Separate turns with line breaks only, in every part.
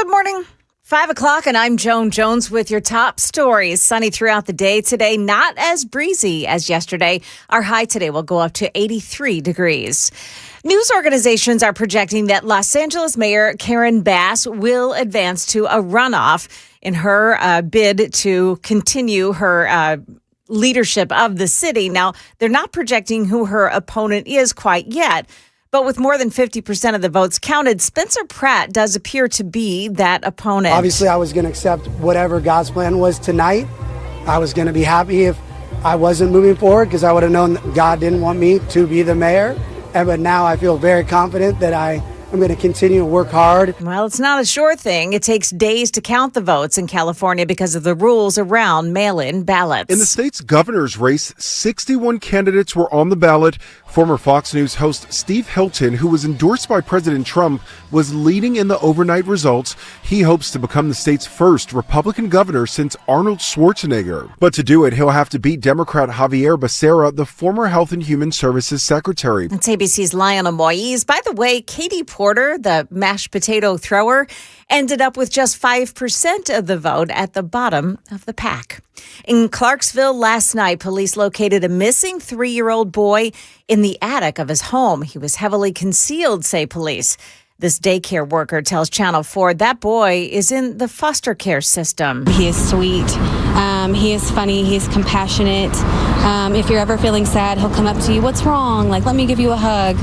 Good morning. 5 o'clock, and I'm Joan Jones with your top stories. Sunny throughout the day today, not as breezy as yesterday. Our high today will go up to 83 degrees. News organizations are projecting that Los Angeles Mayor Karen Bass will advance to a runoff in her bid to continue her leadership of the city. Now, they're not projecting who her opponent is quite yet. But with more than 50% of the votes counted, Spencer Pratt does appear to be that opponent.
Obviously, I was going to accept whatever God's plan was tonight. I was going to be happy if I wasn't moving forward because I would have known that God didn't want me to be the mayor. But now I feel very confident that I'm going to continue to work hard.
Well, it's not a sure thing. It takes days to count the votes in California because of the rules around mail-in ballots.
In the state's governor's race, 61 candidates were on the ballot. Former Fox News host Steve Hilton, who was endorsed by President Trump, was leading in the overnight results. He hopes to become the state's first Republican governor since Arnold Schwarzenegger. But to do it, he'll have to beat Democrat Javier Becerra, the former Health and Human Services Secretary.
It's ABC's Lionel Moise. By the way, Katie Porter, the mashed potato thrower, ended up with just 5% of the vote at the bottom of the pack. In Clarksville last night, police located a missing 3-year-old boy in the attic of his home. He was heavily concealed, say police. This daycare worker tells Channel 4 that boy is in the foster care system.
He is sweet. He is funny. He is compassionate. If you're ever feeling sad, he'll come up to you. What's wrong? Like, let me give you a hug.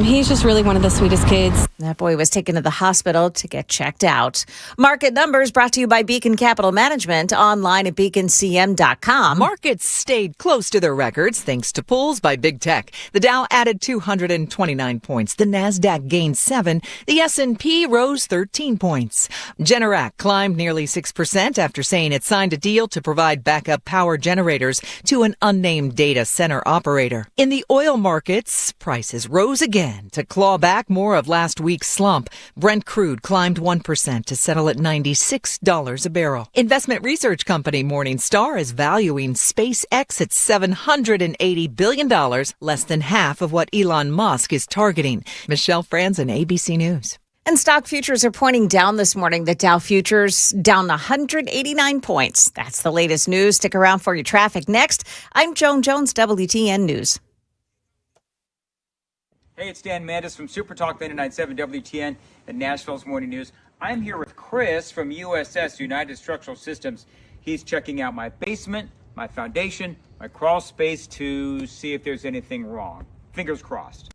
He's just really one of the sweetest kids.
That boy was taken to the hospital to get checked out. Market numbers brought to you by Beacon Capital Management, online at beaconcm.com.
Markets stayed close to their records thanks to pulls by big tech. The Dow added 229 points. The Nasdaq gained 7. The S&P rose 13 points. Generac climbed nearly 6% after saying it signed a deal to provide backup power generators to an unnamed data center operator. In the oil markets, prices rose again to claw back more of last week's slump. Brent crude climbed 1% to settle at $96 a barrel. Investment research company Morningstar is valuing SpaceX at $780 billion, less than half of what Elon Musk is targeting. Michelle Franzen, ABC News.
And stock futures are pointing down this morning. The Dow futures down 189 points. That's the latest news. Stick around for your traffic next. I'm Joan Jones, WTN News.
Hey, it's Dan Mandis from Super Talk 99.7 WTN and Nashville's Morning News. I'm here with Chris from USS, United Structural Systems. He's checking out my basement, my foundation, my crawl space to see if there's anything wrong. Fingers crossed.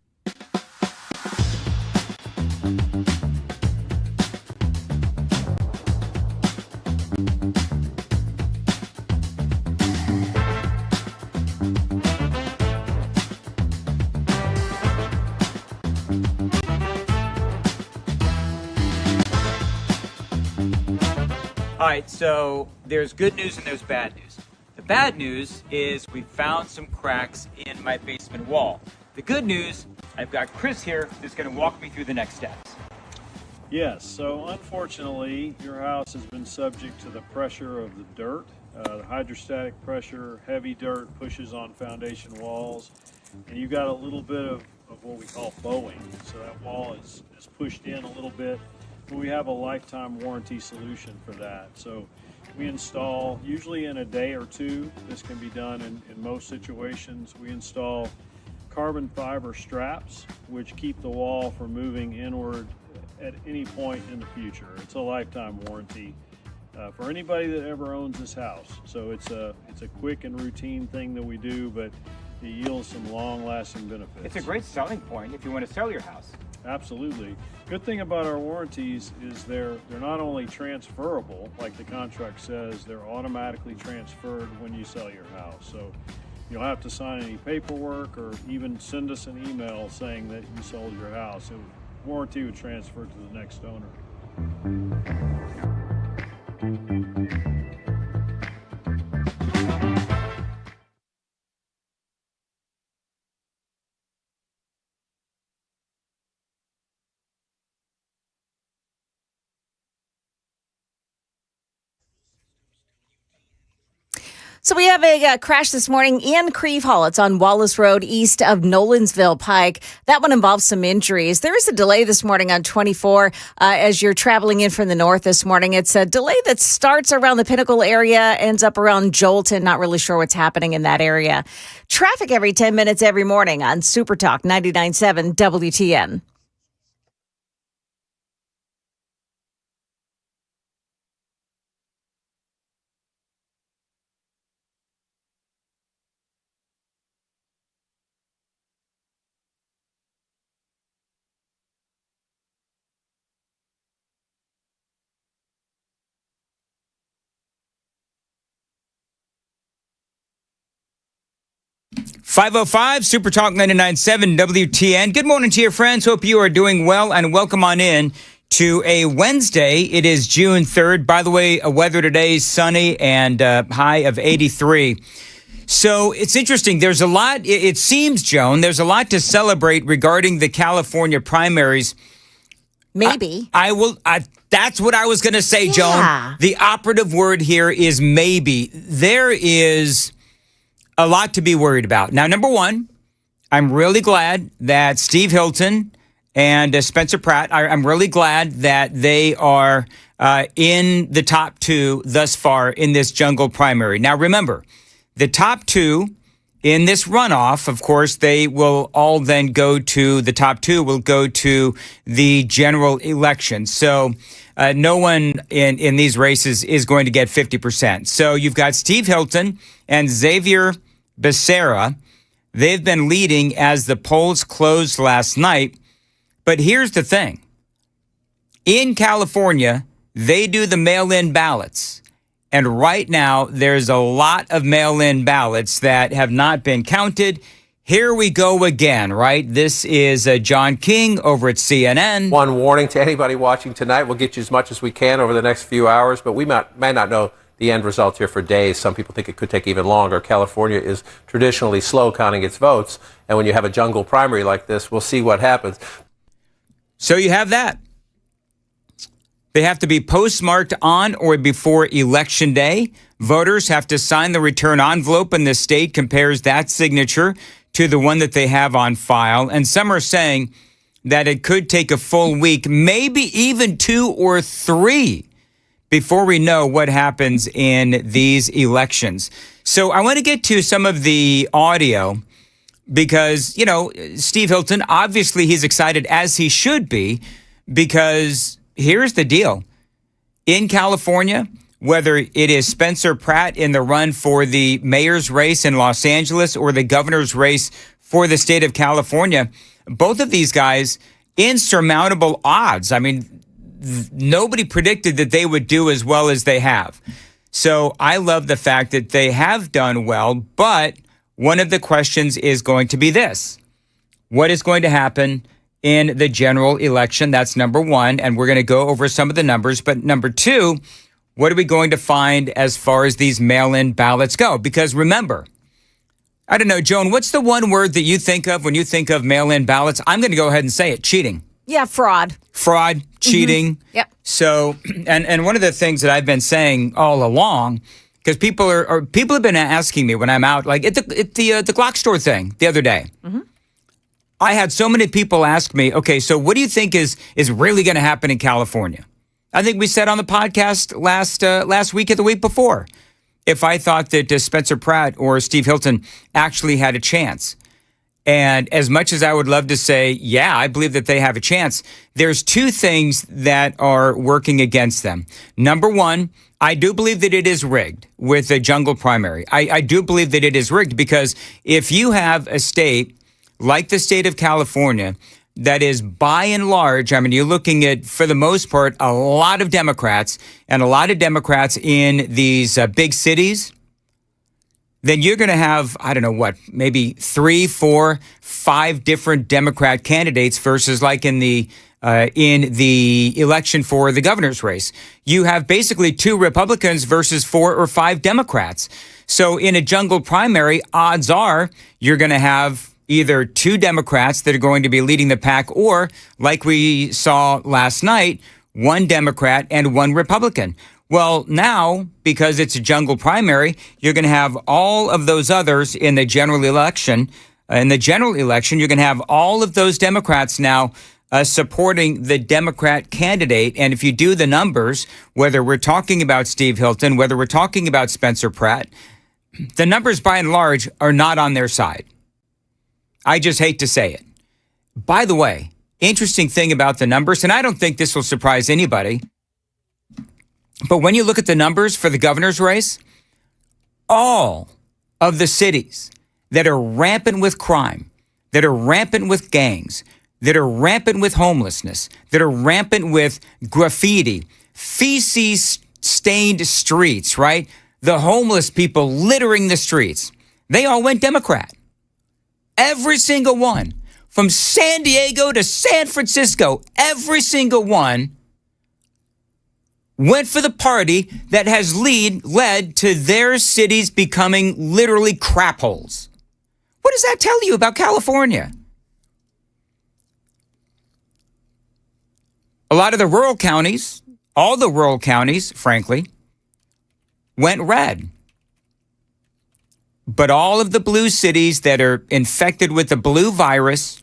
All right, so there's good news and there's bad news. The bad news is we found some cracks in my basement wall. The good news, I've got Chris here who's going to walk me through the next steps.
Yes, so unfortunately, your house has been subject to the pressure of the dirt. The hydrostatic pressure, heavy dirt pushes on foundation walls, and you got a little bit of what we call bowing. So that wall is pushed in a little bit. But we have a lifetime warranty solution for that. So we install, usually in a day or two, this can be done in most situations. We install carbon fiber straps, which keep the wall from moving inward at any point in the future. It's a lifetime warranty for anybody that ever owns this house. So it's a quick and routine thing that we do, but it yields some long-lasting benefits.
It's a great selling point if you want to sell your house.
Absolutely. Good thing about our warranties is they're not only transferable, like the contract says, they're automatically transferred when you sell your house. So you don't have to sign any paperwork or even send us an email saying that you sold your house. Warranty would transfer to the next owner.
So we have a crash this morning in Creve Hall. It's on Wallace Road east of Nolensville Pike. That one involves some injuries. There is a delay this morning on 24 as you're traveling in from the north this morning. It's a delay that starts around the Pinnacle area, ends up around Jolton. Not really sure what's happening in that area. Traffic every 10 minutes every morning on Super Talk 99.7 WTN.
.505 Super Talk 99.7 WTN. Good morning to your friends. Hope you are doing well and welcome on in to a Wednesday. It is June 3rd. By the way, weather today is sunny and high of 83. So it's interesting. There's a lot, it seems, Joan, there's a lot to celebrate regarding the California primaries.
Maybe.
That's what I was going to say, Joan.
Yeah.
The operative word here is maybe. There is a lot to be worried about. Now, number one, I'm really glad that Steve Hilton and Spencer Pratt, I'm really glad that they are in the top two thus far in this jungle primary. Now, remember, the top two in this runoff, of course, they will all then go to, the top two will go to the general election. So no one in these races is going to get 50%. So you've got Steve Hilton and Xavier Becerra. They've been leading as the polls closed last night. But here's the thing. In California, they do the mail-in ballots. And right now, there's a lot of mail-in ballots that have not been counted. Here we go again, right? This is John King over at CNN.
One warning to anybody watching tonight. We'll get you as much as we can over the next few hours, but we may not know the end result here for days. Some people think it could take even longer. California is traditionally slow counting its votes, and when you have a jungle primary like this, we'll see what happens.
So you have that. They have to be postmarked on or before Election Day. Voters have to sign the return envelope, and the state compares that signature to the one that they have on file. And some are saying that it could take a full week, maybe even 2 or 3, before we know what happens in these elections. So I want to get to some of the audio because, you know, Steve Hilton, obviously he's excited, as he should be, because here's the deal. In California, whether it is Spencer Pratt in the run for the mayor's race in Los Angeles or the governor's race for the state of California, both of these guys, insurmountable odds. I mean, nobody predicted that they would do as well as they have. So I love the fact that they have done well, but one of the questions is going to be this. What is going to happen in the general election? That's number one, and we're going to go over some of the numbers. But number two, what are we going to find as far as these mail-in ballots go? Because remember, I don't know, Joan, what's the one word that you think of when you think of mail-in ballots? I'm going to go ahehave and say it, cheating.
Yeah, fraud.
Fraud, cheating.
Mm-hmm. Yep.
So, and one of the things that I've been saying all along, because people have been asking me when I'm out, like at the Glock store thing the other day. Mm-hmm. I had so many people ask me, okay, so what do you think is really going to happen in California? I think we said on the podcast last week or the week before, if I thought that Spencer Pratt or Steve Hilton actually had a chance. And as much as I would love to say, yeah, I believe that they have a chance, there's two things that are working against them. Number one, I do believe that it is rigged with a jungle primary. I do believe that it is rigged because if you have a state like the state of California that is by and large, I mean, you're looking at, for the most part, a lot of Democrats and a lot of Democrats in these big cities, then you're going to have, I don't know what, maybe 3, 4, 5 different Democrat candidates versus like in the election for the governor's race. You have basically 2 Republicans versus 4 or 5 Democrats. So in a jungle primary, odds are you're going to have either 2 Democrats that are going to be leading the pack or, like we saw last night, 1 Democrat and 1 Republican.
Well, now, because it's a jungle primary, you're going to have all of those others in the general election. In the general election, you're going to have all of those Democrats now supporting the Democrat candidate. And if you do the numbers, whether we're talking about Steve Hilton, whether we're talking about Spencer Pratt, the numbers by and large are not on their side. I just hate to say it. By the way, interesting thing about the numbers, and I don't think this will surprise anybody, but when you look at the numbers for the governor's race, all of the cities that are rampant with crime, that are rampant with gangs, that are rampant with homelessness, that are rampant with graffiti, feces-stained streets, right? The homeless people littering the streets, they all went Democrat. Every single one. From San Diego to San Francisco, every single one went for the party that has led to their cities becoming literally crap holes. What does that tell you about California? A lot of the rural counties, all the rural counties, frankly, went red. But all of the blue cities that are infected with the blue virus,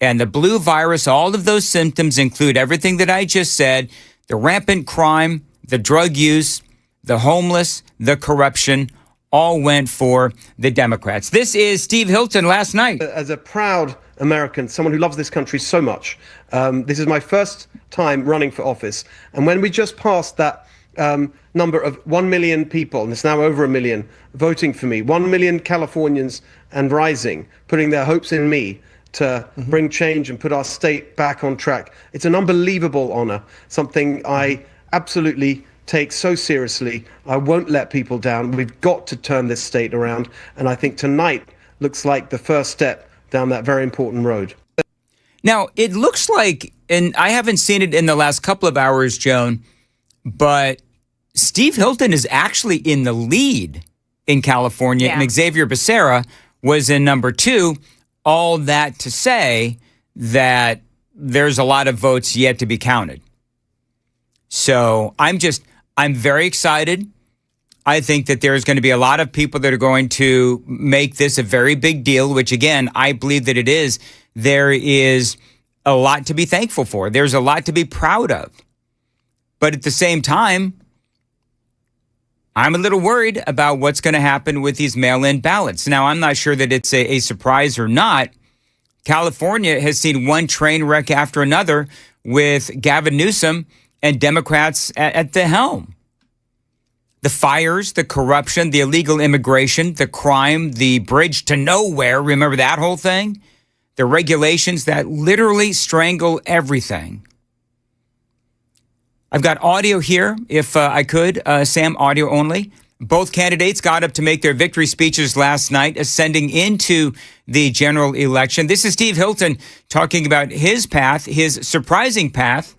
and the blue virus, all of those symptoms include everything that I just said, the rampant crime, the drug use, the homeless, the corruption, all went for the Democrats. This is Steve Hilton last night.
As a proud American, someone who loves this country so much, this is my first time running for office. And when we just passed that number of 1 million people, and it's now over 1 million, voting for me, 1 million Californians and rising, putting their hopes in me to bring change and put our state back on track. It's an unbelievable honor, something I absolutely take so seriously. I won't let people down. We've got to turn this state around. And I think tonight looks like the first step down that very important road.
Now, it looks like, and I haven't seen it in the last couple of hours, Joan, but Steve Hilton is actually in the lead in California, and Xavier Becerra was in number 2. All that to say that there's a lot of votes yet to be counted. So I'm very excited. I think that there's going to be a lot of people that are going to make this a very big deal, which again, I believe that it is. There is a lot to be thankful for. There's a lot to be proud of. But at the same time, I'm a little worried about what's going to happen with these mail-in ballots. Now, I'm not sure that it's a surprise or not. California has seen one train wreck after another with Gavin Newsom and Democrats at the helm. The fires, the corruption, the illegal immigration, the crime, the bridge to nowhere. Remember that whole thing? The regulations that literally strangle everything. I've got audio here, if I could, Sam, audio only. Both candidates got up to make their victory speeches last night, ascending into the general election. This is Steve Hilton talking about his path, his surprising path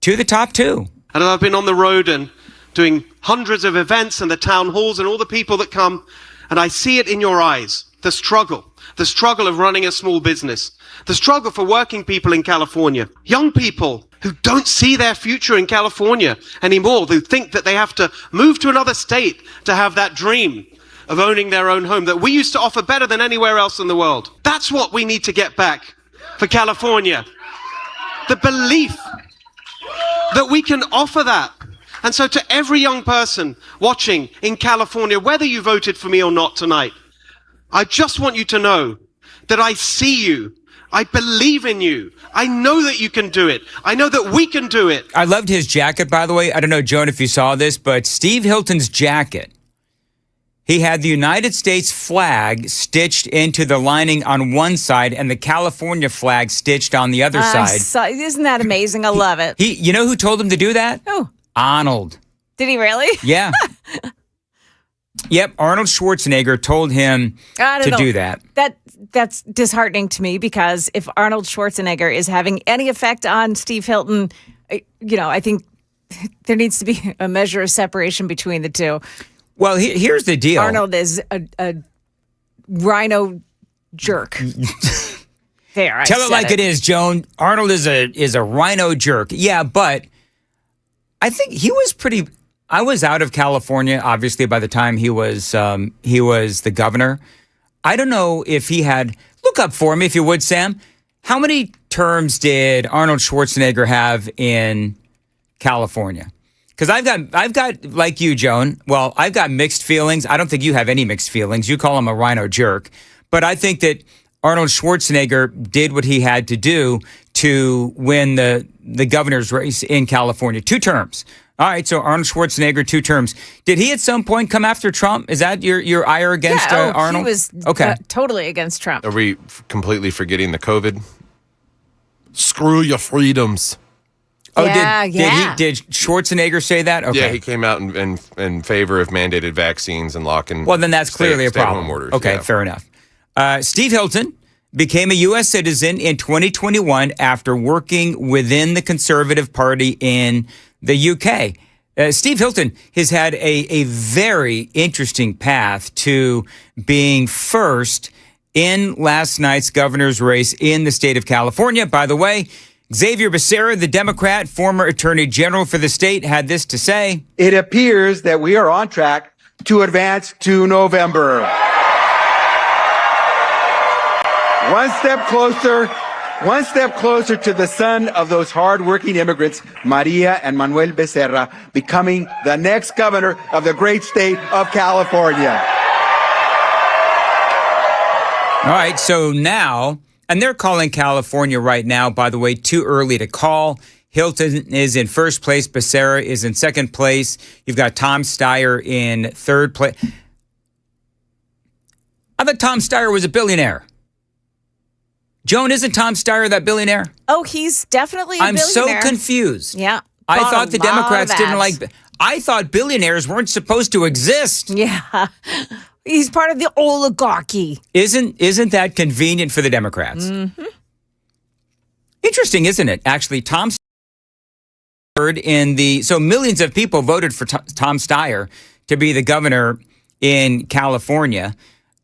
to the top 2.
And I've been on the road and doing hundreds of events and the town halls and all the people that come, and I see it in your eyes, the struggle of running a small business, the struggle for working people in California, young people who don't see their future in California anymore, who think that they have to move to another state to have that dream of owning their own home that we used to offer better than anywhere else in the world. That's what we need to get back for California. The belief that we can offer that. And so to every young person watching in California, whether you voted for me or not tonight, I just want you to know that I see you. I believe in you. I know that you can do it. I know that we can do it.
I loved his jacket, by the way. I don't know, Joan, if you saw this, but Steve Hilton's jacket, he had the United States flag stitched into the lining on one side and the California flag stitched on the other side.
Isn't that amazing? I love it.
You know who told him to do that?
Who?
Arnold.
Did he really?
Yeah. Yep, Arnold Schwarzenegger told him to do that.
That's disheartening to me, because if Arnold Schwarzenegger is having any effect on Steve Hilton, I think there needs to be a measure of separation between the two.
Well, here's the deal.
Arnold is a rhino jerk. There,
Tell it like it is, Joan. Arnold is a rhino jerk. Yeah, but I think he was pretty I was out of California, obviously, by the time he was the governor. I don't know if he had. Look up for me, if you would, Sam. How many terms did Arnold Schwarzenegger have in California? Because I've got like you, Joan. Well, I've got mixed feelings. I don't think you have any mixed feelings. You call him a rhino jerk, but I think that Arnold Schwarzenegger did what he had to do to win the governor's race in California. 2 terms. All right, so Arnold Schwarzenegger, 2 terms. Did he at some point come after Trump? Is that your ire against Arnold?
He was totally against Trump.
Are we completely forgetting the COVID? Screw your freedoms.
Oh, did Schwarzenegger say that? Okay.
Yeah, he came out in favor of mandated vaccines and locking.
Well, then that's clearly a problem.
Orders.
Okay,
yeah.
Fair enough. Steve Hilton became a U.S. citizen in 2021 after working within the Conservative Party in the UK. Steve Hilton has had a very interesting path to being first in last night's governor's race in the state of California. By the way, Xavier Becerra, the Democrat, former Attorney General for the state, had this to say.
It appears that we are on track to advance to November. One step closer to the son of those hardworking immigrants, Maria and Manuel Becerra, becoming the next governor of the great state of California.
All right, so now, and they're calling California right now, by the way, too early to call. Hilton is in first place. Becerra is in second place. You've got Tom Steyer in third place. I thought Tom Steyer was a billionaire. Joan, isn't Tom Steyer that billionaire?
Oh, he's definitely a billionaire.
I'm so confused.
Yeah.
I thought the Democrats didn't like. I thought billionaires weren't supposed to exist.
Yeah. He's part of the oligarchy.
Isn't that convenient for the Democrats? Mm-hmm. Interesting, isn't it? Actually, Tom Steyer so millions of people voted for Tom Steyer to be the governor in California.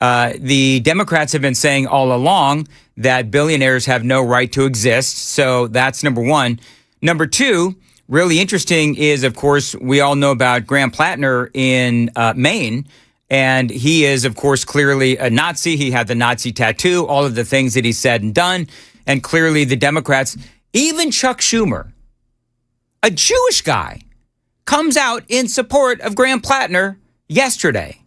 The Democrats have been saying all along that billionaires have no right to exist. So that's number one. Number two, really interesting is, of course, we all know about Graham Plattner in Maine. And he is, of course, clearly a Nazi. He had the Nazi tattoo, all of the things that he said and done. And clearly the Democrats, even Chuck Schumer, a Jewish guy, comes out in support of Graham Plattner yesterday.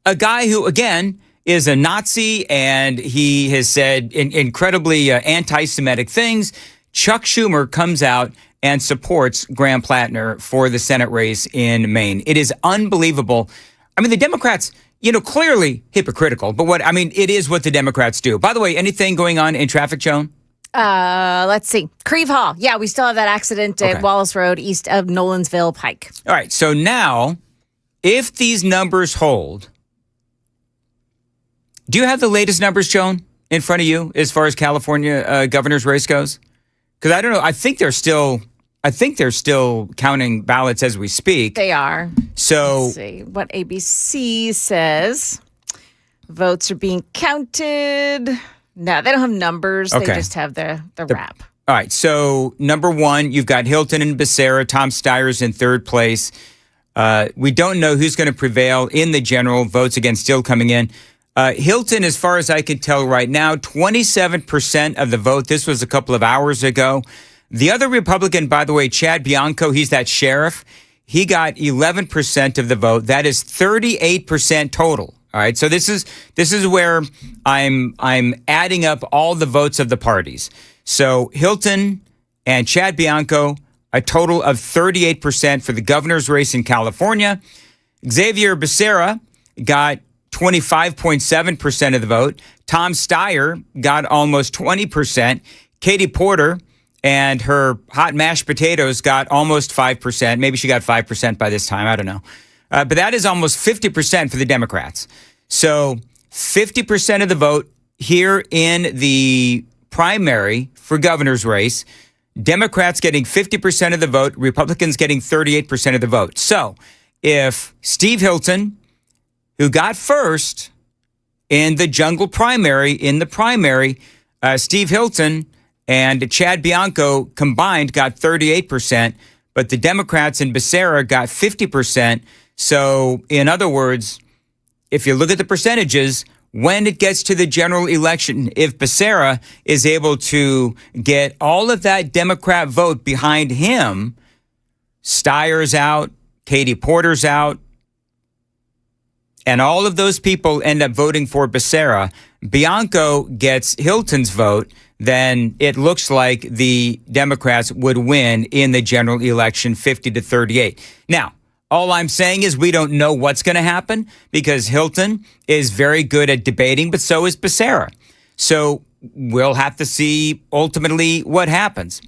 A guy who, again, is a Nazi and he has said incredibly anti-Semitic things. Chuck Schumer comes out and supports Graham Plattner for the Senate race in Maine. It is unbelievable. I mean, the Democrats, clearly hypocritical, but it is what the Democrats do. By the way, anything going on in traffic, Joan?
Let's see. Creve Hall. Yeah, we still have that accident at Wallace Road east of Nolensville Pike.
All right. So now, if these numbers hold, do you have the latest numbers, Joan, in front of you as far as California governor's race goes? Because I don't know. I think they're still counting ballots as we speak.
They are.
So
let's see what ABC says. Votes are being counted. No, they don't have numbers.
Okay.
They just have the wrap.
All right. So number one, you've got Hilton and Becerra. Tom Steyer's in third place. We don't know who's going to prevail in the general. Votes again still coming in. Hilton, as far as I can tell right now, 27% of the vote. This was a couple of hours ago. The other Republican, by the way, Chad Bianco, he's that sheriff. He got 11% of the vote. That is 38% total. All right. So this is where I'm adding up all the votes of the parties. So Hilton and Chad Bianco, a total of 38% for the governor's race in California. Xavier Becerra got 25.7% of the vote. Tom Steyer got almost 20%. Katie Porter and her hot mashed potatoes got almost 5%. Maybe she got 5% by this time. I don't know. But that is almost 50% for the Democrats. So 50% of the vote here in the primary for governor's race. Democrats getting 50% of the vote. Republicans getting 38% of the vote. So if Steve Hilton, who got first in the jungle primary, Steve Hilton and Chad Bianco combined got 38%. but the Democrats in Becerra got 50%. So, in other words, if you look at the percentages, when it gets to the general election, if Becerra is able to get all of that Democrat vote behind him, Steyer's out, Katie Porter's out, and all of those people end up voting for Becerra, Bianco gets Hilton's vote, then it looks like the Democrats would win in the general election 50-38. Now, all I'm saying is we don't know what's going to happen because Hilton is very good at debating, but so is Becerra. So we'll have to see ultimately what happens.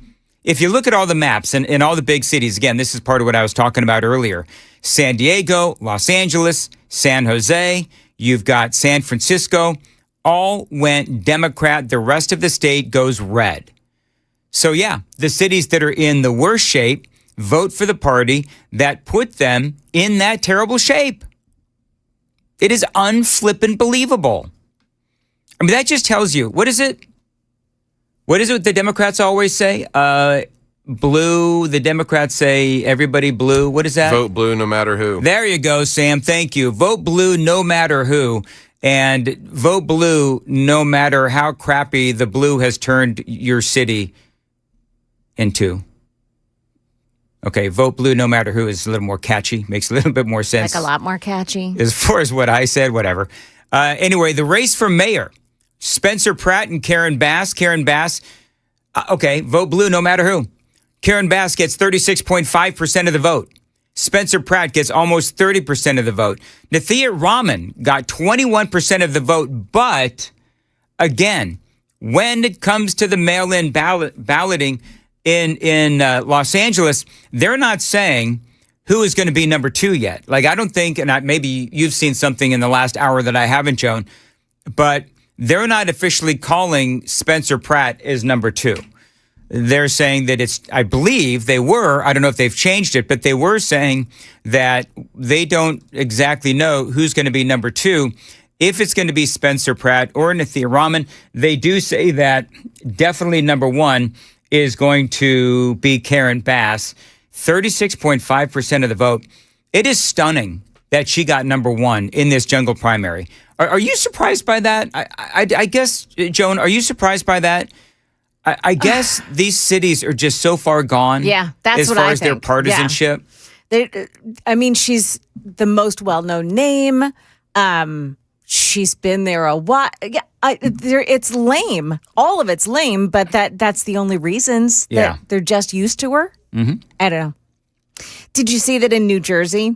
If you look at all the maps and in all the big cities, again, this is part of what I was talking about earlier. San Diego, Los Angeles, San Jose, you've got San Francisco, all went Democrat. The rest of the state goes red. So yeah, the cities that are in the worst shape vote for the party that put them in that terrible shape. It is unflippin' believable. I mean, that just tells you, what is it? What is it the Democrats always say? Blue, the Democrats say everybody blue. What is that?
Vote blue no matter who.
There you go, Sam. Thank you. Vote blue no matter who. And vote blue no matter how crappy the blue has turned your city into. Okay, vote blue no matter who is a little more catchy. Makes a little bit more sense.
Like a lot more catchy.
As far as what I said, whatever. Anyway, the race for mayor. Spencer Pratt and Karen Bass. Karen Bass, okay, vote blue no matter who. Karen Bass gets 36.5% of the vote. Spencer Pratt gets almost 30% of the vote. Nathia Rahman got 21% of the vote. But, again, when it comes to the mail-in balloting in Los Angeles, they're not saying who is going to be number 2 yet. Like, I don't think, and maybe you've seen something in the last hour that I haven't, Joan, but they're not officially calling Spencer Pratt as number 2. They're saying that it's, I believe they were, I don't know if they've changed it, but they were saying that they don't exactly know who's going to be number 2. If it's going to be Spencer Pratt or Nathia Rahman, they do say that definitely number 1 is going to be Karen Bass, 36.5% of the vote. It is stunning that she got number 1 in this jungle primary. Are you surprised by that? I guess, Joan, are you surprised by that? I guess these cities are just so far gone.
Yeah, that's what I think.
As far as their partisanship.
Yeah. I mean, she's the most well-known name. She's been there a while. Yeah, it's lame. All of it's lame, but that's the only reasons that they're just used to her.
Mm-hmm.
I don't know. Did you see that in New Jersey,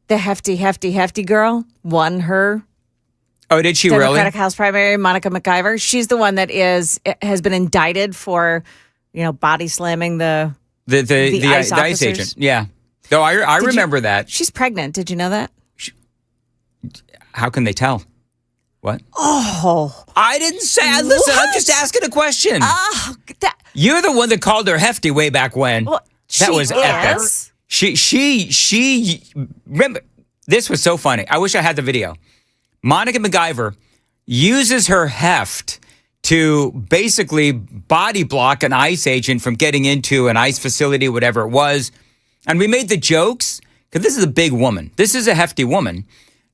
the hefty girl won her?
Oh, did she
Democratic
really?
House primary, Monica McIver. She's the one that has been indicted for, body slamming the ICE
agent. Yeah. No, I remember that.
She's pregnant. Did you know that?
How can they tell? What?
Oh.
I didn't say. Listen, I'm just asking a question. You're the one that called her hefty way back when.
Well,
that was epic. She. Remember, this was so funny. I wish I had the video. Monica McIver uses her heft to basically body block an ICE agent from getting into an ICE facility, whatever it was. And we made the jokes, because this is a big woman. This is a hefty woman.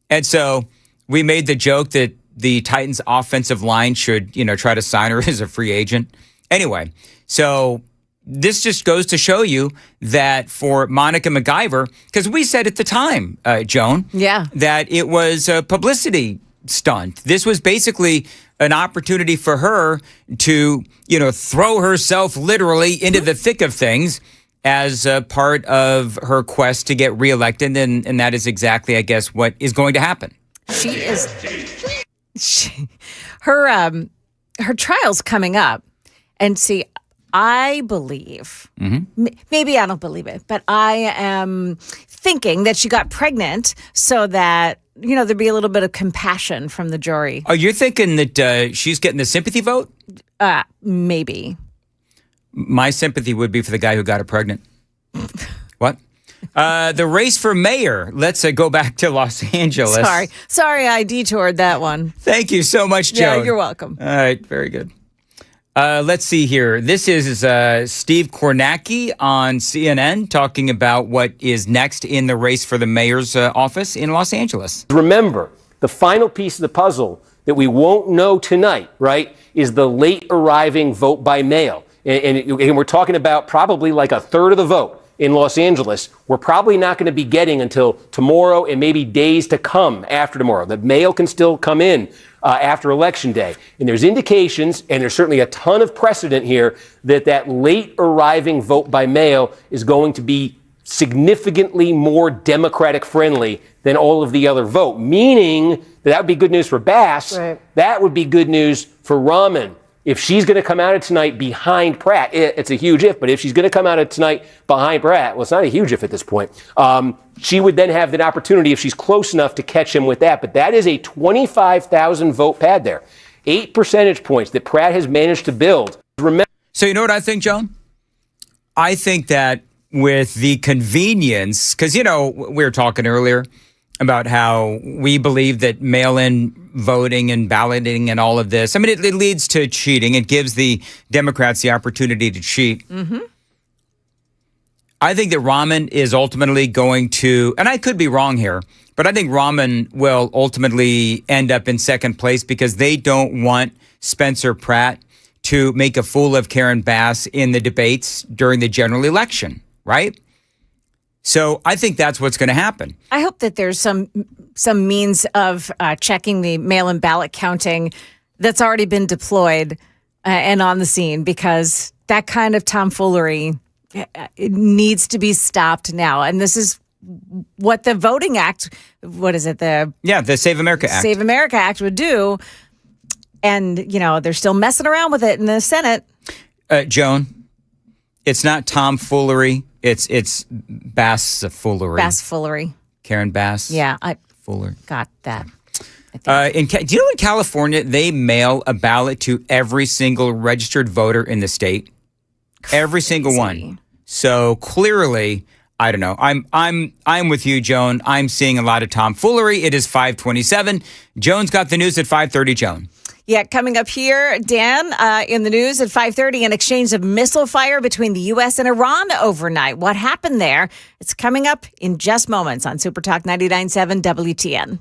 And so we made the joke that the Titans offensive line should, try to sign her as a free agent. Anyway, so this just goes to show you that for Monica McIver, because we said at the time, Joan, that it was a publicity stunt. This was basically an opportunity for her to, throw herself literally into the thick of things as a part of her quest to get reelected. And that is exactly, I guess, what is going to happen.
Her trial's coming up. And see, I believe, maybe I don't believe it, but I am thinking that she got pregnant so that, there'd be a little bit of compassion from the jury.
Oh, you're thinking that she's getting the sympathy vote?
Maybe.
My sympathy would be for the guy who got her pregnant. What? The race for mayor. Let's go back to Los Angeles.
Sorry, I detoured that one.
Thank you so much, Joan.
Yeah, you're welcome.
All right, very good. Let's see here. This is Steve Kornacki on CNN talking about what is next in the race for the mayor's office in Los Angeles.
Remember, the final piece of the puzzle that we won't know tonight, right, is the late arriving vote by mail. And we're talking about probably like a third of the vote in Los Angeles. We're probably not going to be getting until tomorrow and maybe days to come after tomorrow. The mail can still come in after Election Day. And there's indications, and there's certainly a ton of precedent here, that late arriving vote by mail is going to be significantly more Democratic friendly than all of the other vote, meaning that would be good news for Bass. Right. That would be good news for Rahman. If she's going to come out of tonight behind Pratt, it's a huge if, but if she's going to come out of tonight behind Pratt, well, it's not a huge if at this point, she would then have that opportunity if she's close enough to catch him with that. But that is a 25,000 vote pad there. 8 percentage points that Pratt has managed to build.
So you know what I think, Joan? I think that with the convenience, because, we were talking earlier about how we believe that mail-in voting and balloting and all of this, it leads to cheating. It gives the Democrats the opportunity to cheat. Mm-hmm. I think that Rahman is ultimately going to, and I could be wrong here, but I think Rahman will ultimately end up in second place because they don't want Spencer Pratt to make a fool of Karen Bass in the debates during the general election, right? So I think that's what's going to happen.
I hope that there's some means of checking the mail-in ballot counting that's already been deployed and on the scene, because that kind of tomfoolery it needs to be stopped now. And this is what the Voting Act, what is it? The
Save America Act.
Save America Act would do. And, they're still messing around with it in the Senate.
Joan, it's not tomfoolery. It's Bass-foolery.
Bass-foolery.
Karen Bass.
Yeah,
Fuller.
Got that.
Do you know in California they mail a ballot to every single registered voter in the state? Every single one. So clearly, I don't know. I'm with you, Joan. I'm seeing a lot of tomfoolery. It is 5:27. Joan's got the news at 5:30. Joan.
Yeah, coming up here, Dan, in the news at 5:30, an exchange of missile fire between the U.S. and Iran overnight. What happened there? It's coming up in just moments on Super Talk 99.7 WTN.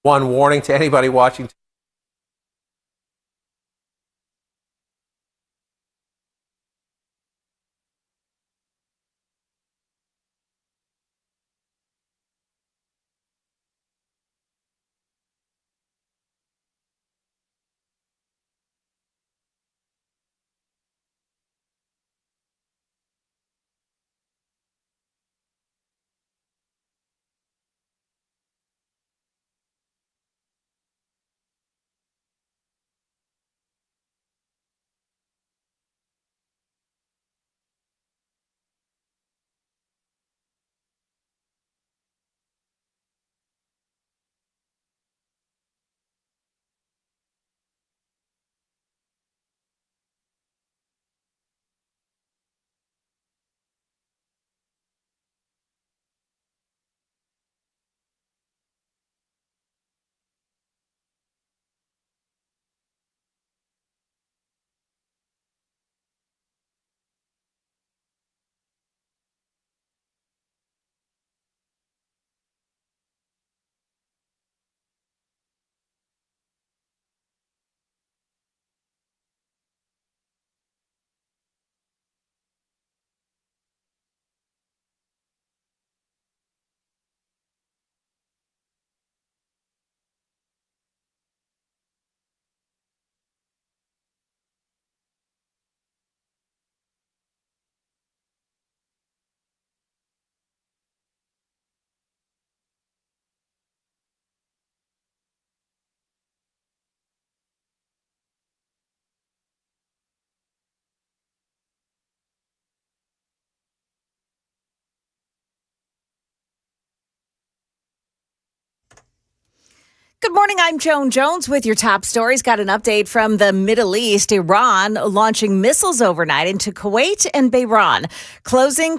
One warning to anybody watching.
Good morning. I'm Joan Jones with your top stories. Got an update from the Middle East. Iran launching missiles overnight into Kuwait and Bahrain, closing the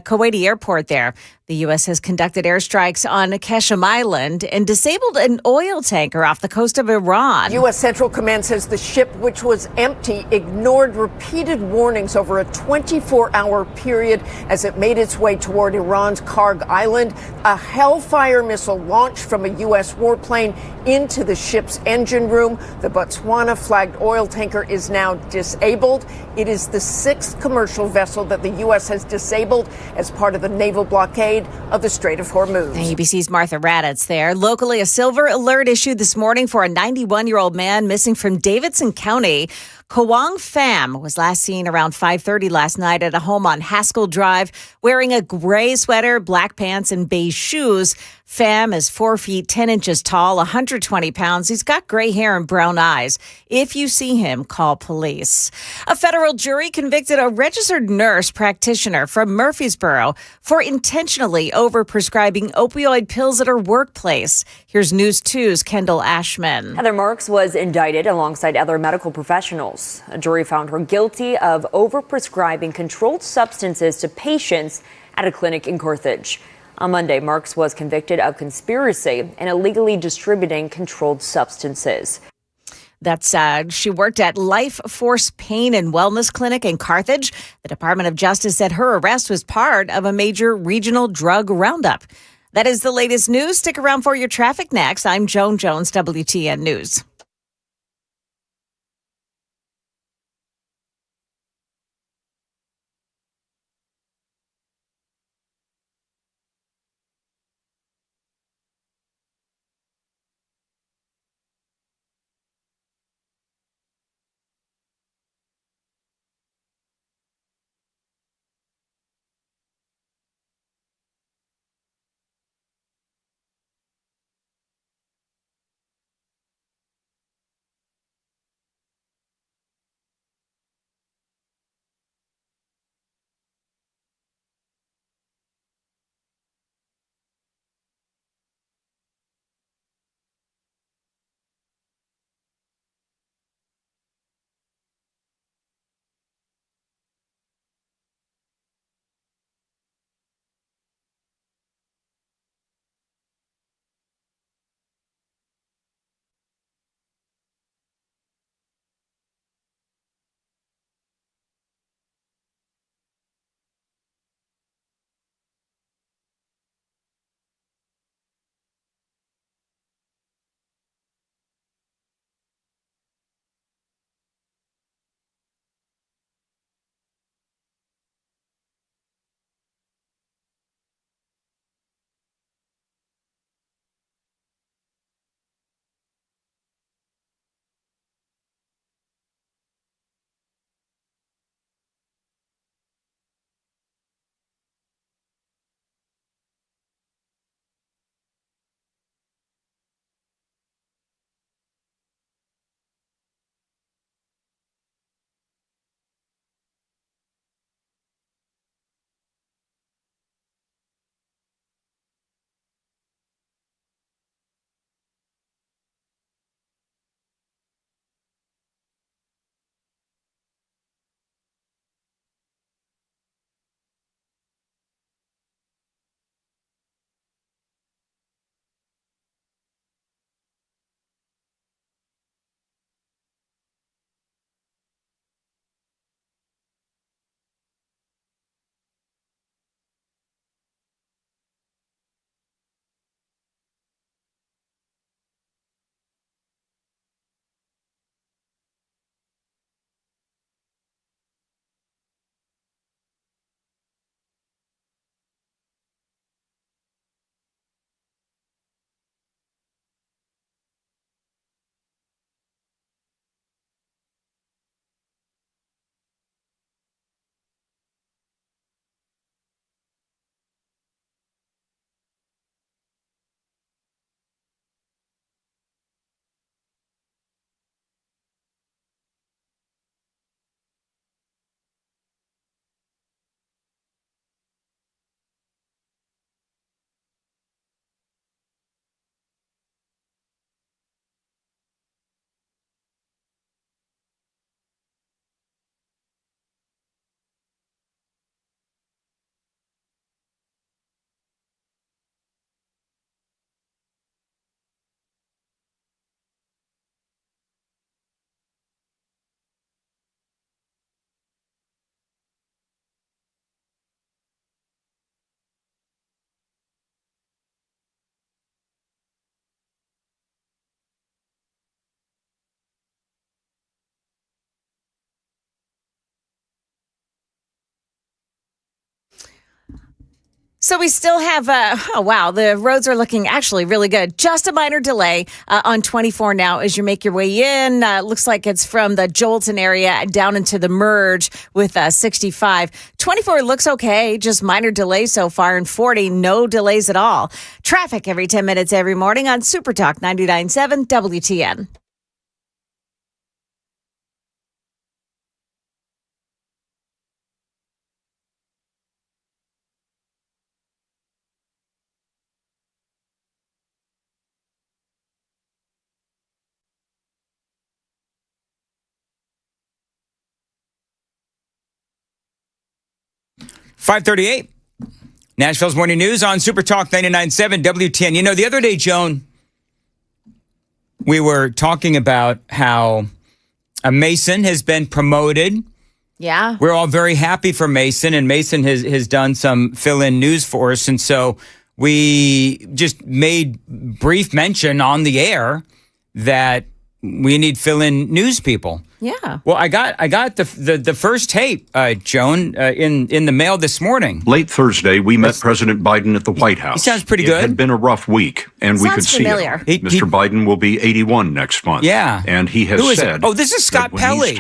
Kuwaiti airport there. The U.S. has conducted airstrikes on Qasem Island and disabled an oil tanker off the coast of Iran.
U.S. Central Command says the ship, which was empty, ignored repeated warnings over a 24-hour period as it made its way toward Iran's Karg Island. A Hellfire missile launched from a U.S. warplane into the ship's engine room. The Botswana-flagged oil tanker is now disabled. It is the sixth commercial vessel that the U.S. has disabled as part of the naval blockade of the Strait of Hormuz.
ABC's Martha Raddatz there. Locally, a silver alert issued this morning for a 91-year-old man missing from Davidson County. Kawang Pham was last seen around 5:30 last night at a home on Haskell Drive wearing a gray sweater, black pants, and beige shoes. Pham is 4 feet 10 inches tall, 120 pounds. He's got gray hair and brown eyes. If you see him, call police. A federal jury convicted a registered nurse practitioner from Murfreesboro for intentionally overprescribing opioid pills at her workplace. Here's News 2's Kendall Ashman.
Heather Marks was indicted alongside other medical professionals. A jury found her guilty of overprescribing controlled substances to patients at a clinic in Carthage. On Monday, Marks was convicted of conspiracy and illegally distributing controlled substances.
She worked at Life Force Pain and Wellness Clinic in Carthage. The Department of Justice said her arrest was part of a major regional drug roundup. That is the latest news. Stick around for your traffic next. I'm Joan Jones, WTN News. So we still have, the roads are looking actually really good. Just a minor delay on 24 now as you make your way in. Looks like it's from the Jolton area down into the merge with 65. 24 looks okay, just minor delays so far. And 40, no delays at all. Traffic every 10 minutes every morning on Super Talk 99.7 WTN.
.538, Nashville's Morning News on Super Talk 99.7 WTN. You know, the other day, Joan, we were talking about how Mason has been promoted.
Yeah.
We're all very happy for Mason, and Mason has done some fill-in news for us. And so we just made brief mention on the air that we need fill-in news people.
Yeah.
Well, I got the first tape, Joan, in the mail this morning.
Late Thursday, we met President Biden at the White House.
He sounds pretty good.
It had been a rough week, and we could
familiar.
see it. Mr. Biden will be 81 next month.
Yeah.
And he has said...
Oh, this is Scott Pelley.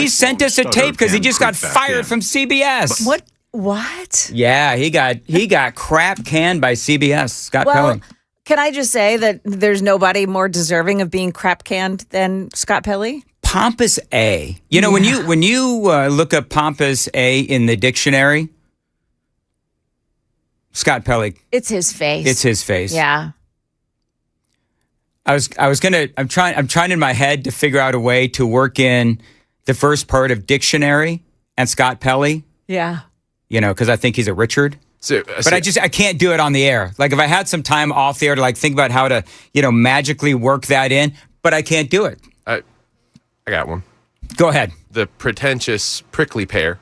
He sent us a tape because he just got fired from CBS.
What?
Yeah, he got crap canned by CBS, Scott Pelley.
Can I just say that there's nobody more deserving of being crap canned than Scott Pelley?
Pompous A. You know, when you look up Pompous A in the dictionary, Scott Pelley.
It's his face.
It's his face.
Yeah.
I'm trying in my head to figure out a way to work in the first part of dictionary and Scott Pelley.
Yeah.
You know, because I think he's a Richard. But I can't do it on the air. Like if I had some time off the air to think about how to, magically work that in, but I can't do it.
I got one.
Go ahead.
The pretentious prickly pear.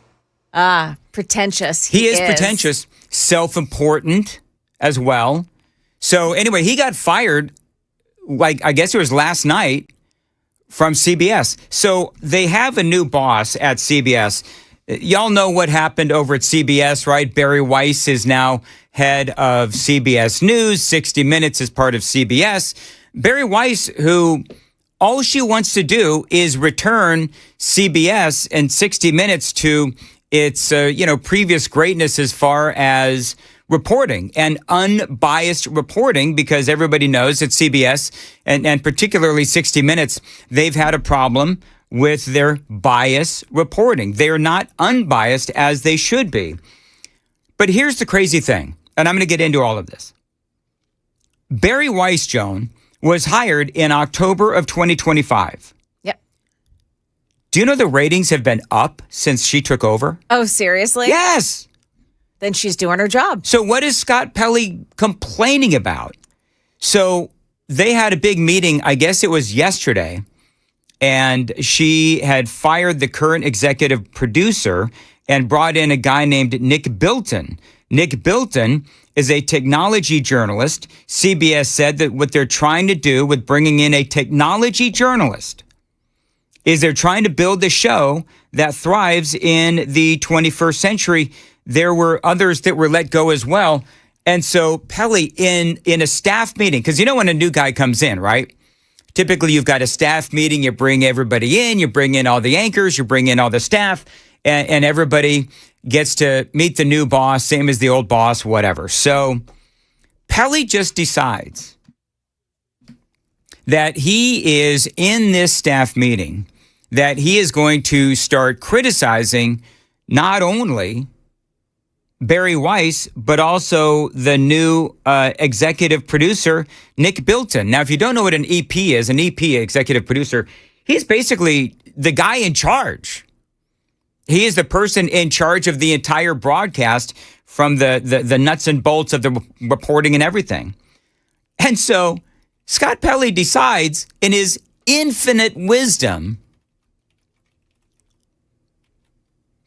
Pretentious.
He is pretentious, self-important as well. So anyway, he got fired, I guess it was last night, from CBS. So they have a new boss at CBS. Y'all know what happened over at CBS, right? Barry Weiss is now head of CBS News. 60 Minutes is part of CBS. Barry Weiss, who all she wants to do is return CBS and 60 Minutes to its, previous greatness as far as reporting and unbiased reporting, because everybody knows that CBS and particularly 60 Minutes, they've had a problem with their bias reporting. They are not unbiased as they should be. But here's the crazy thing, and I'm going to get into all of this. Barry Weiss, Joan, was hired in October of 2025.
Yep.
Do you know the ratings have been up since she took over?
Oh, seriously?
Yes.
Then she's doing her job.
So what is Scott Pelley complaining about? So they had a big meeting, I guess it was yesterday, and she had fired the current executive producer and brought in a guy named Nick Bilton. Nick Bilton is a technology journalist. CBS said that what they're trying to do with bringing in a technology journalist is they're trying to build a show that thrives in the 21st century. There were others that were let go as well. And so Pelley, in a staff meeting, because when a new guy comes in, right? Typically, you've got a staff meeting, you bring everybody in, you bring in all the anchors, you bring in all the staff, and everybody gets to meet the new boss, same as the old boss, whatever. So Pelley just decides that he is in this staff meeting, that he is going to start criticizing not only Barry Weiss, but also the new executive producer, Nick Bilton. Now, if you don't know what an EP is, an EP, executive producer, he's basically the guy in charge. He is the person in charge of the entire broadcast, from the nuts and bolts of the reporting and everything. And so Scott Pelley decides, in his infinite wisdom,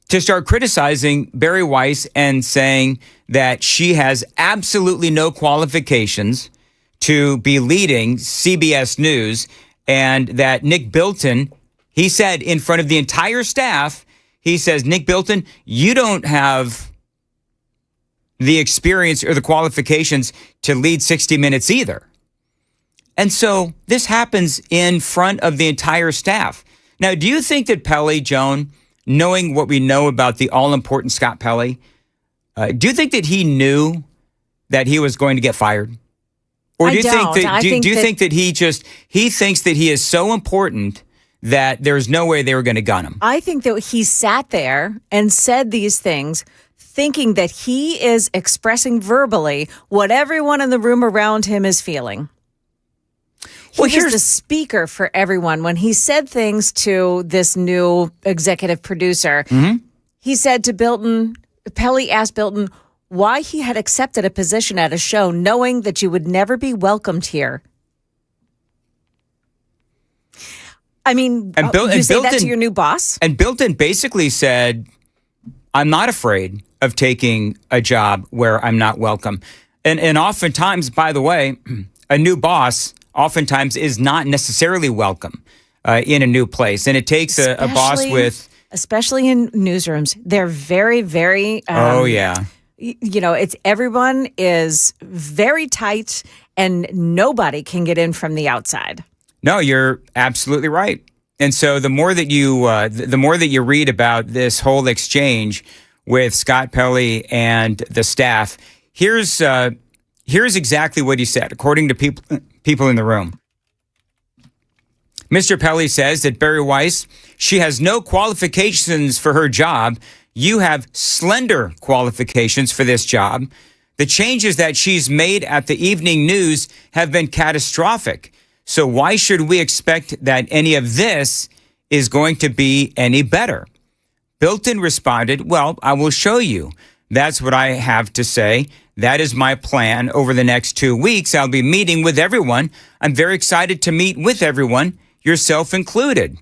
to start criticizing Barry Weiss and saying that she has absolutely no qualifications to be leading CBS News, and that Nick Bilton, he said in front of the entire staff, he says, Nick Bilton, you don't have the experience or the qualifications to lead 60 Minutes either. And so this happens in front of the entire staff. Now, do you think that Pelley, Joan, knowing what we know about the all-important Scott Pelley, do you think that he knew that he was going to get fired? Or do you think that he thinks that he is so important that there's no way they were going to gun him?
I think that he sat there and said these things thinking that he is expressing verbally what everyone in the room around him is feeling. He was the speaker for everyone. When he said things to this new executive producer, he said to Bilton, Pelley asked Bilton why he had accepted a position at a show knowing that you would never be welcomed here. I mean, you say that to your new boss?
And Bilton basically said, I'm not afraid of taking a job where I'm not welcome. And oftentimes, by the way, a new boss oftentimes is not necessarily welcome in a new place. And it takes a boss with...
Especially in newsrooms. They're very, very... everyone is very tight and nobody can get in from the outside.
No, you're absolutely right. And so the more that you read about this whole exchange with Scott Pelley and the staff, here's exactly what he said, according to people in the room. Mr. Pelley says that Bari Weiss, she has no qualifications for her job. You have slender qualifications for this job. The changes that she's made at the evening news have been catastrophic. So why should we expect that any of this is going to be any better? Bilton responded, well, I will show you. That's what I have to say. That is my plan. Over the next 2 weeks, I'll be meeting with everyone. I'm very excited to meet with everyone, yourself included.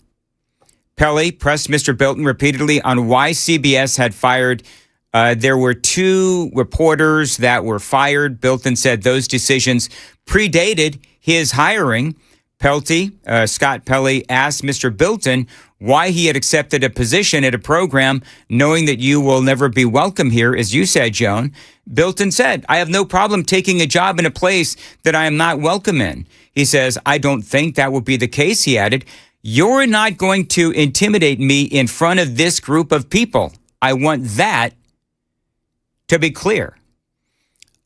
Pelley pressed Mr. Bilton repeatedly on why CBS had fired. There were 2 reporters that were fired. Bilton said those decisions predated his hiring. Scott Pelley asked Mr. Bilton why he had accepted a position at a program knowing that you will never be welcome here, as you said, Joan. Bilton said, I have no problem taking a job in a place that I am not welcome in. He says, I don't think that will be the case, he added. You're not going to intimidate me in front of this group of people. I want that to be clear.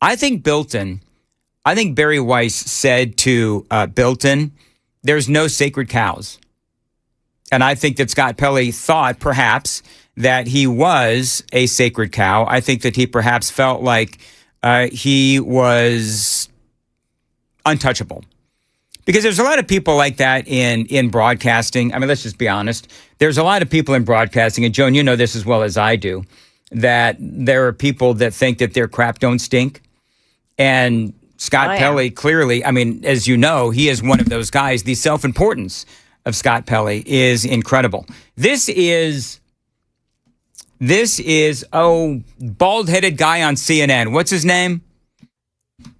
I think Bari Weiss said to Bilton, there's no sacred cows. And I think that Scott Pelley thought perhaps that he was a sacred cow. I think that he perhaps felt like he was untouchable. Because there's a lot of people like that in broadcasting. I mean, let's just be honest. There's a lot of people in broadcasting, and Joan, you know this as well as I do, that there are people that think that their crap don't stink. And Scott Pelley, clearly, I mean, as you know, he is one of those guys. The self-importance of Scott Pelley is incredible. This is bald-headed guy on CNN. What's his name?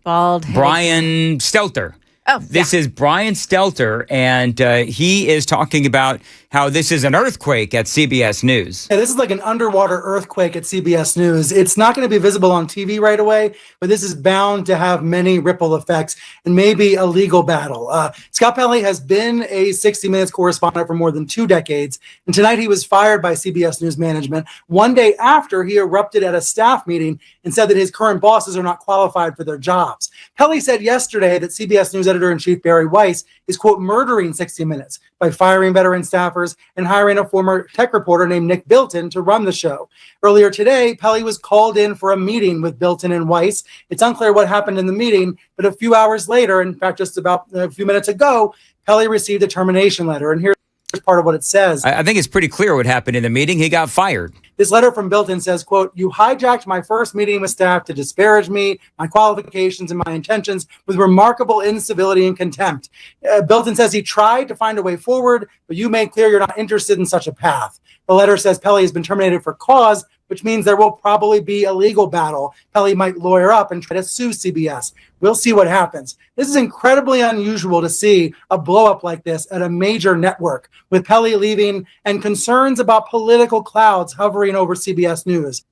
Bald-headed.
Brian Stelter. This is Brian Stelter, and he is talking about how this is an earthquake at CBS News.
Yeah, this is like an underwater earthquake at CBS News. It's not going to be visible on TV right away, but this is bound to have many ripple effects and maybe a legal battle. Scott Pelley has been a 60 Minutes correspondent for more than 2 decades, and tonight he was fired by CBS News management one day after he erupted at a staff meeting and said that his current bosses are not qualified for their jobs. Pelley said yesterday that CBS News editor-in-chief Bari Weiss is, quote, murdering 60 Minutes by firing veteran staffers and hiring a former tech reporter named Nick Bilton to run the show. Earlier today, Pelley was called in for a meeting with Bilton and Weiss. It's unclear what happened in the meeting, but a few hours later, in fact, just about a few minutes ago, Pelley received a termination letter. And here's part of what it says.
I think it's pretty clear what happened in the meeting. He got fired.
This letter from Bilton says, quote, you hijacked my first meeting with staff to disparage me, my qualifications, and my intentions with remarkable incivility and contempt. Bilton says he tried to find a way forward, but you made clear you're not interested in such a path. The letter says Pelley has been terminated for cause, which means there will probably be a legal battle. Pelley might lawyer up and try to sue CBS. We'll see what happens. This is incredibly unusual to see a blow-up like this at a major network, with Pelley leaving and concerns about political clouds hovering over CBS News.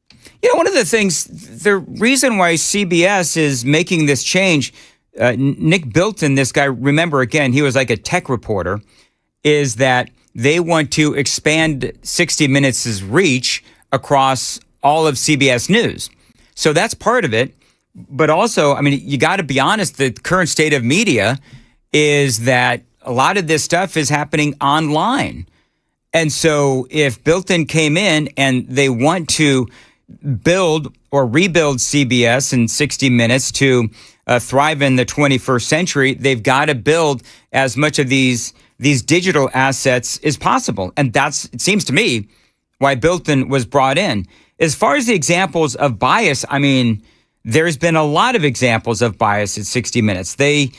One of the things, the reason why CBS is making this change, Nick Bilton, this guy, remember again, he was like a tech reporter, is that they want to expand 60 Minutes' reach across all of CBS News. So that's part of it. But also, I mean, you got to be honest, the current state of media is that a lot of this stuff is happening online. And so if Bilton came in and they want to build or rebuild CBS in 60 Minutes to thrive in the 21st century, they've got to build as much of these digital assets as possible. And that's, it seems to me, why Bilton was brought in. As far as the examples of bias, I mean, there's been a lot of examples of bias at 60 Minutes. They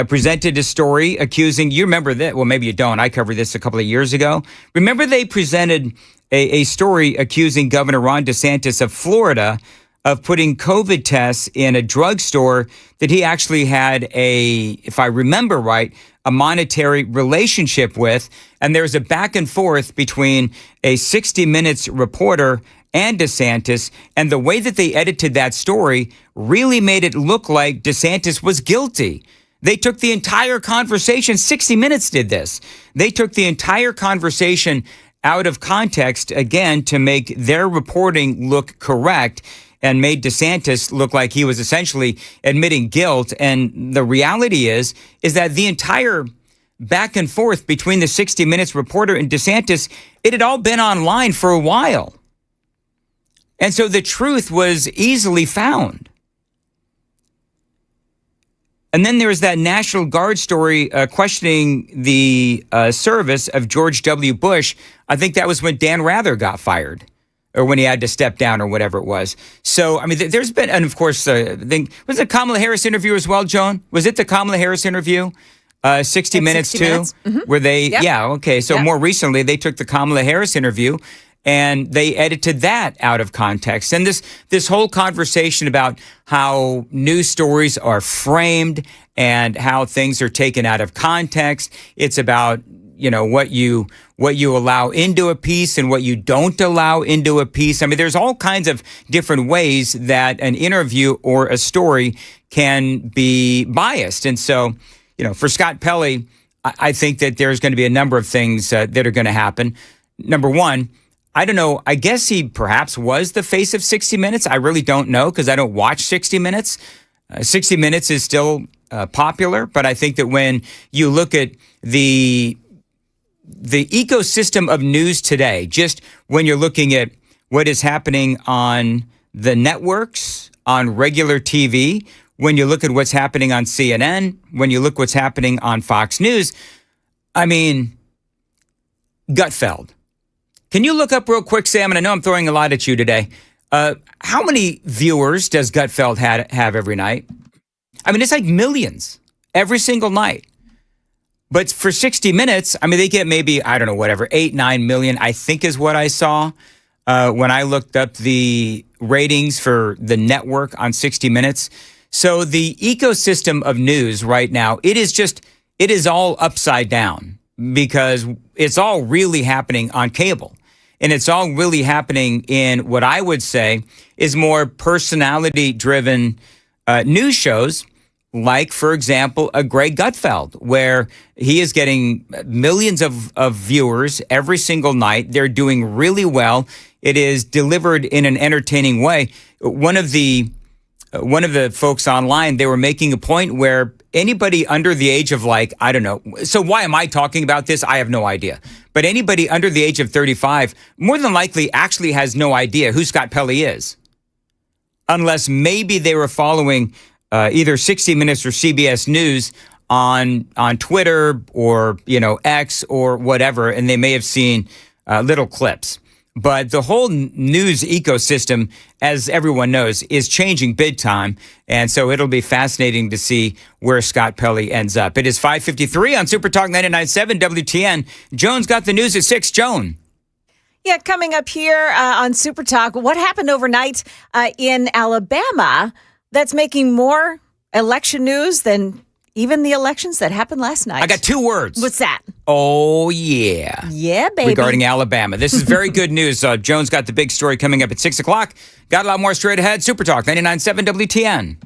presented a story accusing, you remember that, well, maybe you don't. I covered this a couple of years ago. Remember they presented a story accusing Governor Ron DeSantis of Florida of putting COVID tests in a drugstore that he actually had if I remember right, a monetary relationship with. And there was a back and forth between a 60 Minutes reporter and DeSantis, and the way that they edited that story really made it look like DeSantis was guilty. They took the entire conversation, 60 Minutes did this. They took the entire conversation out of context, again, to make their reporting look correct and made DeSantis look like he was essentially admitting guilt. And the reality is that the entire back and forth between the 60 Minutes reporter and DeSantis, it had all been online for a while. And so the truth was easily found. And then there was that National Guard story questioning the service of George W. Bush. I think that was when Dan Rather got fired, or when he had to step down, or whatever it was. So, I mean, there's been, and of course, was the Kamala Harris interview as well, Joan? Was it the Kamala Harris interview? 60 Minutes
60
too?
Minutes? Mm-hmm.
Where they,
Yep.
yeah, okay. So more recently, they took the Kamala Harris interview and they edited that out of context. And this whole conversation about how news stories are framed and how things are taken out of context. It's about, what you allow into a piece and what you don't allow into a piece. I mean, there's all kinds of different ways that an interview or a story can be biased. And so, for Scott Pelley, I think that there's going to be a number of things that are going to happen. Number one, I don't know. I guess he perhaps was the face of 60 Minutes. I really don't know because I don't watch 60 Minutes. 60 Minutes is still popular, but I think that when you look at the ecosystem of news today, just when you're looking at what is happening on the networks, on regular TV, when you look at what's happening on CNN, when you look what's happening on Fox News, I mean, Gutfeld. Can you look up real quick, Sam? And I know I'm throwing a lot at you today. How many viewers does Gutfeld have every night? I mean, it's like millions every single night. But for 60 Minutes, I mean, they get maybe, I don't know, whatever, 8-9 million, I think is what I saw when I looked up the ratings for the network on 60 Minutes. So the ecosystem of news right now, it is all upside down because it's all really happening on cable. And it's all really happening in what I would say is more personality-driven news shows, like, for example, a Greg Gutfeld, where he is getting millions of viewers every single night. They're doing really well. It is delivered in an entertaining way. One of the folks online, they were making a point where anybody under the age of, like, I don't know. So why am I talking about this? I have no idea. But anybody under the age of 35 more than likely actually has no idea who Scott Pelley is. Unless maybe they were following either 60 Minutes or CBS News on Twitter or, X or whatever, and they may have seen little clips. But the whole news ecosystem, as everyone knows, is changing big time. And so it'll be fascinating to see where Scott Pelley ends up. It is 5:53 on Super Talk 99.7 WTN. Joan's got the news at 6. Joan.
Yeah, coming up here on Super Talk, what happened overnight in Alabama that's making more election news than even the elections that happened last night.
I got 2 words.
What's that?
Oh, yeah.
Yeah, baby.
Regarding Alabama. This is very good news. Jones got the big story coming up at 6 o'clock. Got a lot more straight ahead. Super Talk 99.7 WTN.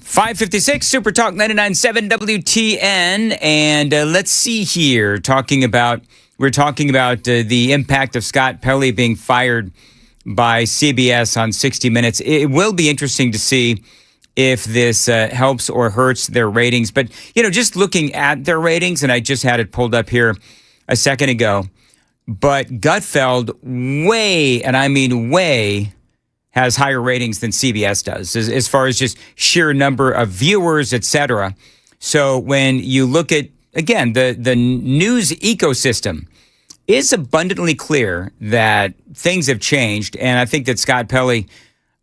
.556 Super Talk 99.7 WTN, and let's see here. We're talking about the impact of Scott Pelley being fired by CBS on 60 Minutes. It will be interesting to see if this helps or hurts their ratings. But just looking at their ratings, and I just had it pulled up here a second ago. But Gutfeld way, and I mean way, has higher ratings than CBS does as far as just sheer number of viewers, et cetera. So when you look at, again, the news ecosystem, it's abundantly clear that things have changed. And I think that Scott Pelley,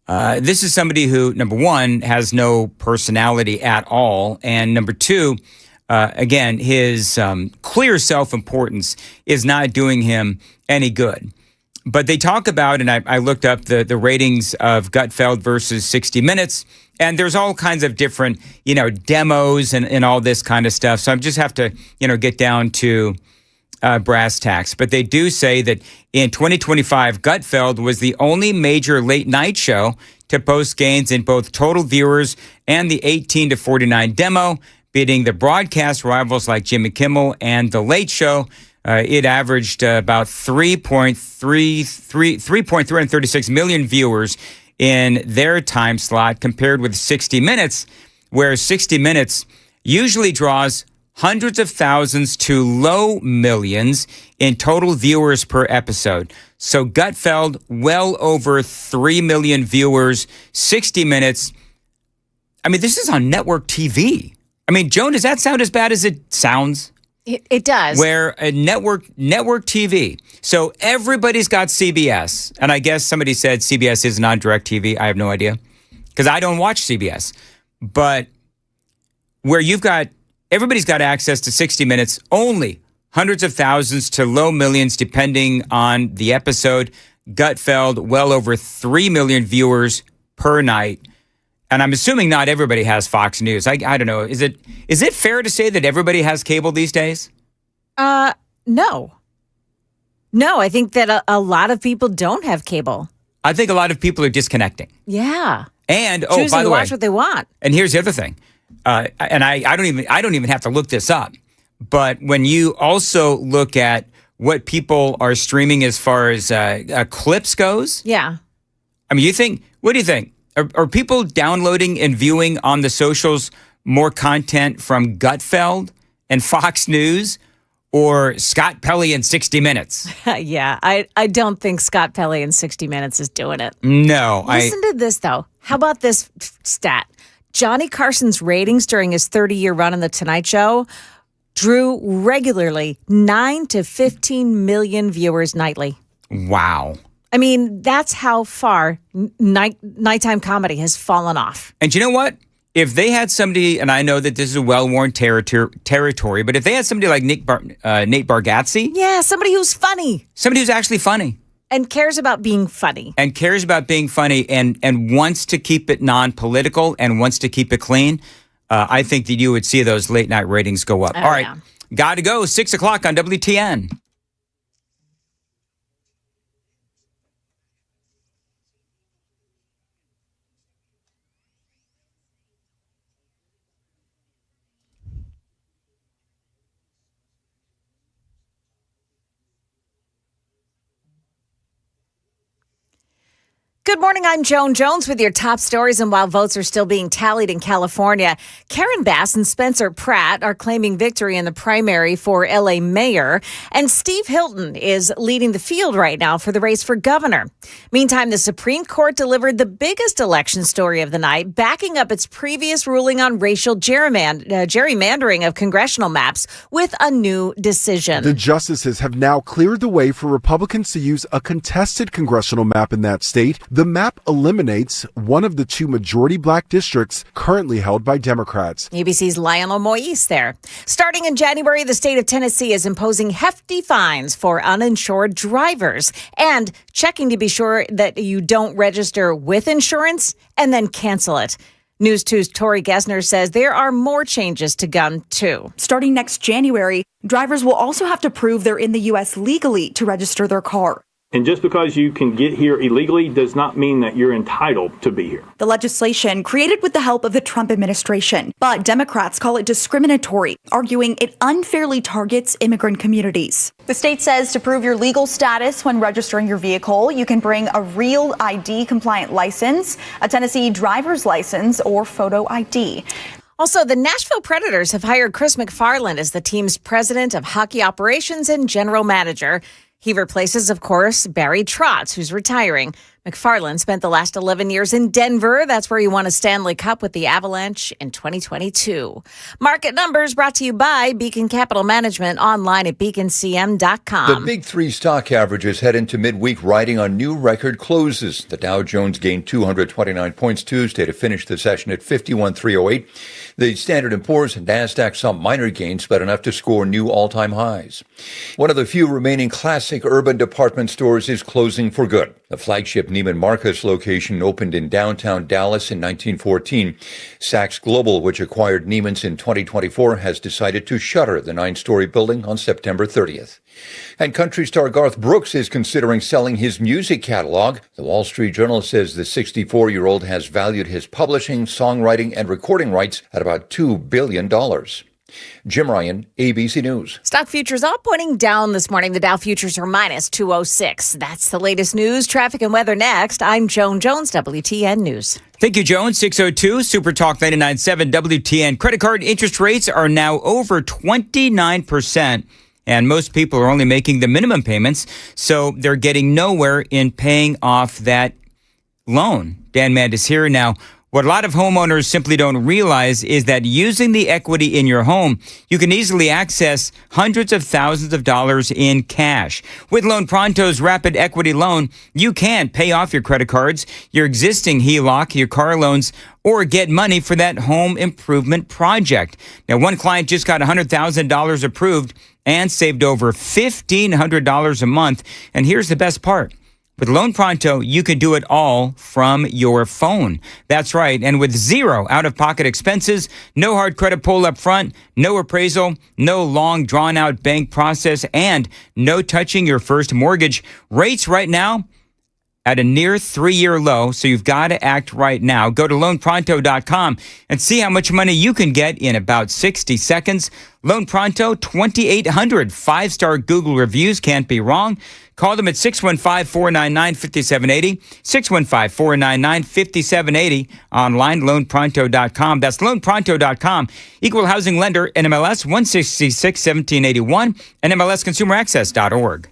this is somebody who, number one, has no personality at all. And number two, again, his clear self-importance is not doing him any good. But they talk about, and I looked up the ratings of Gutfeld versus 60 Minutes, and there's all kinds of different, demos and all this kind of stuff. So I just have to, get down to brass tacks. But they do say that in 2025, Gutfeld was the only major late night show to post gains in both total viewers and the 18 to 49 demo, beating the broadcast rivals like Jimmy Kimmel and The Late Show. It averaged about 3.336 million viewers in their time slot, compared with 60 Minutes, where 60 Minutes usually draws hundreds of thousands to low millions in total viewers per episode. So Gutfeld, well over 3 million viewers, 60 Minutes. I mean, this is on network TV. I mean, Joan, does that sound as bad as it sounds?
It does.
Where a network TV. So everybody's got CBS. And I guess somebody said CBS isn't on DirecTV. I have no idea, because I don't watch CBS. But where everybody's got access to 60 Minutes, only hundreds of thousands to low millions, depending on the episode. Gutfeld, well over 3 million viewers per night. And I'm assuming not everybody has Fox News. I don't know. Is it fair to say that everybody has cable these days?
No. No, I think that a lot of people don't have cable.
I think a lot of people are disconnecting.
Yeah.
And
choosing
by the
to
way,
watch what they want.
And here's the other thing. And I don't even have to look this up. But when you also look at what people are streaming as far as clips goes.
Yeah.
I mean, what do you think? Are people downloading and viewing on the socials more content from Gutfeld and Fox News, or Scott Pelley and 60 Minutes?
Yeah, I don't think Scott Pelley in 60 Minutes is doing it.
No.
Listen to this, though. How about this stat? Johnny Carson's ratings during his 30-year run on The Tonight Show drew regularly 9 to 15 million viewers nightly.
Wow.
I mean, that's how far nighttime comedy has fallen off.
And you know what? If they had somebody, and I know that this is a well-worn territory, but if they had somebody like Nate Bargatze.
Yeah, somebody who's funny.
Somebody who's actually funny.
And cares about being funny.
And wants to keep it non-political and wants to keep it clean. I think that you would see those late-night ratings go up.
Oh,
all right,
yeah.
Got to go. 6 o'clock on WTN.
Good morning, I'm Joan Jones with your top stories. And while votes are still being tallied in California, Karen Bass and Spencer Pratt are claiming victory in the primary for LA mayor. And Steve Hilton is leading the field right now for the race for governor. Meantime, the Supreme Court delivered the biggest election story of the night, backing up its previous ruling on racial gerrymandering of congressional maps with a new decision.
The justices have now cleared the way for Republicans to use a contested congressional map in that state. The map eliminates one of the two majority black districts currently held by Democrats.
ABC's Lionel Moise there. Starting in January, the state of Tennessee is imposing hefty fines for uninsured drivers and checking to be sure that you don't register with insurance and then cancel it. News 2's Tori Gessner says there are more changes to Gun 2.
Starting next January, drivers will also have to prove they're in the U.S. legally to register their car.
And just because you can get here illegally does not mean that you're entitled to be here.
The legislation created with the help of the Trump administration, but Democrats call it discriminatory, arguing it unfairly targets immigrant communities. The state says to prove your legal status when registering your vehicle, you can bring a real ID compliant license, a Tennessee driver's license, or photo ID.
Also, the Nashville Predators have hired Chris McFarland as the team's president of hockey operations and general manager. He replaces, of course, Barry Trotz, who's retiring. McFarland spent the last 11 years in Denver. That's where he won a Stanley Cup with the Avalanche in 2022. Market numbers brought to you by Beacon Capital Management, online at beaconcm.com.
The big three stock averages head into midweek riding on new record closes. The Dow Jones gained 229 points Tuesday to finish the session at 51,308. The Standard & Poor's and Nasdaq saw minor gains, but enough to score new all-time highs. One of the few remaining classic urban department stores is closing for good. The flagship Neiman Marcus location opened in downtown Dallas in 1914. Saks Global, which acquired Neiman's in 2024, has decided to shutter the 9-story building on September 30th. And country star Garth Brooks is considering selling his music catalog. The Wall Street Journal says the 64-year-old has valued his publishing, songwriting, and recording rights at about $2 billion. Jim Ryan, ABC News.
Stock futures all pointing down this morning. The Dow futures are minus 206. That's the latest news, traffic, and weather next. I'm Joan Jones, WTN News.
Thank you, Joan. 602 Super Talk 99.7 WTN. Credit card interest rates are now over 29%. And most people are only making the minimum payments, so they're getting nowhere in paying off that loan. Dan Mandis here. Now, what a lot of homeowners simply don't realize is that using the equity in your home, you can easily access hundreds of thousands of dollars in cash. With Loan Pronto's Rapid Equity Loan, you can pay off your credit cards, your existing HELOC, your car loans, or get money for that home improvement project. Now, one client just got $100,000 approved and saved over $1,500 a month. And here's the best part. With Loan Pronto, you can do it all from your phone. That's right. And with zero out-of-pocket expenses, no hard credit pull up front, no appraisal, no long drawn-out bank process, and no touching your first mortgage. Rates right now at a near 3-year low, so you've got to act right now. Go to loanpronto.com and see how much money you can get in about 60 seconds. Loan Pronto, 2,800 5-star Google reviews. Can't be wrong. Call them at 615-499-5780, 615-499-5780, online, loanpronto.com. That's loanpronto.com. Equal housing lender, NMLS 166-1781, NMLSconsumeraccess.org.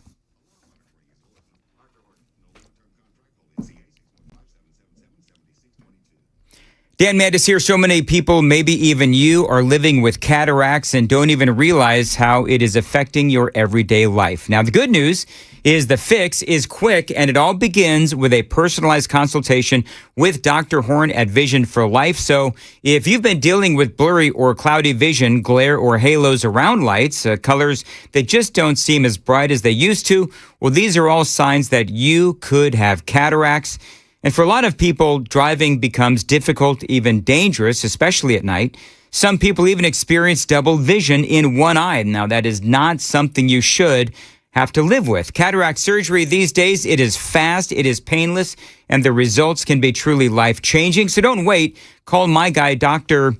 Dan Mandis here. So many people, maybe even you, are living with cataracts and don't even realize how it is affecting your everyday life. Now, the good news is the fix is quick, and it all begins with a personalized consultation with Dr. Horn at Vision for Life. So if you've been dealing with blurry or cloudy vision, glare or halos around lights, colors that just don't seem as bright as they used to, well, these are all signs that you could have cataracts. And for a lot of people, driving becomes difficult, even dangerous, especially at night. Some people even experience double vision in one eye. Now, that is not something you should have to live with. Cataract surgery these days, it is fast, it is painless, and the results can be truly life-changing. So don't wait. Call my guy, Dr.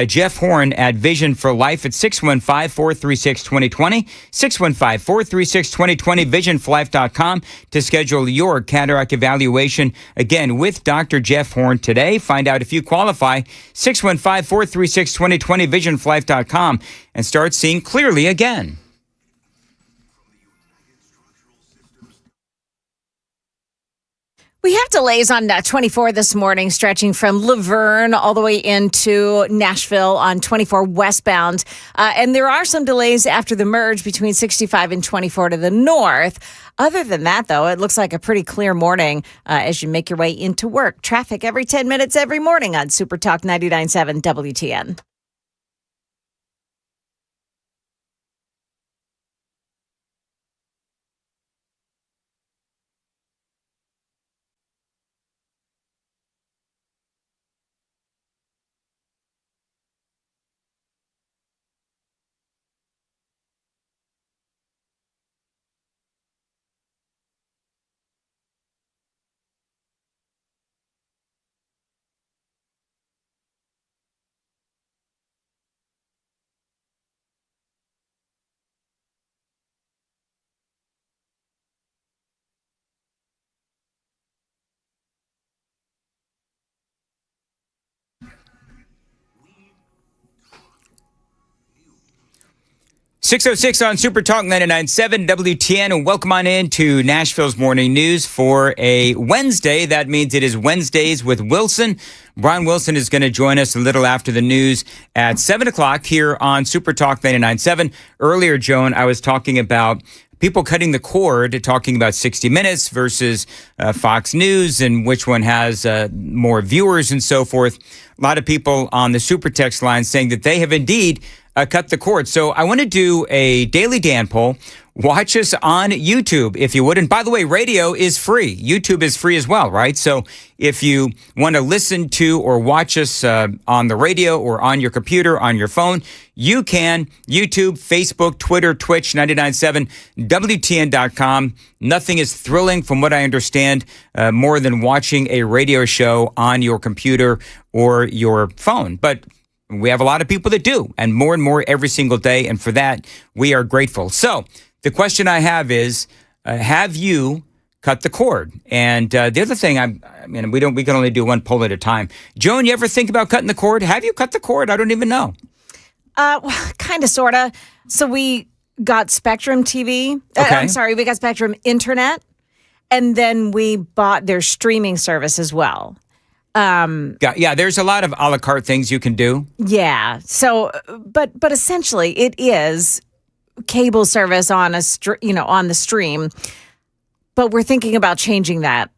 Jeff Horn at Vision for Life at 615-436-2020, 615-436-2020, visionforlife.com to schedule your cataract evaluation. Again, with Dr. Jeff Horn today. Find out if you qualify, 615-436-2020, visionforlife.com, and start seeing clearly again.
We have delays on 24 this morning, stretching from Laverne all the way into Nashville on 24 westbound. And there are some delays after the merge between 65 and 24 to the north. Other than that, though, it looks like a pretty clear morning as you make your way into work. Traffic every 10 minutes every morning on Super Talk 99.7 WTN.
6:06 on Super Talk 99.7 WTN, and welcome on in to Nashville's Morning News for a Wednesday. That means it is Wednesdays with Wilson. Brian Wilson is going to join us a little after the news at 7 o'clock here on Super Talk 99.7. Earlier, Joan, I was talking about people cutting the cord, talking about 60 Minutes versus Fox News and which one has more viewers and so forth. A lot of people on the Super Text line saying that they have indeed cut the cord. So I want to do a Daily Dan poll. Watch us on YouTube, if you would. And by the way, radio is free. YouTube is free as well, right? So if you want to listen to or watch us on the radio or on your computer, on your phone, you can. YouTube, Facebook, Twitter, Twitch, 99.7, WTN.com. Nothing is thrilling, from what I understand, more than watching a radio show on your computer or your phone. But we have a lot of people that do, and more every single day. And for that, we are grateful. So the question I have is, have you cut the cord? And the other thing, we can only do one poll at a time. Joan, you ever think about cutting the cord? Have you cut the cord? I don't even know.
Kind of, sort of. So we got Spectrum TV.
Okay.
We got Spectrum Internet. And then we bought their streaming service as well.
Yeah, there's a lot of a la carte things you can do.
Yeah. So, but essentially, it is cable service on on the stream. But we're thinking about changing that.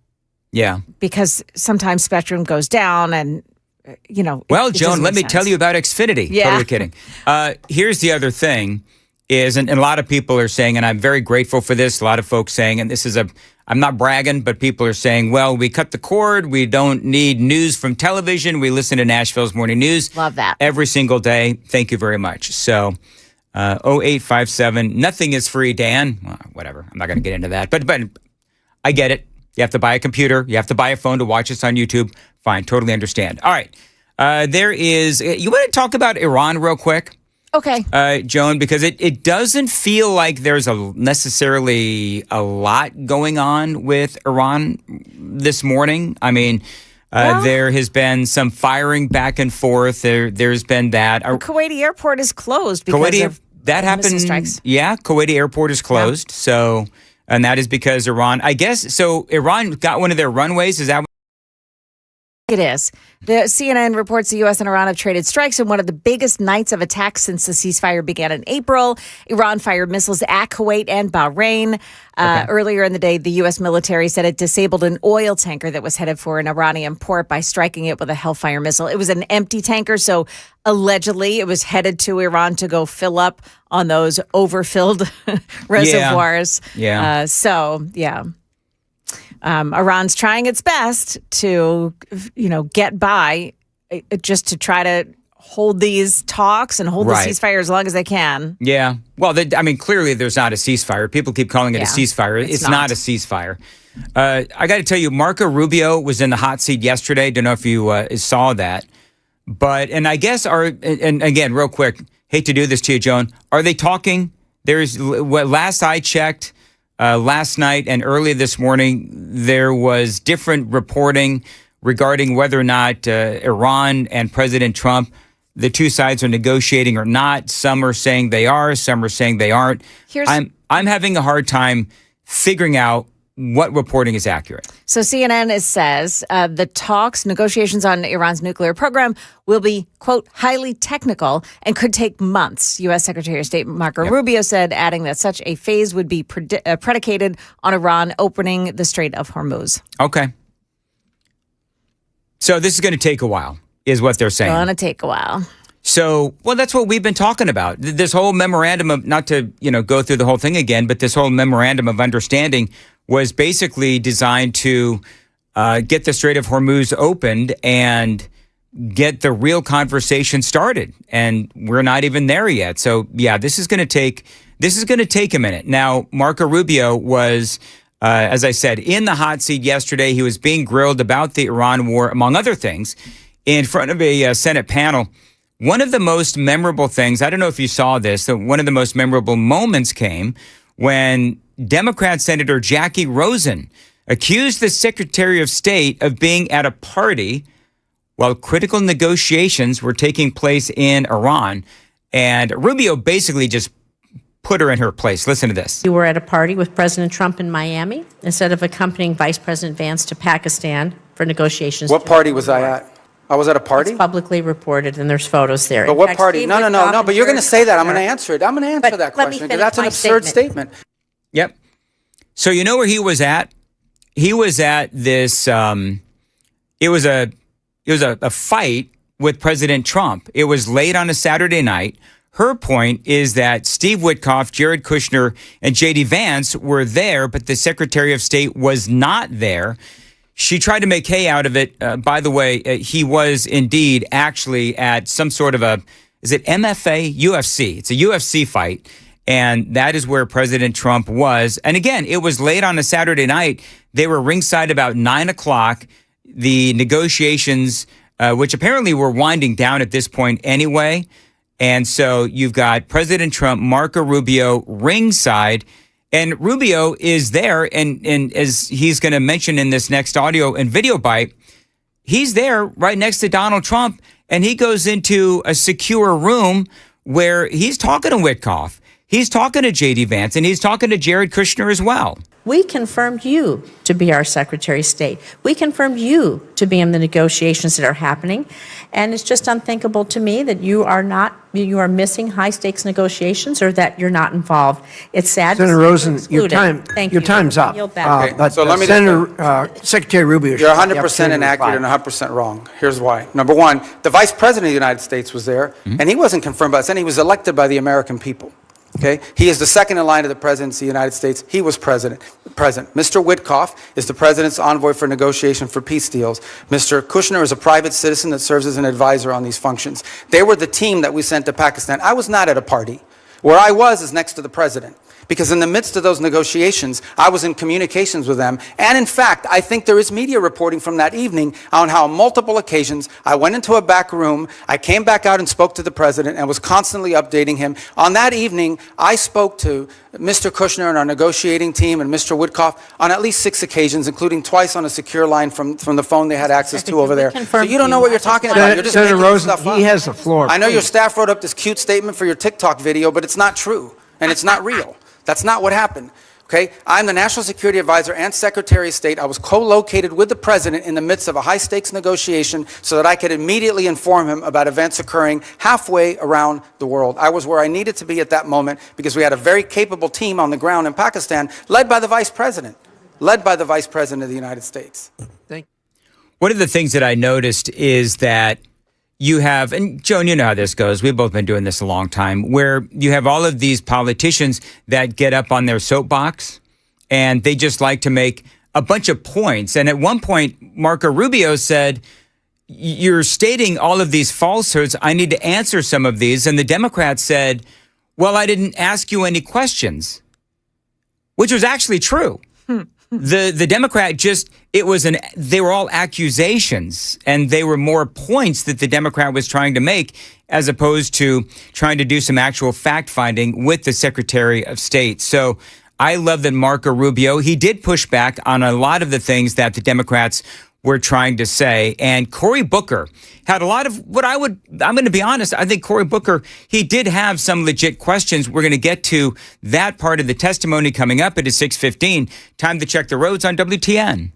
Yeah.
Because sometimes Spectrum goes down, and
Well, Joan, let me tell you about Xfinity.
Yeah.
Totally kidding. Here's the other thing: is and a lot of people are saying, and I'm very grateful for this. A lot of folks saying, and this is I'm not bragging, but people are saying, well, we cut the cord. We don't need news from television. We listen to Nashville's Morning News.
Love that.
Every single day. Thank you very much. So 0857, nothing is free, Dan. Well, whatever. I'm not going to get into that. But I get it. You have to buy a computer. You have to buy a phone to watch us on YouTube. Fine. Totally understand. All right. You want to talk about Iran real quick?
Okay.
Joan, because it doesn't feel like there's necessarily a lot going on with Iran this morning. I mean, there has been some firing back and forth. There's been that.
Kuwaiti airport is closed because of missile strikes.
Yeah, Kuwaiti airport is closed. Yeah. So, and that is because Iran, I guess, so Iran got one of their runways. Is that what?
It is. The CNN reports the U.S. and Iran have traded strikes in one of the biggest nights of attacks since the ceasefire began in April. Iran fired missiles at Kuwait and Bahrain. Earlier in the day, the U.S. military said it disabled an oil tanker that was headed for an Iranian port by striking it with a Hellfire missile. It was an empty tanker, so allegedly it was headed to Iran to go fill up on those overfilled reservoirs.
Yeah.
Iran's trying its best to, get by, just to try to hold these talks and hold the ceasefire as long as they can.
Yeah. Well, clearly there's not a ceasefire. People keep calling it a ceasefire. It's not a ceasefire. I got to tell you, Marco Rubio was in the hot seat yesterday. Don't know if you saw that. And I guess and again, real quick, hate to do this to you, Joan. Are they talking? Last I checked, last night and early this morning, there was different reporting regarding whether or not Iran and President Trump, the two sides are negotiating or not. Some are saying they are. Some are saying they aren't. I'm having a hard time figuring out what reporting is accurate.
So CNN says the negotiations on Iran's nuclear program will be, quote, highly technical and could take months, U.S. Secretary of State Marco Rubio said, adding that such a phase would be predicated on Iran opening the Strait of Hormuz.
Okay. So this is going to take a while, is what they're saying.
Going to take a while.
So, well, that's what we've been talking about. This whole memorandum of, not to, go through the whole thing again, but this whole memorandum of understanding was basically designed to get the Strait of Hormuz opened and get the real conversation started. And we're not even there yet. So, yeah, this is going to take a minute. Now, Marco Rubio was, as I said, in the hot seat yesterday. He was being grilled about the Iran war, among other things, in front of a Senate panel. One of the most memorable things, I don't know if you saw this, one of the most memorable moments came when Democrat Senator Jackie Rosen accused the Secretary of State of being at a party while critical negotiations were taking place in Iran. And Rubio basically just put her in her place. Listen to this.
You were at a party with President Trump in Miami instead of accompanying Vice President Vance to Pakistan for negotiations.
What party was I at? I was at a party?
It's publicly reported, and there's photos there.
But
In
what
fact,
party?
Steve
No,
Witkoff
but you're going to
and
say that. I'm
Jared
going to answer it. I'm going to answer
But
that
let me
question because
finish
that's an
my
absurd statement.
Yep. So you know where he was at? He was at this, it was a fight with President Trump. It was late on a Saturday night. Her point is that Steve Witkoff, Jared Kushner, and J.D. Vance were there, but the Secretary of State was not there. She tried to make hay out of it. By the way, he was indeed actually at some sort of is it MFA? UFC. It's a UFC fight. And that is where President Trump was. And again, it was late on a Saturday night. They were ringside about 9 o'clock. The negotiations, which apparently were winding down at this point anyway. And so you've got President Trump, Marco Rubio ringside. And Rubio is there, and as he's going to mention in this next audio and video bite, he's there right next to Donald Trump, and he goes into a secure room where he's talking to Witkoff, he's talking to J.D. Vance, and he's talking to Jared Kushner as well.
We confirmed you to be our Secretary of State. We confirmed you to be in the negotiations that are happening. And it's just unthinkable to me that you are missing high stakes negotiations or that you're not involved. It's sad.
Senator Rosen, your
Thank
time's up.
Okay, so let me
Secretary Rubio.
You're 100% inaccurate and 100% wrong. Here's why. Number one, the Vice President of the United States was there, and he wasn't confirmed by us, and he was elected by the American people. Okay, he is the second in line to the presidency of the United States. He was present. Mr. Witkoff is the president's envoy for negotiation for peace deals. Mr. Kushner is a private citizen that serves as an advisor on these functions. They were the team that we sent to Pakistan. I was not at a party. Where I was is next to the president. Because in the midst of those negotiations, I was in communications with them. And in fact, I think there is media reporting from that evening on how on multiple occasions I went into a back room, I came back out and spoke to the president and was constantly updating him. On that evening, I spoke to Mr. Kushner and our negotiating team and Mr. Witkoff on at least 6 occasions, including twice on a secure line from the phone they had access to over there. So you don't know what you're talking about. You're just
Senator
making
Rosen,
stuff up.
he has the floor.
I know your staff wrote up this cute statement for your TikTok video, but it's not true and it's not real. That's not what happened. Okay, I'm the National Security Advisor and Secretary of State. I was co-located with the president in the midst of a high-stakes negotiation so that I could immediately inform him about events occurring halfway around the world. I was where I needed to be at that moment because we had a very capable team on the ground in Pakistan, led by the Vice President of the United States.
One of the things that I noticed is that you have, and Joan, you know how this goes. We've both been doing this a long time, where you have all of these politicians that get up on their soapbox and they just like to make a bunch of points. And at one point, Marco Rubio said, you're stating all of these falsehoods. I need to answer some of these. And the Democrats said, well, I didn't ask you any questions, which was actually true. The Democrat they were all accusations, and they were more points that the Democrat was trying to make as opposed to trying to do some actual fact finding with the Secretary of State. So I love that Marco Rubio, he did push back on a lot of the things that the Democrats were trying to say. And Cory Booker had a lot of I'm going to be honest, I think Cory Booker, he did have some legit questions. We're going to get to that part of the testimony coming up. It is 6:15. Time to check the roads on WTN.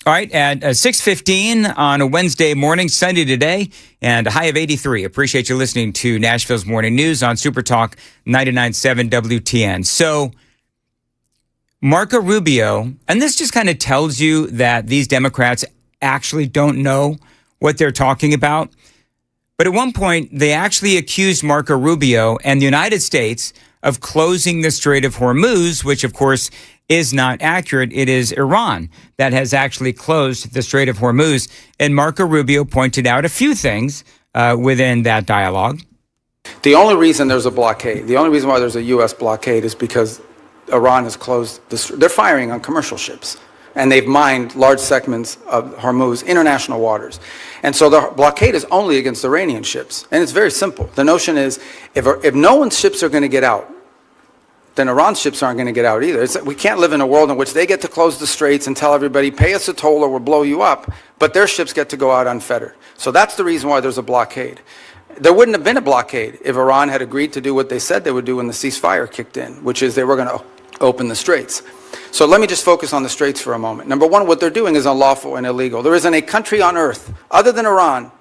All right, at 6:15 on a Wednesday morning, sunny today, and a high of 83. Appreciate you listening to Nashville's Morning News on Super Talk 99.7 WTN. So, Marco Rubio, and this just kind of tells you that these Democrats actually don't know what they're talking about. But at one point, they actually accused Marco Rubio and the United States of closing the Strait of Hormuz, which, of course, is not accurate. It is Iran that has actually closed the Strait of Hormuz. And Marco Rubio pointed out a few things within that dialogue.
The only reason there's a blockade, the only reason why there's a U.S. blockade is because Iran has closed they're firing on commercial ships. And they've mined large segments of Hormuz, international waters. And so the blockade is only against Iranian ships. And it's very simple. The notion is if no one's ships are going to get out, then Iran's ships aren't going to get out either. We can't live in a world in which they get to close the straits and tell everybody, pay us a toll or we'll blow you up, but their ships get to go out unfettered. So that's the reason why there's a blockade. There wouldn't have been a blockade if Iran had agreed to do what they said they would do when the ceasefire kicked in, which is they were going to open the straits. So let me just focus on the straits for a moment. Number one, what they're doing is unlawful and illegal. There isn't a country on earth, other than Iran,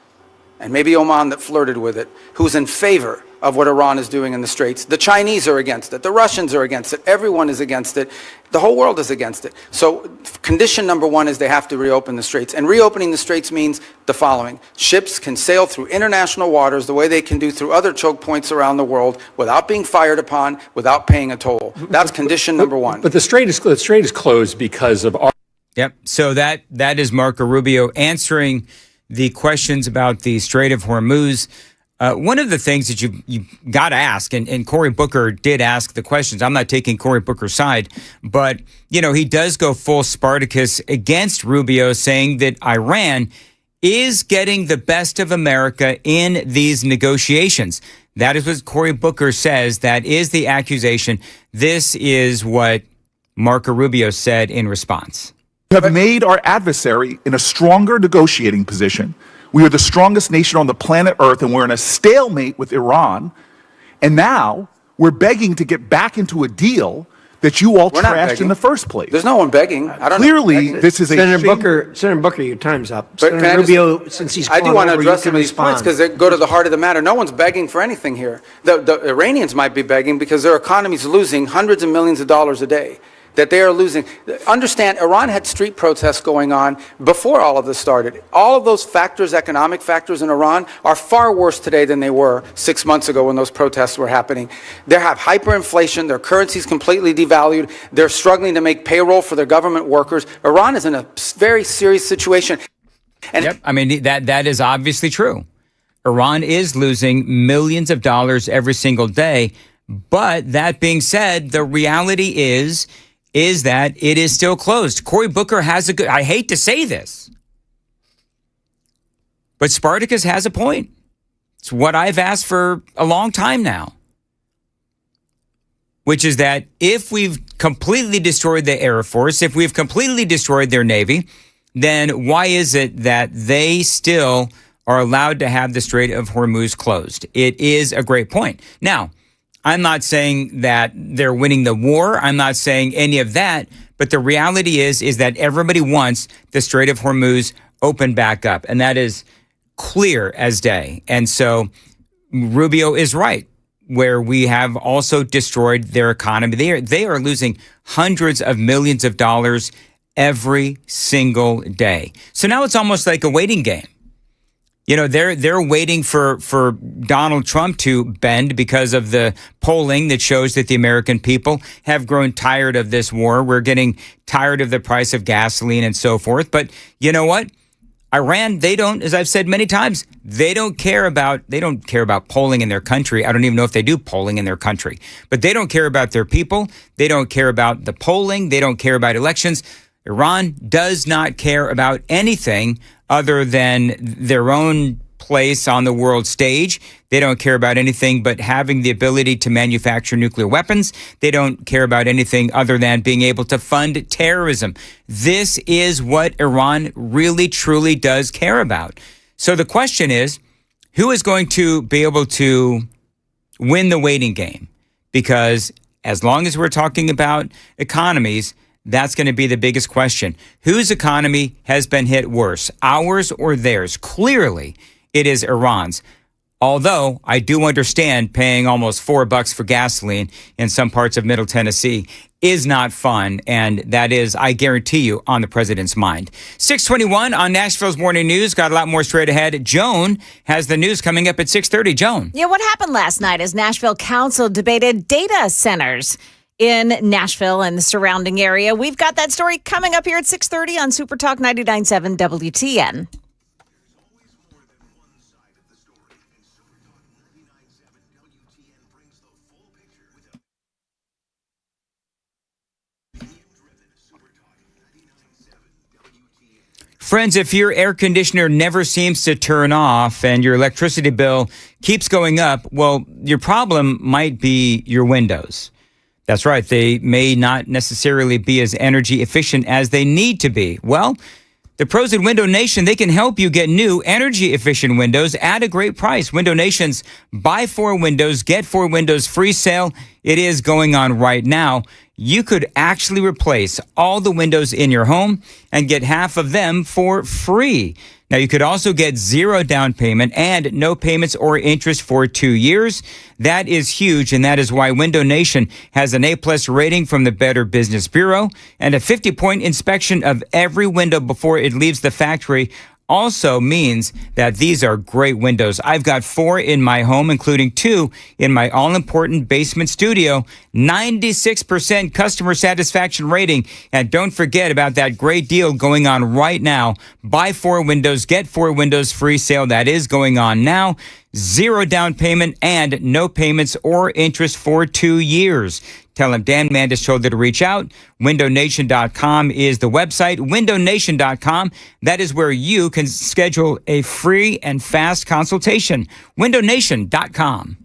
and maybe Oman that flirted with it, who's in favor of what Iran is doing in the Straits. The Chinese are against it. The Russians are against it. Everyone is against it. The whole world is against it. So condition number one is they have to reopen the Straits. And reopening the Straits means the following. Ships can sail through international waters the way they can do through other choke points around the world without being fired upon, without paying a toll. That's condition number one.
But the strait is closed because of our...
Yep. So that is Marco Rubio answering the questions about the Strait of Hormuz. One of the things that you got to ask, and Cory Booker did ask the questions. I'm not taking Cory Booker's side, but, he does go full Spartacus against Rubio, saying that Iran is getting the best of America in these negotiations. That is what Cory Booker says. That is the accusation. This is what Marco Rubio said in response.
We have made our adversary in a stronger negotiating position. We are the strongest nation on the planet Earth, and we're in a stalemate with Iran. And now we're begging to get back into a deal that you all trashed in the first place.
There's no one begging.
Clearly, this is
Senator Booker, your time's up.
But
Senator Rubio, since he's
I do want to
over,
address some of these points because they go to the heart of the matter. No one's begging for anything here. The Iranians might be begging because their economy's losing hundreds of millions of dollars a day. That they are losing. Understand, Iran had street protests going on before all of this started. All of those factors, economic factors in Iran, are far worse today than they were 6 months ago when those protests were happening. They have hyperinflation, their currency's completely devalued, they're struggling to make payroll for their government workers. Iran is in a very serious situation. And
yep, I mean, that is obviously true. Iran is losing millions of dollars every single day. But that being said, the reality is that it is still closed. Cory Booker has a good, I hate to say this, but Spartacus has a point. It's what I've asked for a long time now, which is that if we've completely destroyed the Air Force, if we've completely destroyed their Navy, then why is it that they still are allowed to have the Strait of Hormuz closed? It is a great point. Now, I'm not saying that they're winning the war. I'm not saying any of that. But the reality is that everybody wants the Strait of Hormuz open back up. And that is clear as day. And so Rubio is right, where we have also destroyed their economy. They are losing hundreds of millions of dollars every single day. So now it's almost like a waiting game. They're waiting for Donald Trump to bend because of the polling that shows that the American people have grown tired of this war. We're getting tired of the price of gasoline and so forth. But you know what? Iran, they don't, as I've said many times, they don't care about polling in their country. I don't even know if they do polling in their country. But they don't care about their people. They don't care about the polling. They don't care about elections. Iran does not care about anything other than their own place on the world stage. They don't care about anything but having the ability to manufacture nuclear weapons. They don't care about anything other than being able to fund terrorism. This is what Iran really, truly does care about. So the question is, who is going to be able to win the waiting game? Because as long as we're talking about economies, that's going to be the biggest question. Whose economy has been hit worse, ours or theirs? Clearly, it is Iran's. Although I do understand paying almost $4 for gasoline in some parts of Middle Tennessee is not fun. And that is, I guarantee you, on the president's mind. 6:21 on Nashville's Morning News. Got a lot more straight ahead. Joan has the news coming up at 6:30. Joan.
Yeah, what happened last night as Nashville Council debated data centers in Nashville and the surrounding area? We've got that story coming up here at 6:30 on Super Talk 99.7 WTN.
Friends, if your air conditioner never seems to turn off and your electricity bill keeps going up, well, your problem might be your windows. That's right. They may not necessarily be as energy efficient as they need to be. Well, the pros at Window Nation, they can help you get new energy efficient windows at a great price. Window Nation's buy 4 windows, get 4 windows free sale. It is going on right now. You could actually replace all the windows in your home and get half of them for free. Now, you could also get 0 down payment and no payments or interest for 2 years. That is huge, and that is why Window Nation has an A-plus rating from the Better Business Bureau, and a 50-point inspection of every window before it leaves the factory also means that these are great windows. I've got 4 in my home, including 2 in my all-important basement studio. 96% customer satisfaction rating. And don't forget about that great deal going on right now. Buy 4 windows, get 4 windows free sale. That is going on now. 0 down payment and no payments or interest for 2 years. Tell them Dan Mandis told you to reach out. WindowNation.com is the website. WindowNation.com. That is where you can schedule a free and fast consultation. WindowNation.com.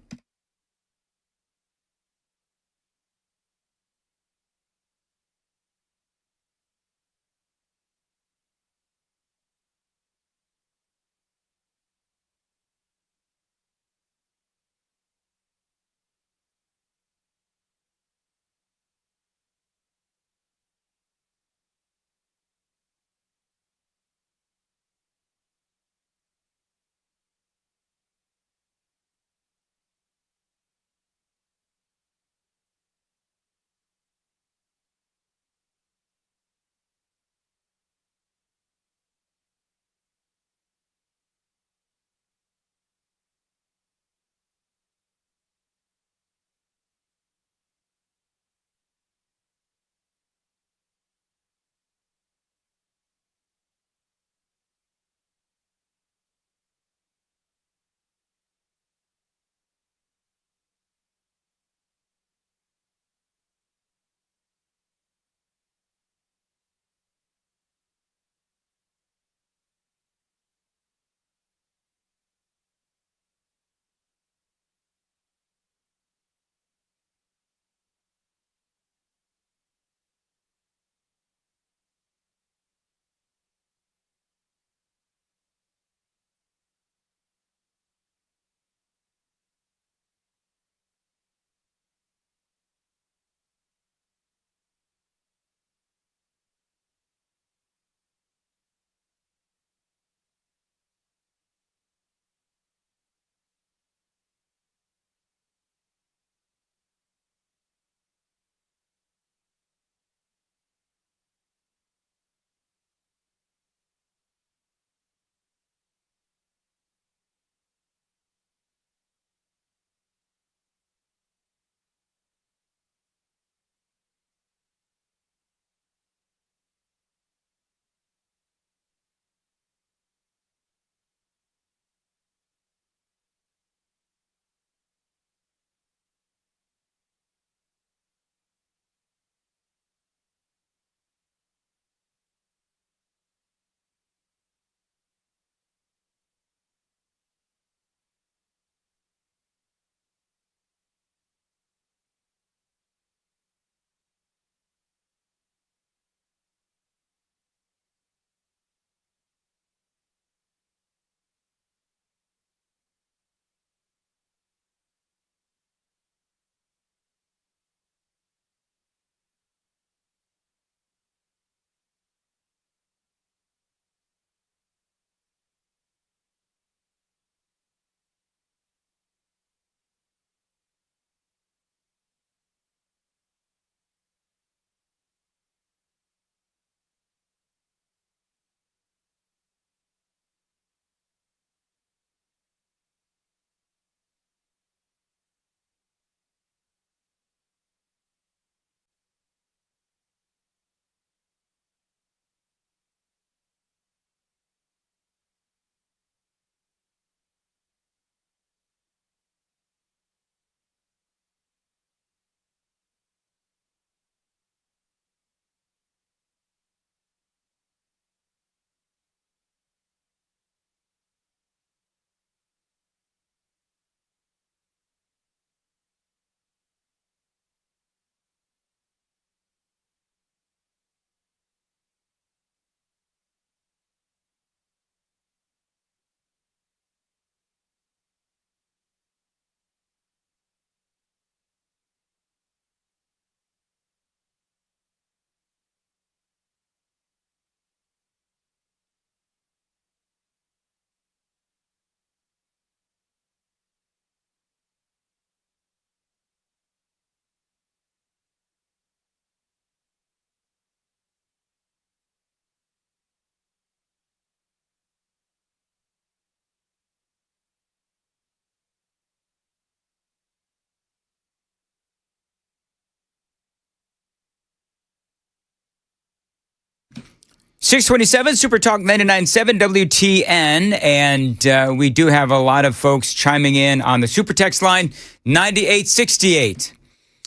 627 Super Talk 99.7 WTN. And we do have a lot of folks chiming in on the Super Text line 9868.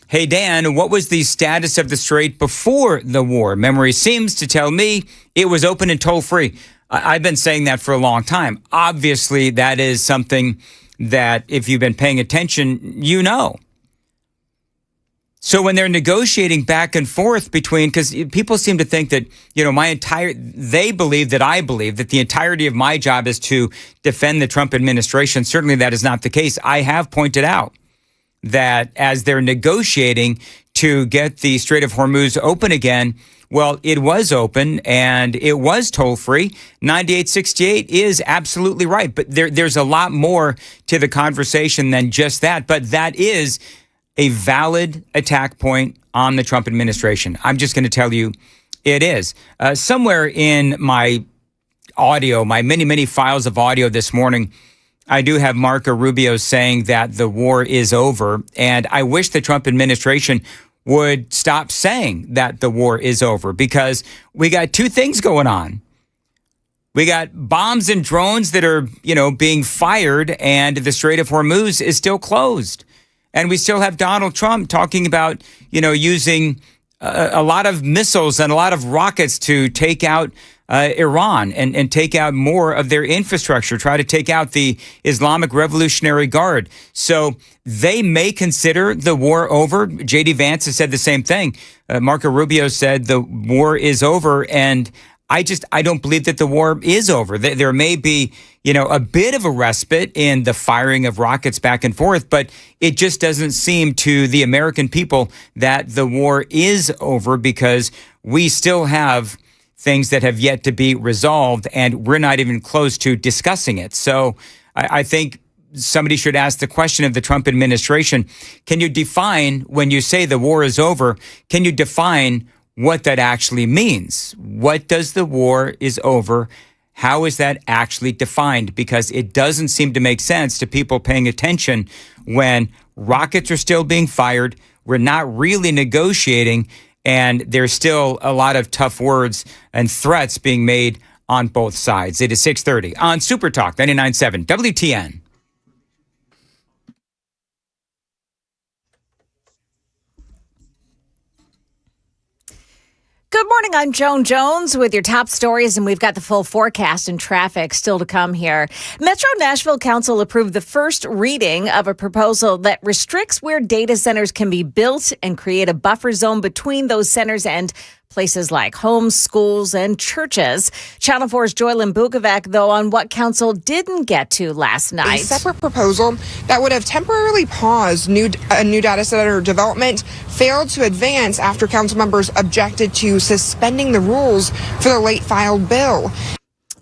Hey, Dan, what was the status of the Strait before the war? Memory seems to tell me it was open and toll-free. I've been saying that for a long time. Obviously, that is something that if you've been paying attention, you know. So when they're negotiating back and forth between, because people seem to think that, they believe that I believe that the entirety of my job is to defend the Trump administration. Certainly that is not the case. I have pointed out that as they're negotiating to get the Strait of Hormuz open again, well, it was open and it was toll-free. 9868 is absolutely right. But there's a lot more to the conversation than just that. But that is a valid attack point on the Trump administration. I'm just going to tell you it is. Somewhere in my audio, my many, many files of audio this morning, I do have Marco Rubio saying that the war is over. And I wish the Trump administration would stop saying that the war is over, because we got two things going on. We got bombs and drones that are, being fired, and the Strait of Hormuz is still closed. And we still have Donald Trump talking about, using a lot of missiles and a lot of rockets to take out Iran and take out more of their infrastructure, try to take out the Islamic Revolutionary Guard. So they may consider the war over. J.D. Vance has said the same thing. Marco Rubio said the war is over, and I don't believe that the war is over. There may be, a bit of a respite in the firing of rockets back and forth, but it just doesn't seem to the American people that the war is over, because we still have things that have yet to be resolved, and we're not even close to discussing it. So I think somebody should ask the question of the Trump administration, can you define, when you say the war is over, can you define what that actually means? What does the war is over? How is that actually defined? Because it doesn't seem to make sense to people paying attention when rockets are still being fired. We're not really negotiating, and there's still a lot of tough words and threats being made on both sides. It is 6:30 on Super Talk 99.7 WTN.
Good morning. I'm Joan Jones with your top stories, and we've got the full forecast and traffic still to come here. Metro Nashville Council approved the first reading of a proposal that restricts where data centers can be built and create a buffer zone between those centers and places like homes, schools, and churches. Channel 4's Joylyn Bukovac, though, on what council didn't get to last night.
A separate proposal that would have temporarily paused new data center development failed to advance after council members objected to suspending the rules for the late filed bill.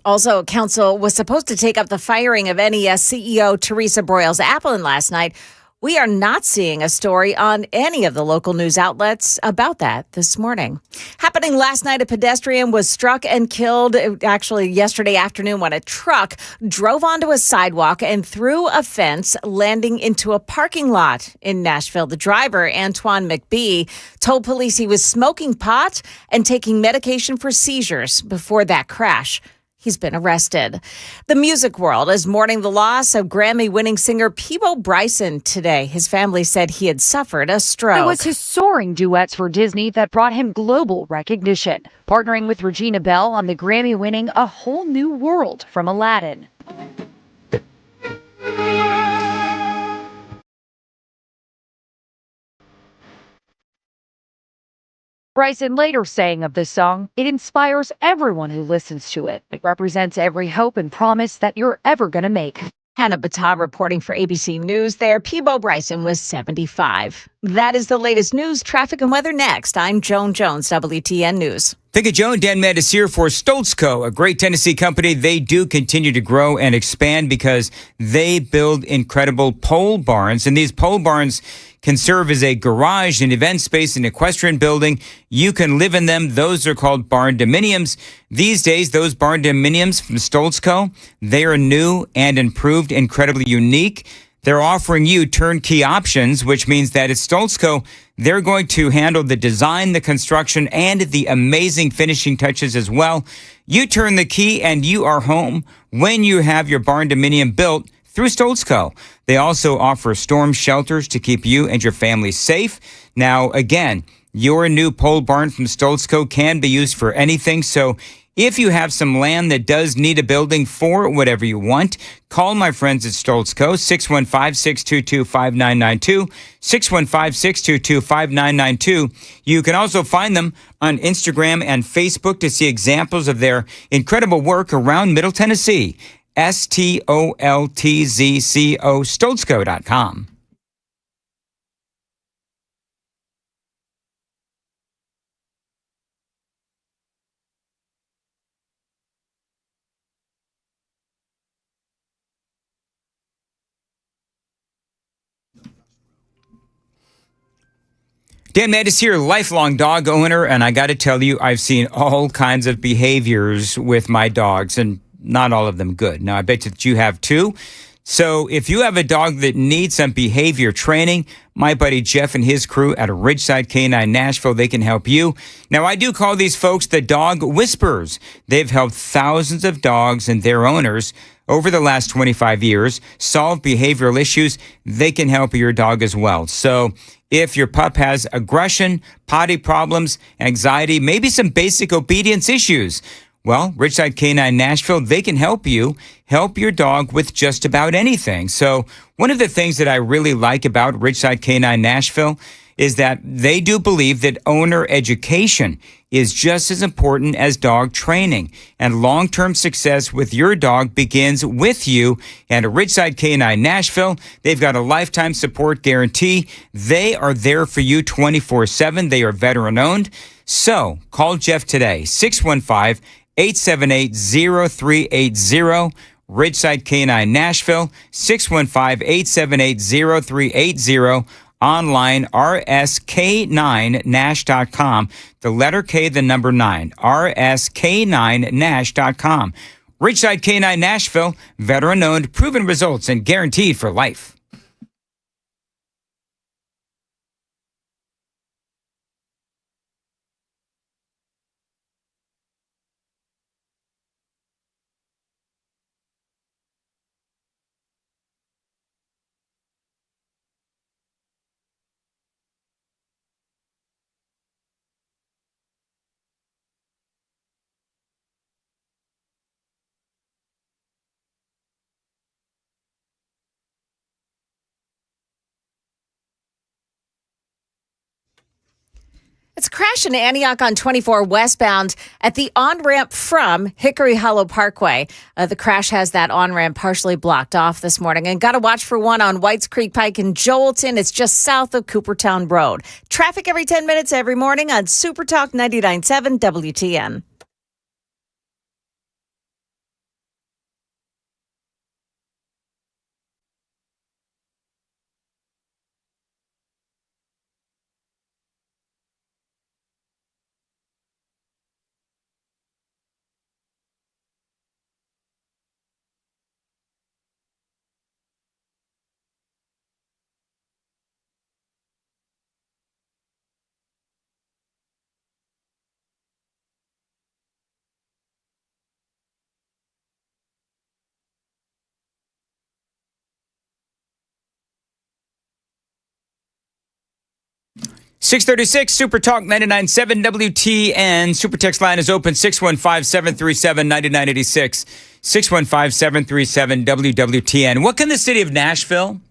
Also, council was supposed to take up the firing of NES CEO Teresa Broyles Applin last night. We are not seeing a story on any of the local news outlets about that this morning. Happening last night, a pedestrian was struck and killed, actually yesterday afternoon, when a truck drove onto a sidewalk and through a fence, landing into a parking lot in Nashville. The driver, Antoine McBee, told police he was smoking pot and taking medication for seizures before that crash. He's been arrested. The music world is mourning the loss of Grammy-winning singer Peabo Bryson today. His family said he had suffered a stroke.
It was his soaring duets for Disney that brought him global recognition, partnering with Regina Bell on the Grammy-winning A Whole New World from Aladdin. Bryson later saying of this song, "It inspires everyone who listens to it. It represents every hope and promise that you're ever going to make."
Hannah Battah reporting for ABC News there. Peabo Bryson was 75. That is the latest news, traffic, and weather next. I'm Joan Jones, WTN News.
Thank you, Joan. Dan Mattis here for Stoltzco, a great Tennessee company. They do continue to grow and expand because they build incredible pole barns. And these pole barns can serve as a garage, an event space, an equestrian building. You can live in them. Those are called barn dominiums. These days, those barn dominiums from Stoltzco, they are new and improved, incredibly unique. They're offering you turnkey options, which means that at Stoltzco, They're going to handle the design, the construction, and the amazing finishing touches as well. You turn the key and you are home when you have your barn dominium built through Stoltz Co. They also offer storm shelters to keep you and your family safe. Now, again, your new pole barn from Stoltz Co. can be used for anything. So if you have some land that does need a building for whatever you want, call my friends at Stoltz Co. 615-622-5992, 615-622-5992. You can also find them on Instagram and Facebook to see examples of their incredible work around Middle Tennessee. STOLTZCO, StoltzCo.com. Dan Mattis here, lifelong dog owner, and I got to tell you, I've seen all kinds of behaviors with my dogs, and not all of them good. Now, I bet that you have too. So if you have a dog that needs some behavior training, my buddy Jeff and his crew at Ridgeside Canine Nashville, they can help you. Now, I do call these folks the dog whisperers. They've helped thousands of dogs and their owners over the last 25 years solve behavioral issues. They can help your dog as well. So if your pup has aggression, potty problems, anxiety, maybe some basic obedience issues, well, Ridgeside Canine Nashville, they can help you help your dog with just about anything. So one of the things that I really like about Ridgeside Canine Nashville is that they do believe that owner education is just as important as dog training. And long-term success with your dog begins with you. And at Ridgeside Canine Nashville, they've got a lifetime support guarantee. They are there for you 24/7. They are veteran-owned. So call Jeff today, 615-878-0380. Ridgeside Canine Nashville, 615-878-0380. Online, rsk9nash.com. The letter K, the number 9, rsk9nash.com. Ridgeside Canine Nashville, veteran-owned, proven results, and guaranteed for life.
It's a crash in Antioch on 24 westbound at the on-ramp from Hickory Hollow Parkway. The crash has that on-ramp partially blocked off this morning. And got to watch for one on Whites Creek Pike in Joelton. It's just south of Coopertown Road. Traffic every 10 minutes every morning on Super Talk 99.7 WTN.
.636 Super Talk 99.7 WTN. Super text line is open 615-737-9986. 615-737 WWTN. What can the city of Nashville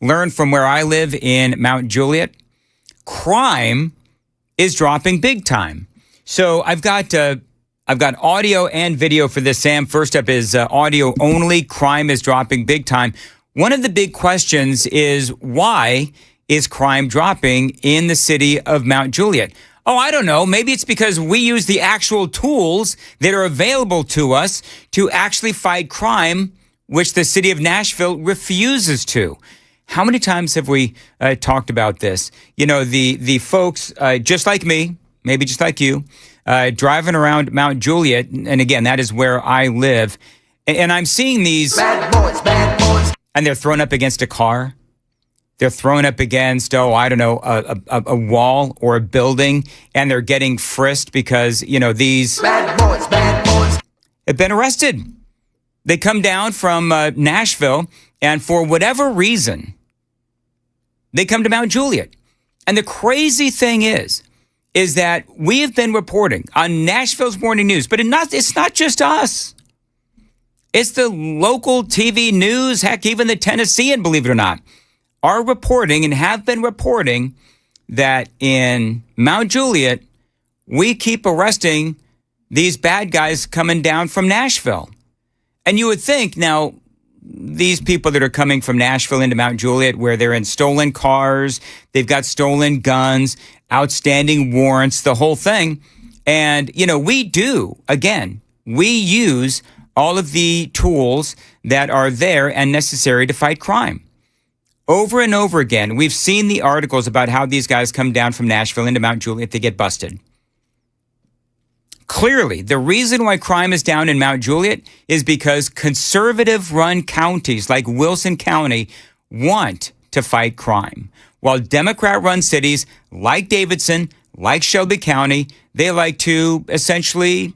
learn from where I live in Mount Juliet? Crime is dropping big time. So I've got audio and video for this, Sam. First up is audio only. Crime is dropping big time. One of the big questions is why is crime dropping in the city of Mount Juliet? Oh, I don't know. Maybe it's because we use the actual tools that are available to us to actually fight crime, which the city of Nashville refuses to. How many times have we talked about this? You know, the folks just like me, maybe just like you, driving around Mount Juliet, and again, that is where I live, and I'm seeing these bad boys, and they're thrown up against a car. They're thrown up against, I don't know, a wall or a building, and they're getting frisked because, these bad boys have been arrested. They come down from Nashville, and for whatever reason, they come to Mount Juliet. And the crazy thing is that we have been reporting on Nashville's Morning News, but it's not just us. It's the local TV news, heck, even the Tennessean, believe it or not, are reporting and have been reporting that in Mount Juliet, we keep arresting these bad guys coming down from Nashville. And you would think, now, these people that are coming from Nashville into Mount Juliet, where they're in stolen cars, they've got stolen guns, outstanding warrants, the whole thing. And, we use all of the tools that are there and necessary to fight crime. Over and over again, we've seen the articles about how these guys come down from Nashville into Mount Juliet, they get busted. Clearly, the reason why crime is down in Mount Juliet is because conservative-run counties like Wilson County want to fight crime, while Democrat-run cities like Davidson, like Shelby County, they like to essentially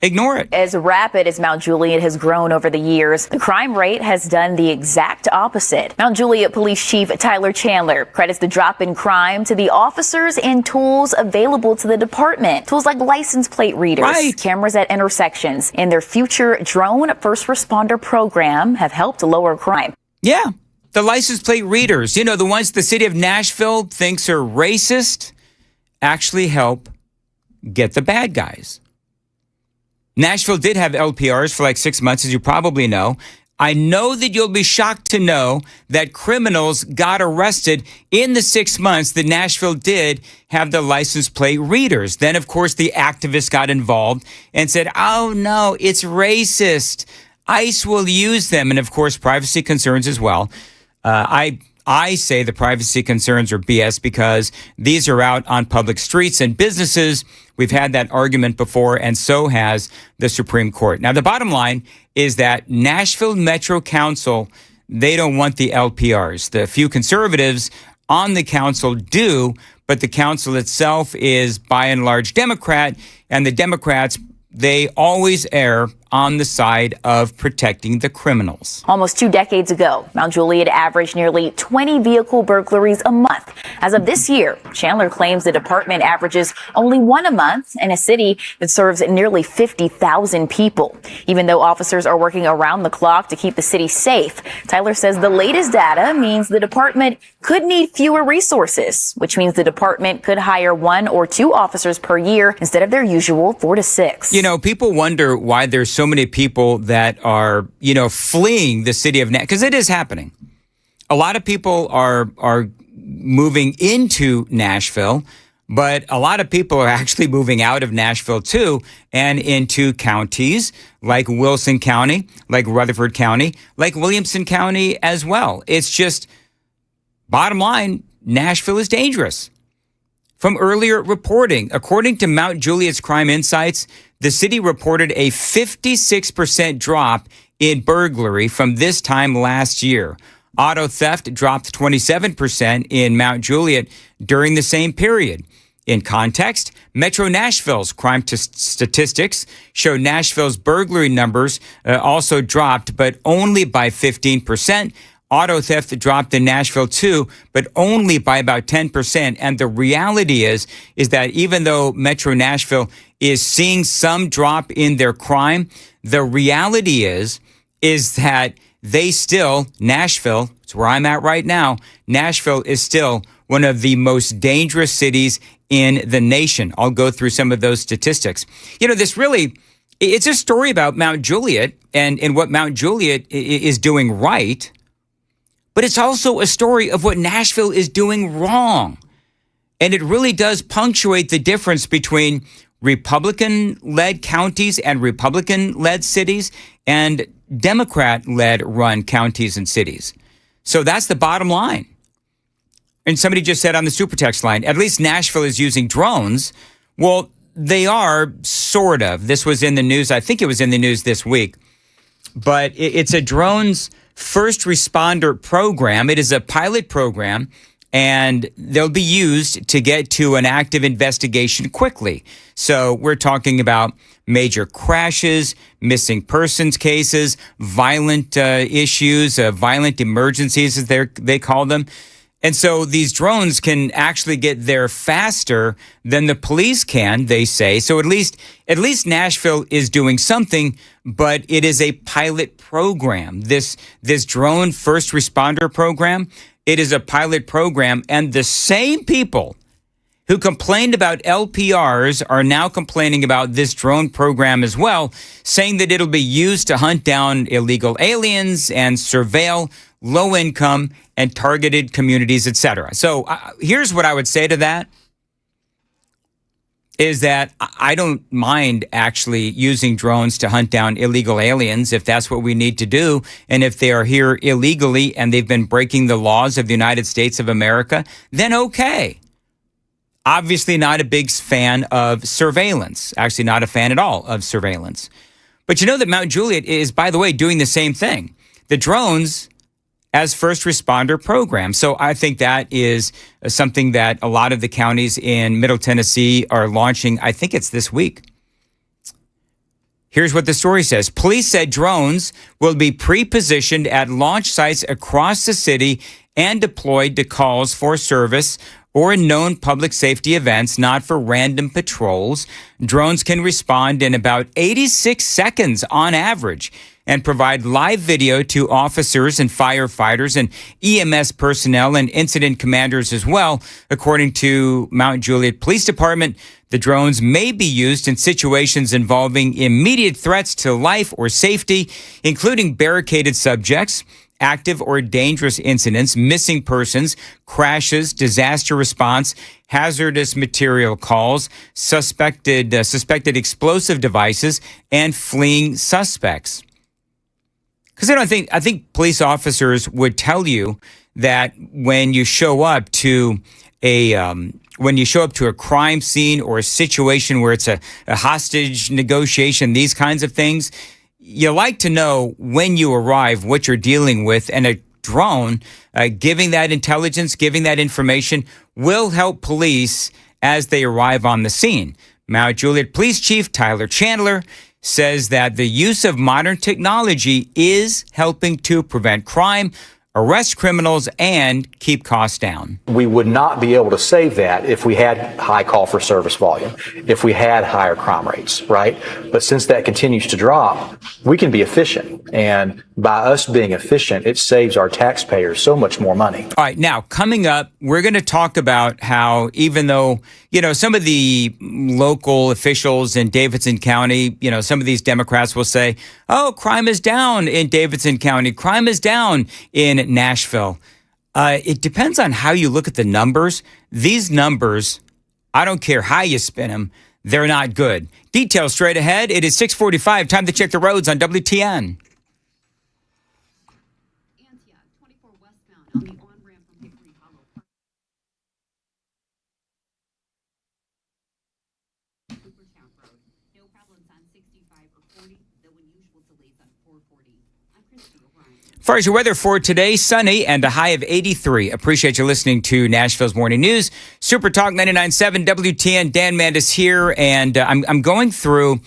ignore it.
As rapid as Mount Juliet has grown over the years, the crime rate has done the exact opposite. Mount Juliet Police Chief Tyler Chandler credits the drop in crime to the officers and tools available to the department. Tools like license plate readers, cameras at intersections, and their future drone first responder program have helped lower crime.
Yeah, the license plate readers, the ones the city of Nashville thinks are racist, actually help get the bad guys. Nashville did have LPRs for like 6 months, as you probably know. I know that you'll be shocked to know that criminals got arrested in the 6 months that Nashville did have the license plate readers. Then, of course, the activists got involved and said, oh, no, it's racist. ICE will use them. And, of course, privacy concerns as well. I say the privacy concerns are BS because these are out on public streets and businesses. We've had that argument before, and so has the Supreme Court. Now, the bottom line is that Nashville Metro Council, they don't want the LPRs. The few conservatives on the council do, but the council itself is by and large Democrat, and the Democrats, they always err on the side of protecting the criminals.
Almost 2 decades ago, Mount Juliet averaged nearly 20 vehicle burglaries a month. As of this year, Chandler claims the department averages only one a month in a city that serves nearly 50,000 people. Even though officers are working around the clock to keep the city safe, Tyler says the latest data means the department could need fewer resources, which means the department could hire 1 or 2 officers per year instead of their usual 4 to 6.
People wonder why there's so many people that are, fleeing the city of Nashville, because it is happening. A lot of people are moving into Nashville, but a lot of people are actually moving out of Nashville too, and into counties like Wilson County, like Rutherford County, like Williamson County as well. It's just, bottom line, Nashville is dangerous. From earlier reporting, according to Mount Juliet's Crime Insights, the city reported a 56% drop in burglary from this time last year. Auto theft dropped 27% in Mount Juliet during the same period. In context, Metro Nashville's crime statistics show Nashville's burglary numbers also dropped, but only by 15%. Auto theft dropped in Nashville too, but only by about 10%. And the reality is that even though Metro Nashville is seeing some drop in their crime, the reality is that they still, Nashville, it's where I'm at right now, Nashville is still one of the most dangerous cities in the nation. I'll go through some of those statistics. It's a story about Mount Juliet and what Mount Juliet is doing right. But it's also a story of what Nashville is doing wrong. And it really does punctuate the difference between Republican-led counties and Republican-led cities and Democrat-led run counties and cities. So that's the bottom line. And somebody just said on the super text line, at least Nashville is using drones. Well, they are sort of. This was in the news. I think it was in the news this week. but it's a drones first responder program. It is a pilot program, and they'll be used to get to an active investigation quickly. So we're talking about major crashes, missing persons cases, violent issues, violent emergencies, as they call them. And so these drones can actually get there faster than the police can, they say. So at least Nashville is doing something, but it is a pilot program. This drone first responder program, it is a pilot program, and the same people who complained about LPRs are now complaining about this drone program as well, saying that it'll be used to hunt down illegal aliens and surveil low-income and targeted communities, etc. So here's what I would say to that, is that I don't mind actually using drones to hunt down illegal aliens if that's what we need to do. And if they are here illegally and they've been breaking the laws of the United States of America, then okay. Obviously not a big fan of surveillance, actually not a fan at all of surveillance. But you know that Mount Juliet is, by the way, doing the same thing. The drones as first responder program. So I think that is something that a lot of the counties in Middle Tennessee are launching. I think it's this week. Here's what the story says. Police said drones will be pre-positioned at launch sites across the city and deployed to calls for service or in known public safety events, not for random patrols. Drones can respond in about 86 seconds on average and provide live video to officers and firefighters and EMS personnel and incident commanders as well. According to Mount Juliet Police Department, the drones may be used in situations involving immediate threats to life or safety, including barricaded subjects, active or dangerous incidents, missing persons, crashes, disaster response, hazardous material calls, suspected explosive devices, and fleeing suspects. Because I think police officers would tell you that when you show up to a crime scene or a situation where it's a hostage negotiation, these kinds of things, you like to know when you arrive what you're dealing with, and a drone giving that intelligence, giving that information will help police as they arrive on the scene. Mount Juliet Police Chief Tyler Chandler says that the use of modern technology is helping to prevent crime, arrest criminals, and keep costs down.
We would not be able to save that if we had high call for service volume, if we had higher crime rates, right? But since that continues to drop, we can be efficient. And by us being efficient, it saves our taxpayers so much more money.
All right, now coming up, we're going to talk about how even though, some of the local officials in Davidson County, some of these Democrats will say, oh, crime is down in Davidson County, crime is down in Nashville. It depends on how you look at the numbers. These numbers, I don't care how you spin them, they're not good. Details straight ahead. It is 6:45. Time to check the roads on WTN. As far as your weather for today, sunny and a high of 83. Appreciate you listening to Nashville's Morning News. Super Talk 99.7 WTN. Dan Mandis here, and I'm going through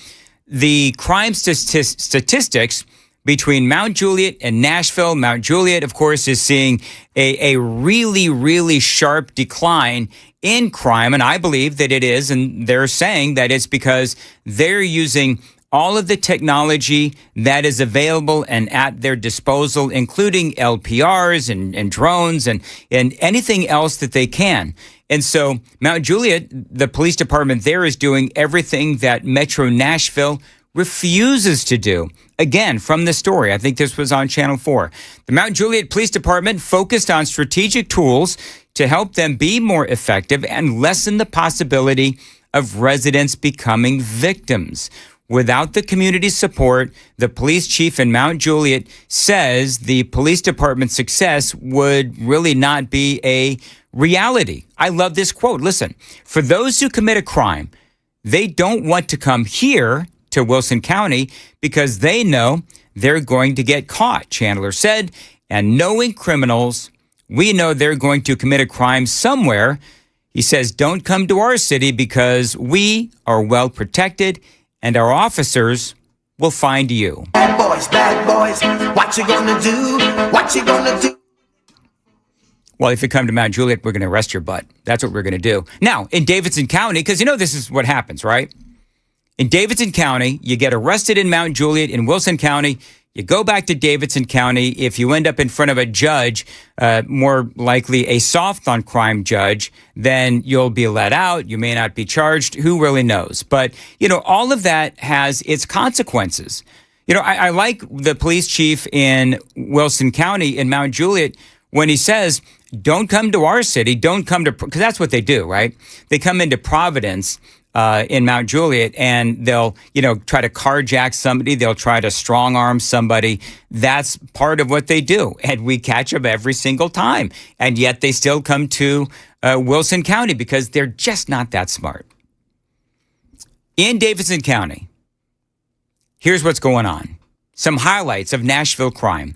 the crime statistics between Mount Juliet and Nashville. Mount Juliet, of course, is seeing a really, really sharp decline in crime, and I believe that it is, and they're saying that it's because they're using all of the technology that is available and at their disposal, including LPRs and drones and anything else that they can. And so Mount Juliet, the police department there, is doing everything that Metro Nashville refuses to do. Again, from the story, I think this was on Channel 4. The Mount Juliet Police Department focused on strategic tools to help them be more effective and lessen the possibility of residents becoming victims. Without the community support, the police chief in Mount Juliet says the police department's success would really not be a reality. I love this quote. Listen, for those who commit a crime, they don't want to come here to Wilson County because they know they're going to get caught, Chandler said. And knowing criminals, we know they're going to commit a crime somewhere. He says, don't come to our city because we are well protected and our officers will find you.
Bad boys, what you gonna do? What you gonna do?
Well, if you come to Mount Juliet, we're going to arrest your butt. That's what we're going to do. Now, in Davidson County, because this is what happens, right? In Davidson County, you get arrested in Mount Juliet. In Wilson County, you go back to Davidson County. If you end up in front of a judge, more likely a soft on crime judge, then you'll be let out. You may not be charged. Who really knows? But, all of that has its consequences. I like the police chief in Wilson County in Mount Juliet when he says, don't come to our city, don't come to, because that's what they do, right? They come into Providence in Mount Juliet and they'll, try to carjack somebody. They'll try to strong arm somebody. That's part of what they do. And we catch them every single time. And yet they still come to Wilson County because they're just not that smart. In Davidson County, here's what's going on. Some highlights of Nashville crime.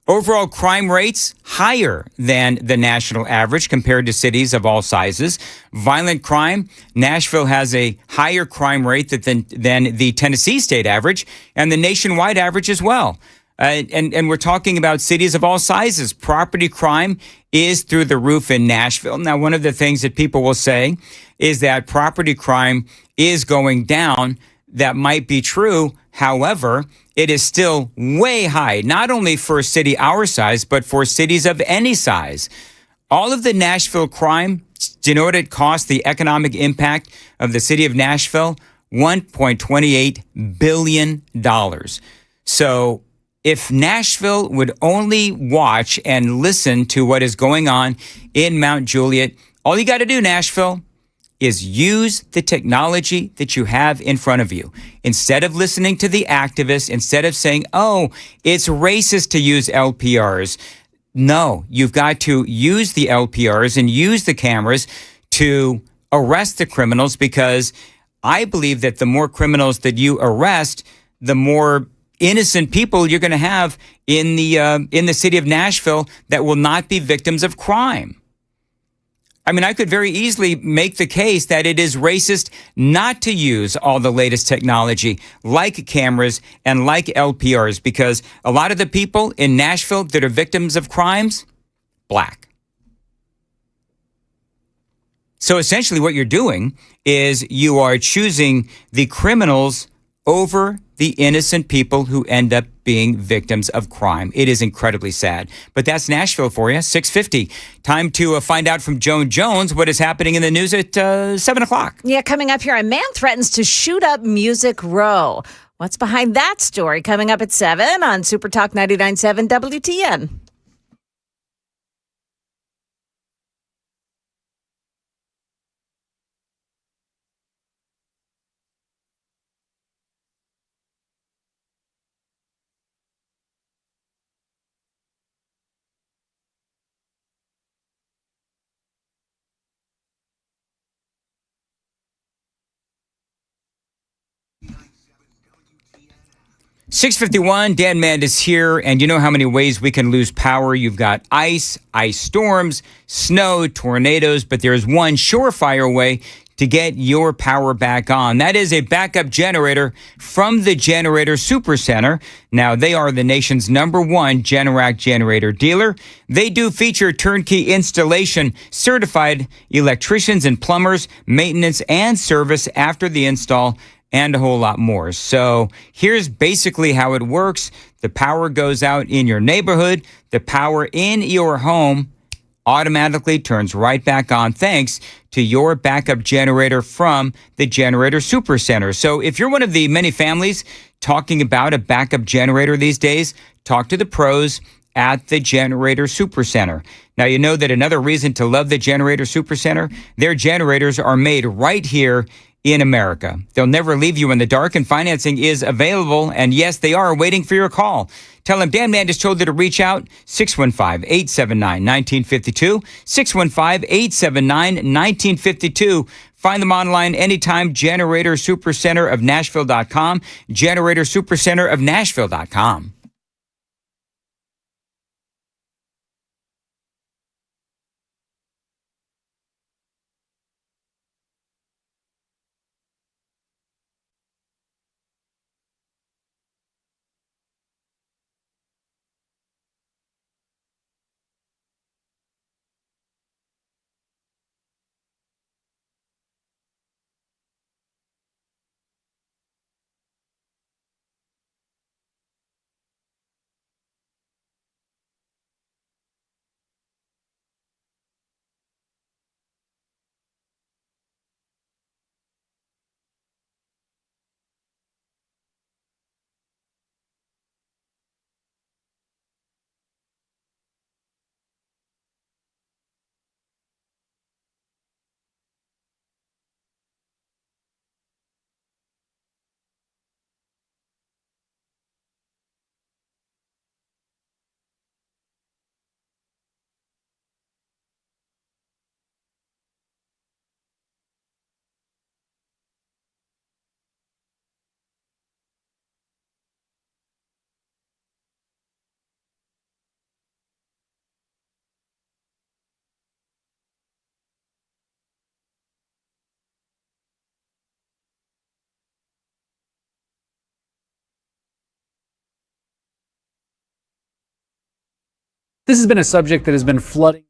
Overall crime rates higher than the national average compared to cities of all sizes. Violent crime, Nashville has a higher crime rate than the Tennessee state average and the nationwide average as well. And we're talking about cities of all sizes. Property crime is through the roof in Nashville. Now, one of the things that people will say is that property crime is going down. That might be true. However, it is still way high, not only for a city our size, but for cities of any size. All of the Nashville crime, do you know what it cost, the economic impact of the city of Nashville? $1.28 billion. So if Nashville would only watch and listen to what is going on in Mount Juliet, all you got to do, Nashville, is use the technology that you have in front of you. Instead of listening to the activists, instead of saying, oh, it's racist to use LPRs. No, you've got to use the LPRs and use the cameras to arrest the criminals, because I believe that the more criminals that you arrest, the more innocent people you're going to have in the city of Nashville that will not be victims of crime. I mean, I could very easily make the case that it is racist not to use all the latest technology like cameras and like LPRs, because a lot of the people in Nashville that are victims of crimes, black. So essentially what you're doing is you are choosing the criminals over the innocent people who end up being victims of crime. It is incredibly sad. But that's Nashville for you, 6:50. Time to find out from Joan Jones what is happening in the news at 7 o'clock.
Yeah, coming up here, a man threatens to shoot up Music Row. What's behind that story? Coming up at 7 on Super Talk 99.7 WTN.
$6:51, Dan Mandis here, and you know how many ways we can lose power. You've got ice storms, snow, tornadoes, but there's one surefire way to get your power back on. That is a backup generator from the Generator Supercenter. Now, they are the nation's #1 Generac generator dealer. They do feature turnkey installation, certified electricians and plumbers, maintenance and service after the install, and a whole lot more. So here's basically how it works. The power goes out in your neighborhood. The power in your home automatically turns right back on thanks to your backup generator from the Generator Supercenter. So if you're one of the many families talking about a backup generator these days, talk to the pros at the Generator Supercenter. Now, you know that another reason to love the Generator Supercenter, their generators are made right here in America. They'll never leave you in the dark, and financing is available. And yes, they are waiting for your call. Tell them Dan Mandis told you to reach out, 615-879-1952, 615-879-1952. Find them online anytime, Generator Supercenter of Nashville.com, Generator Supercenter of Nashville.com.
This has been a subject that has been flooding.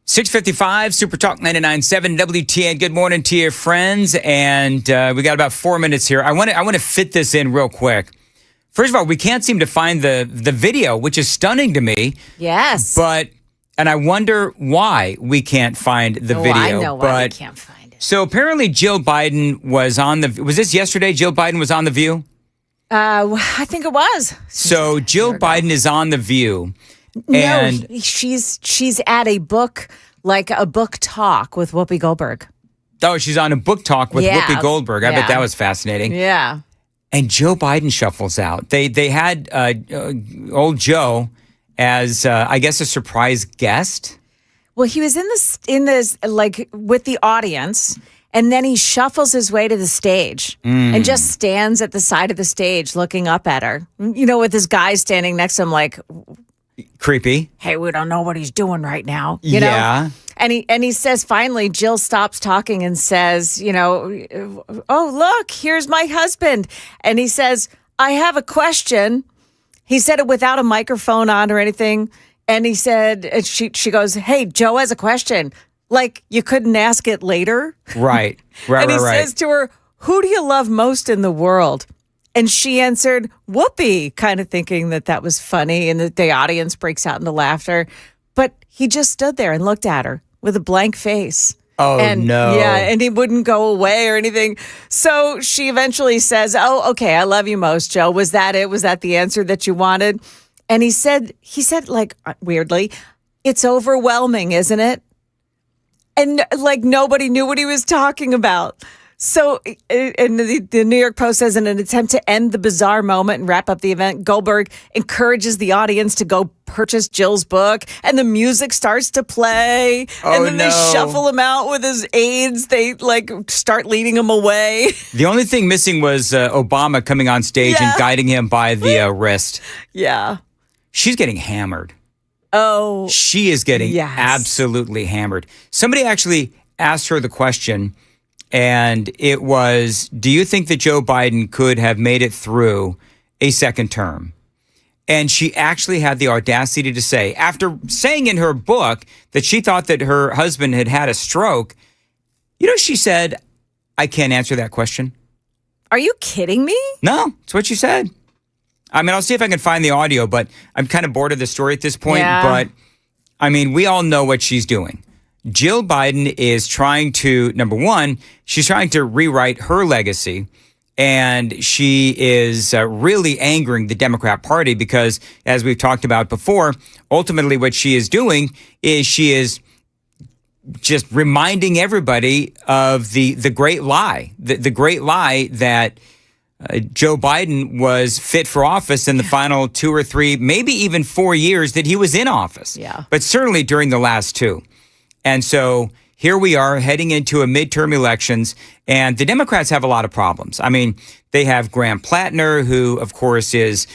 .655 Super Talk 99.7 WTN. Good morning to your friends, and we got about 4 minutes here. I want to fit this in real quick. First of all, we can't seem to find the video, which is stunning to me.
Yes,
and I wonder why we can't find the video.
I know why we can't find it.
So apparently, Jill Biden was on the. Was this yesterday? Jill Biden was on The View.
I think it was.
So Jill Biden is on The View.
And no, she's at a book talk with Whoopi Goldberg.
Oh, she's on a book talk with Whoopi Goldberg. I bet that was fascinating.
Yeah.
And Joe Biden shuffles out. They had old Joe as I guess a surprise guest.
Well, he was in this like with the audience, and then he shuffles his way to the stage and just stands at the side of the stage looking up at her. You know, with this guy standing next to him, like.
Creepy.
Hey, we don't know what he's doing right now. You know? And he says, finally, Jill stops talking and says, oh, look, here's my husband. And he says, I have a question. He said it without a microphone on or anything. And he said, she goes, hey, Joe has a question. Like, you couldn't ask it later?
Right.
And he says to her, who do you love most in the world? And she answered, Whoopi, kind of thinking that was funny, and the audience breaks out into laughter. But he just stood there and looked at her with a blank face.
Oh, no.
Yeah, and he wouldn't go away or anything. So she eventually says, oh, okay, I love you most, Joe. Was that it? Was that the answer that you wanted? And he said, like, weirdly, it's overwhelming, isn't it? And, like, nobody knew what he was talking about. So, and the New York Post says, in an attempt to end the bizarre moment and wrap up the event, Goldberg encourages the audience to go purchase Jill's book, and the music starts to play, and then they shuffle him out with his aides. They start leading him away.
The only thing missing was Obama coming on stage and guiding him by the wrist.
Yeah.
She's getting hammered.
Oh.
She is getting absolutely hammered. Somebody actually asked her the question, and it was, do you think that Joe Biden could have made it through a second term? And she actually had the audacity to say, after saying in her book that she thought that her husband had had a stroke, she said, I can't answer that question.
Are you kidding me?
No, it's what she said. I mean, I'll see if I can find the audio, but I'm kind of bored of the story at this point.
Yeah.
But, I mean, we all know what she's doing. Jill Biden is trying to, number one, she's trying to rewrite her legacy, and she is really angering the Democrat Party because, as we've talked about before, ultimately what she is doing is she is just reminding everybody of the great lie, the great lie that Joe Biden was fit for office in the final 2 or 3, maybe even 4 years that he was in office.
Yeah.
But certainly during the last 2. And so here we are heading into a midterm elections, and the Democrats have a lot of problems. I mean, they have Graham Plattner, who, of course, is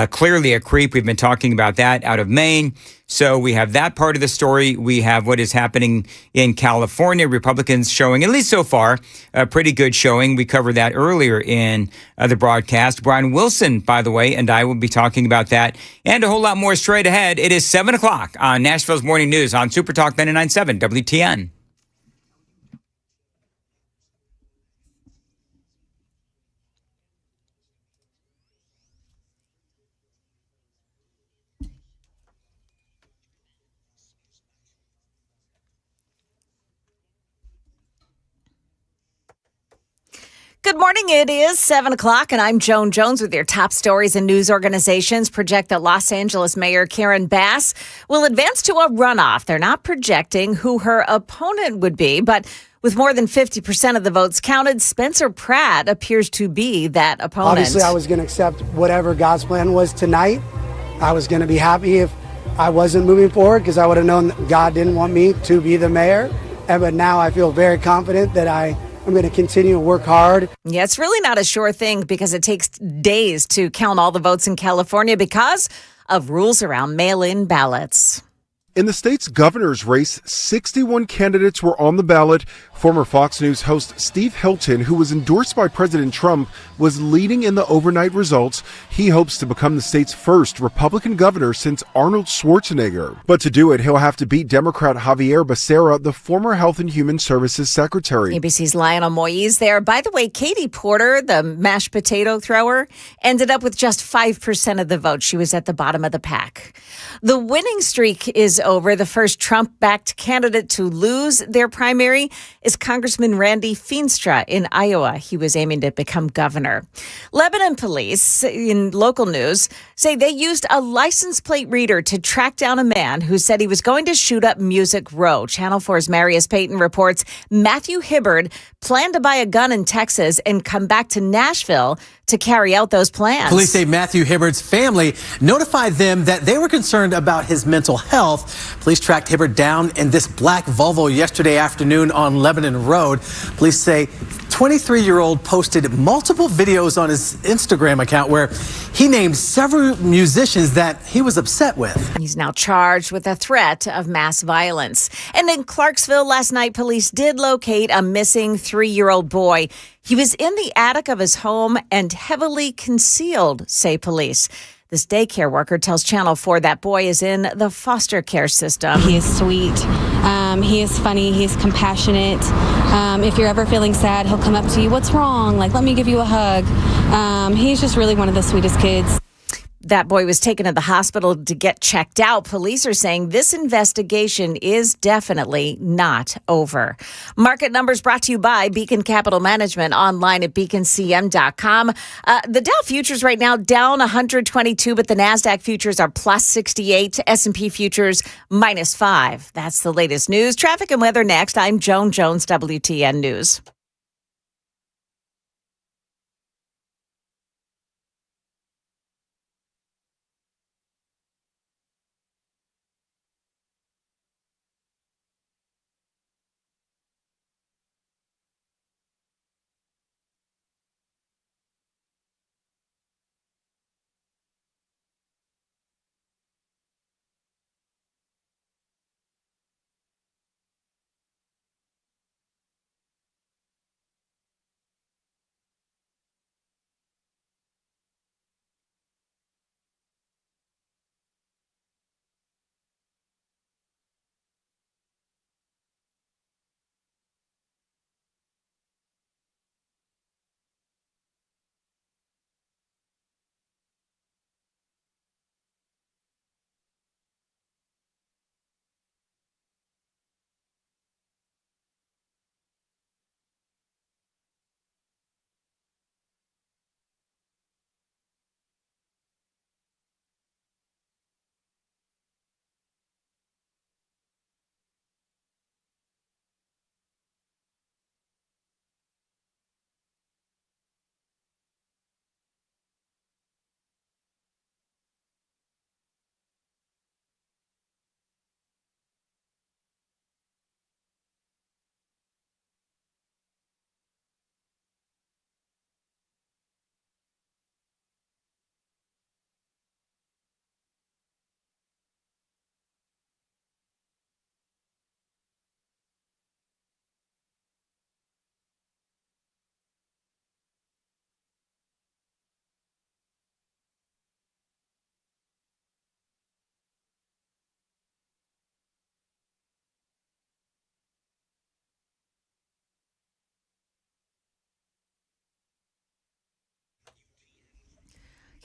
clearly a creep. We've been talking about that out of Maine. So we have that part of the story. We have what is happening in California. Republicans showing, at least so far, a pretty good showing. We covered that earlier in the broadcast. Brian Wilson, by the way, and I will be talking about that and a whole lot more straight ahead. It is 7 o'clock on Nashville's Morning News on Super Talk 99.7 WTN.
Good morning. It is 7 o'clock, and I'm Joan Jones with your top stories and news organizations. Project that Los Angeles Mayor Karen Bass will advance to a runoff. They're not projecting who her opponent would be, but with more than 50% of the votes counted, Spencer Pratt appears to be that opponent.
Obviously, I was going to accept whatever God's plan was tonight. I was going to be happy if I wasn't moving forward because I would have known that God didn't want me to be the mayor. But now I feel very confident that I'm going to continue to work hard.
Yeah, it's really not a sure thing because it takes days to count all the votes in California because of rules around mail-in ballots.
In the state's governor's race, 61 candidates were on the ballot. Former Fox News host Steve Hilton, who was endorsed by President Trump, was leading in the overnight results. He hopes to become the state's first Republican governor since Arnold Schwarzenegger. But to do it, he'll have to beat Democrat Javier Becerra, the former Health and Human Services secretary.
ABC's Lionel Moise there. By the way, Katie Porter, the mashed potato thrower, ended up with just 5% of the vote. She was at the bottom of the pack. The winning streak is over. The first Trump-backed candidate to lose their primary is Congressman Randy Feenstra in Iowa. He was aiming to become governor. Lebanon police, in local news, say they used a license plate reader to track down a man who said he was going to shoot up Music Row. Channel 4's Marius Payton reports Matthew Hibbard planned to buy a gun in Texas and come back to Nashville to carry out those plans.
Police say Matthew Hibbard's family notified them that they were concerned about his mental health. Police tracked Hibbard down in this black Volvo yesterday afternoon on Lebanon Road. Police say 23-year-old posted multiple videos on his Instagram account where he named several musicians that he was upset with.
He's now charged with a threat of mass violence. And in Clarksville last night, police did locate a missing 3-year-old boy. He was in the attic of his home and heavily concealed, say police. This daycare worker tells Channel 4 that boy is in the foster care system.
He is sweet. He is funny. He is compassionate. If you're ever feeling sad, he'll come up to you. What's wrong? Like, let me give you a hug. He's just really one of the sweetest kids.
That boy was taken to the hospital to get checked out. Police are saying this investigation is definitely not over. Market numbers brought to you by Beacon Capital Management, online at beaconcm.com. The Dow futures right now down 122, but the NASDAQ futures are plus 68. S&P futures minus 5. That's the latest news. Traffic and weather next. I'm Joan Jones, WTN News.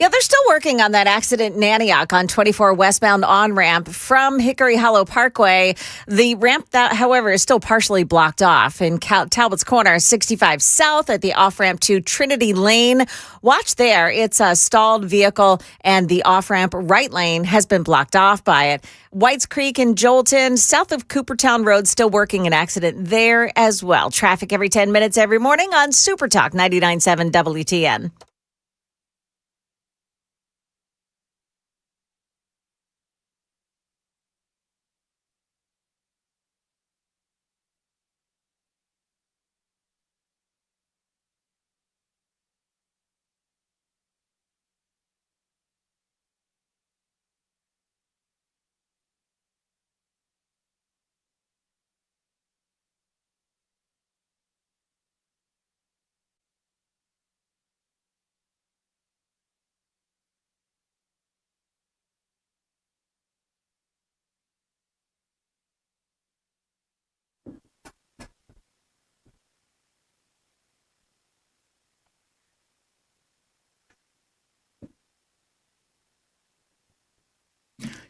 Yeah, they're still working on that accident in Antioch on 24 westbound on-ramp from Hickory Hollow Parkway. The ramp, that, however, is still partially blocked off. In Talbot's Corner, 65 south at the off-ramp to Trinity Lane. Watch there. It's a stalled vehicle, and the off-ramp right lane has been blocked off by it. Whites Creek and Joelton, south of Coopertown Road, still working an accident there as well. Traffic every 10 minutes every morning on Super Talk 99.7 WTN.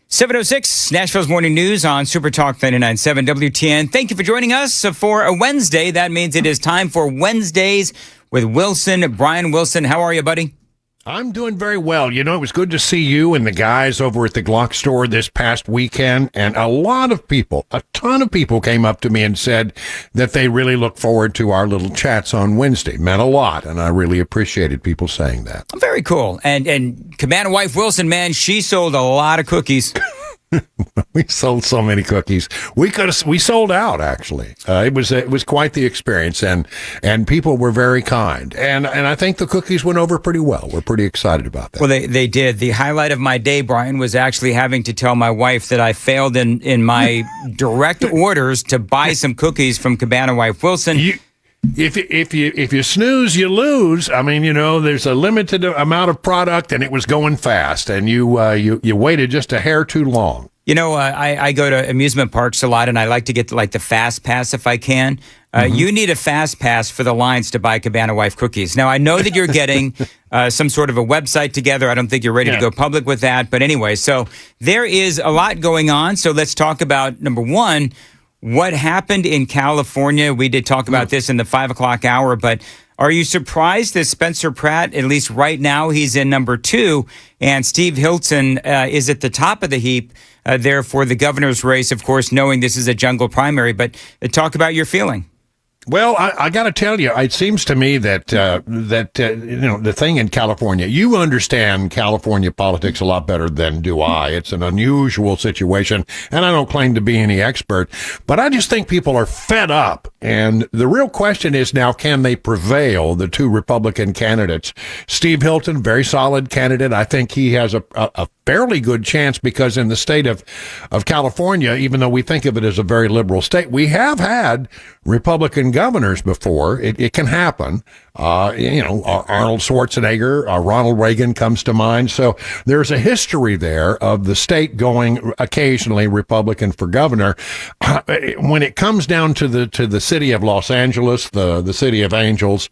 .706, Nashville's Morning News on Super Talk 99.7 WTN. Thank you for joining us for a Wednesday. That means it is time for Wednesdays with Wilson. Brian Wilson, how are you, buddy?
I'm doing very well. You know, it was good to see you and the guys over at the Glock store this past weekend. And a ton of people came up to me and said that they really look forward to our little chats on Wednesday. Meant a lot. And I really appreciated people saying that.
Very cool. And Cabana wife Wilson, man, she sold a lot of cookies.
We sold so many cookies. We sold out, actually. It was quite the experience, and people were very kind. And I think the cookies went over pretty well. We're pretty excited about that.
Well, they did. The highlight of my day, Brian, was actually having to tell my wife that I failed in my direct orders to buy some cookies from Cabana wife Wilson.
If you snooze, you lose. I mean, you know, there's a limited amount of product, and it was going fast, and you waited just a hair too long.
You know, I go to amusement parks a lot, and I like to get like the fast pass if I can. You need a fast pass for the lines to buy Cabana wife cookies. Now, I know that you're getting some sort of a website together. I don't think you're ready to go public with that. But anyway, so there is a lot going on. So let's talk about, number one, what happened in California. We did talk about this in the 5 o'clock hour, but are you surprised that Spencer Pratt, at least right now, he's in number 2, and Steve Hilton is at the top of the heap there for the governor's race, of course, knowing this is a jungle primary, but talk about your feeling.
Well, I got to tell you, it seems to me that you know, the thing in California, you understand California politics a lot better than do I. It's an unusual situation, and I don't claim to be any expert, but I just think people are fed up. And the real question is now, can they prevail, the two Republican candidates? Steve Hilton, very solid candidate. I think he has a fairly good chance because in the state of California, even though we think of it as a very liberal state, we have had Republican governors before. It can happen. You know, Arnold Schwarzenegger, Ronald Reagan comes to mind. So there's a history there of the state going occasionally Republican for governor. When it comes down to the city of Los Angeles, the city of angels,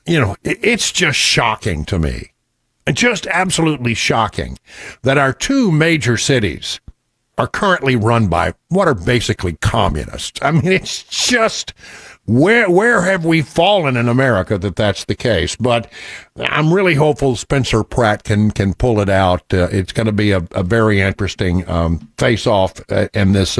you know, it's just shocking to me. Just absolutely shocking that our two major cities are currently run by what are basically communists. I mean, it's just, where have we fallen in America that that's the case? But I'm really hopeful Spencer Pratt can pull it out. It's going to be a very interesting face-off in this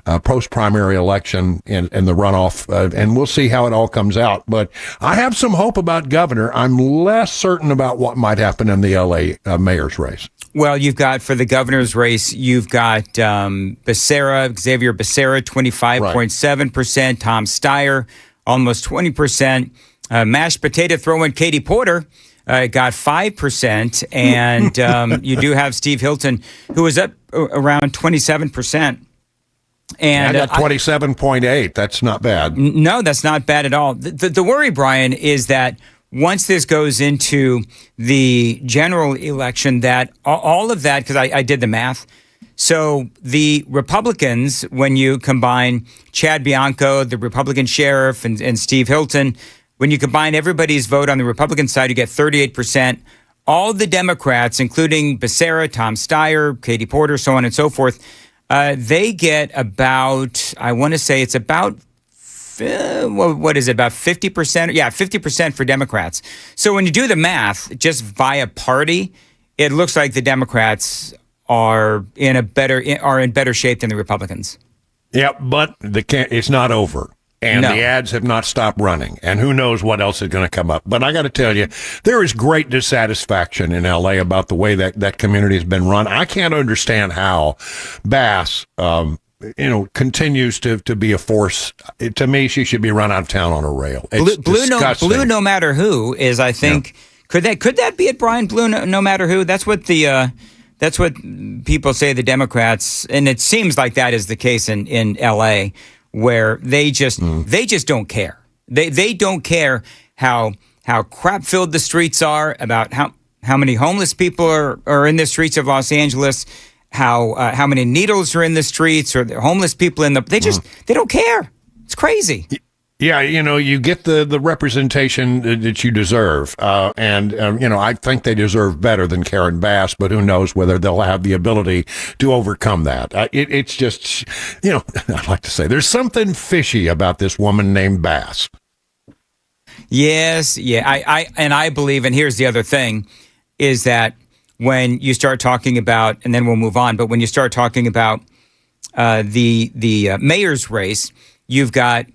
post-primary election and the runoff, and we'll see how it all comes out. But I have some hope about governor. I'm less certain about what might happen in the L.A. Mayor's race.
Well, you've got, for the governor's race, you've got Xavier Becerra, 25.7%, Tom Steyer, almost 20%, mashed potato throw-in Katie Porter got 5%, and you do have Steve Hilton, who is up around 27%. And
I got 27.8. That's not bad.
No, that's not bad at all. The worry, Brian, is that once this goes into the general election, that all of that, because I did the math, so the Republicans, when you combine Chad Bianco, the Republican sheriff, and Steve Hilton, when you combine everybody's vote on the Republican side, you get 38%. all the Democrats, including Becerra, Tom Steyer, Katie Porter, so on and so forth, they get about, I want to say it's about, what is it, about 50%? Yeah, 50% for Democrats. So when you do the math, just via party, it looks like the Democrats are in better shape than the Republicans.
Yeah, but it's not over. And the ads have not stopped running. And who knows what else is going to come up. But I got to tell you, there is great dissatisfaction in L.A. about the way that community has been run. I can't understand how Bass, continues to be a force. To me, she should be run out of town on a rail. It's
Blue no matter who is, I think, could that be it, Brian? Blue no matter who? That's what people say, the Democrats, and it seems like that is the case in L.A., where they just don't care. They don't care how crap filled the streets are, about how many homeless people are in the streets of Los Angeles, how many needles are in the streets, or the homeless people they don't care. It's crazy.
Yeah, you get the representation that you deserve. I think they deserve better than Karen Bass, but who knows whether they'll have the ability to overcome that. It's just, I'd like to say there's something fishy about this woman named Bass.
Yes. Yeah. I believe, and here's the other thing, is that when you start talking about, and then we'll move on, but when you start talking about the mayor's race, you've got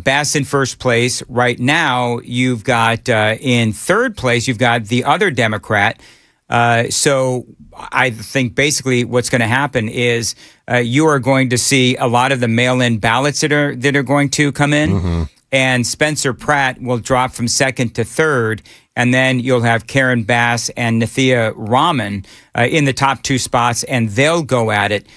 Bass in first place. Right now, you've got in third place, you've got the other Democrat. So I think basically what's going to happen is you are going to see a lot of the mail-in ballots that are going to come in, and Spencer Pratt will drop from second to third, and then you'll have Karen Bass and Nathia Rahman in the top two spots, and they'll go at it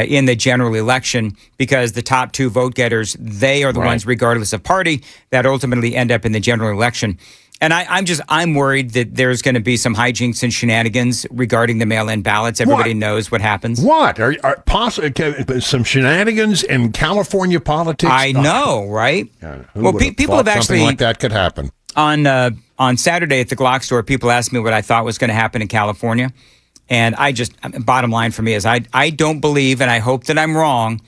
in the general election, because the top two vote getters, they are the ones, regardless of party, that ultimately end up in the general election. And I'm worried that there's going to be some hijinks and shenanigans regarding the mail-in ballots. Everybody knows what happens.
What? Are some shenanigans in California politics?
I know, right?
Well, people have actually, something like that could happen.
On Saturday at the Glock store, people asked me what I thought was going to happen in California. And bottom line for me is I don't believe, and I hope that I'm wrong,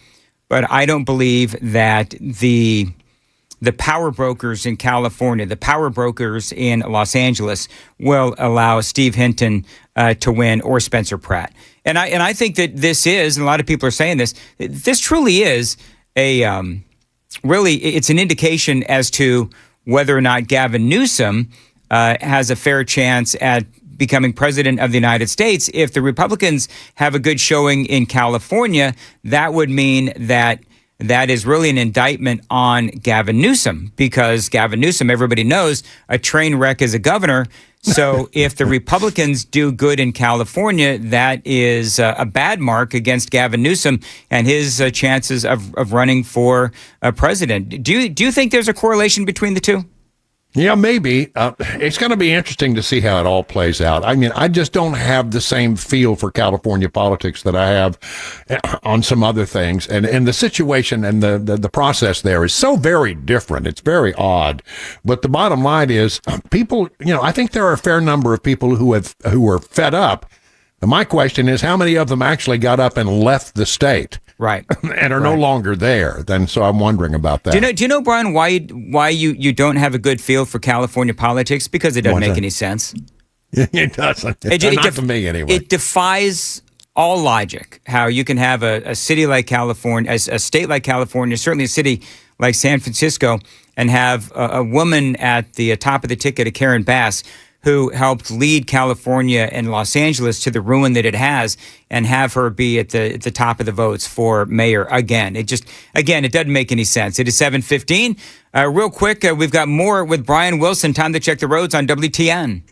but I don't believe that the power brokers in California, the power brokers in Los Angeles will allow Steve Hinton to win, or Spencer Pratt. And I think that this is, and a lot of people are saying this truly is it's an indication as to whether or not Gavin Newsom has a fair chance at becoming president of the United States. If the Republicans have a good showing in California, that would mean that is really an indictment on Gavin Newsom, because Gavin Newsom, everybody knows, a train wreck as a governor. So if the Republicans do good in California, that is a bad mark against Gavin Newsom and his chances of running for president. Do you think there's a correlation between the two?
Yeah, maybe. It's going to be interesting to see how it all plays out. I mean, I just don't have the same feel for California politics that I have on some other things. And the situation and the process there is so very different. It's very odd. But the bottom line is people, I think there are a fair number of people who are fed up. And my question is, how many of them actually got up and left the state?
Right.
And are no longer there. So I'm wondering about that.
Do you know, Brian, why you don't have a good feel for California politics? Because it doesn't make any sense.
It doesn't. Not to me, anyway.
It defies all logic how you can have a city like California, a state like California, certainly a city like San Francisco, and have a woman at the top of the ticket, a Karen Bass, who helped lead California and Los Angeles to the ruin that it has, and have her be at the top of the votes for mayor again. It doesn't make any sense. It is 7:15. Real quick, we've got more with Brian Wilson. Time to check the roads on WTN.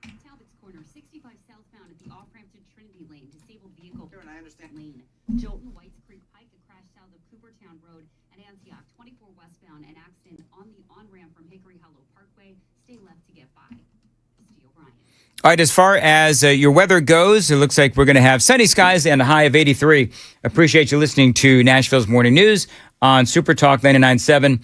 Talbot's Corner, 65 southbound at the off-ramp to Trinity Lane. Disabled vehicle. I understand. Lane. Jolton Whites Creek Pike crashed south of Coopertown Road and Antioch. 24 westbound. An accident on the on-ramp from Hickory Hollow Parkway. Stay left to get by. Steve O'Brien.
All right, as far as your weather goes, it looks like we're going to have sunny skies and a high of 83. Appreciate you listening to Nashville's Morning News on Super Talk 99.7.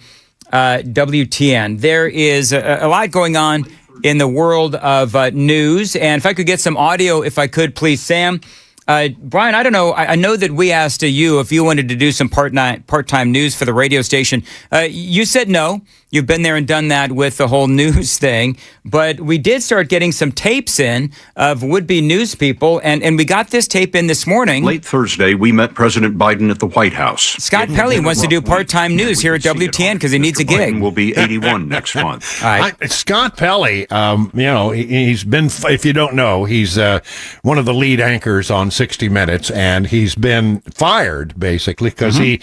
WTN. There is a lot going on in the world of news. And if I could get some audio, if I could, please, Sam. Brian, I don't know. I know that we asked you if you wanted to do some part-time news for the radio station. You said no. You've been there and done that with the whole news thing. But we did start getting some tapes in of would-be news people, and we got this tape in this morning.
Late Thursday, we met President Biden at the White House.
Scott Pelley wants to do part-time news here at WTN because he needs a gig.
Biden will be 81 next month.
All right.
Scott Pelley, he's been, if you don't know, he's one of the lead anchors on 60 Minutes, and he's been fired, basically, because he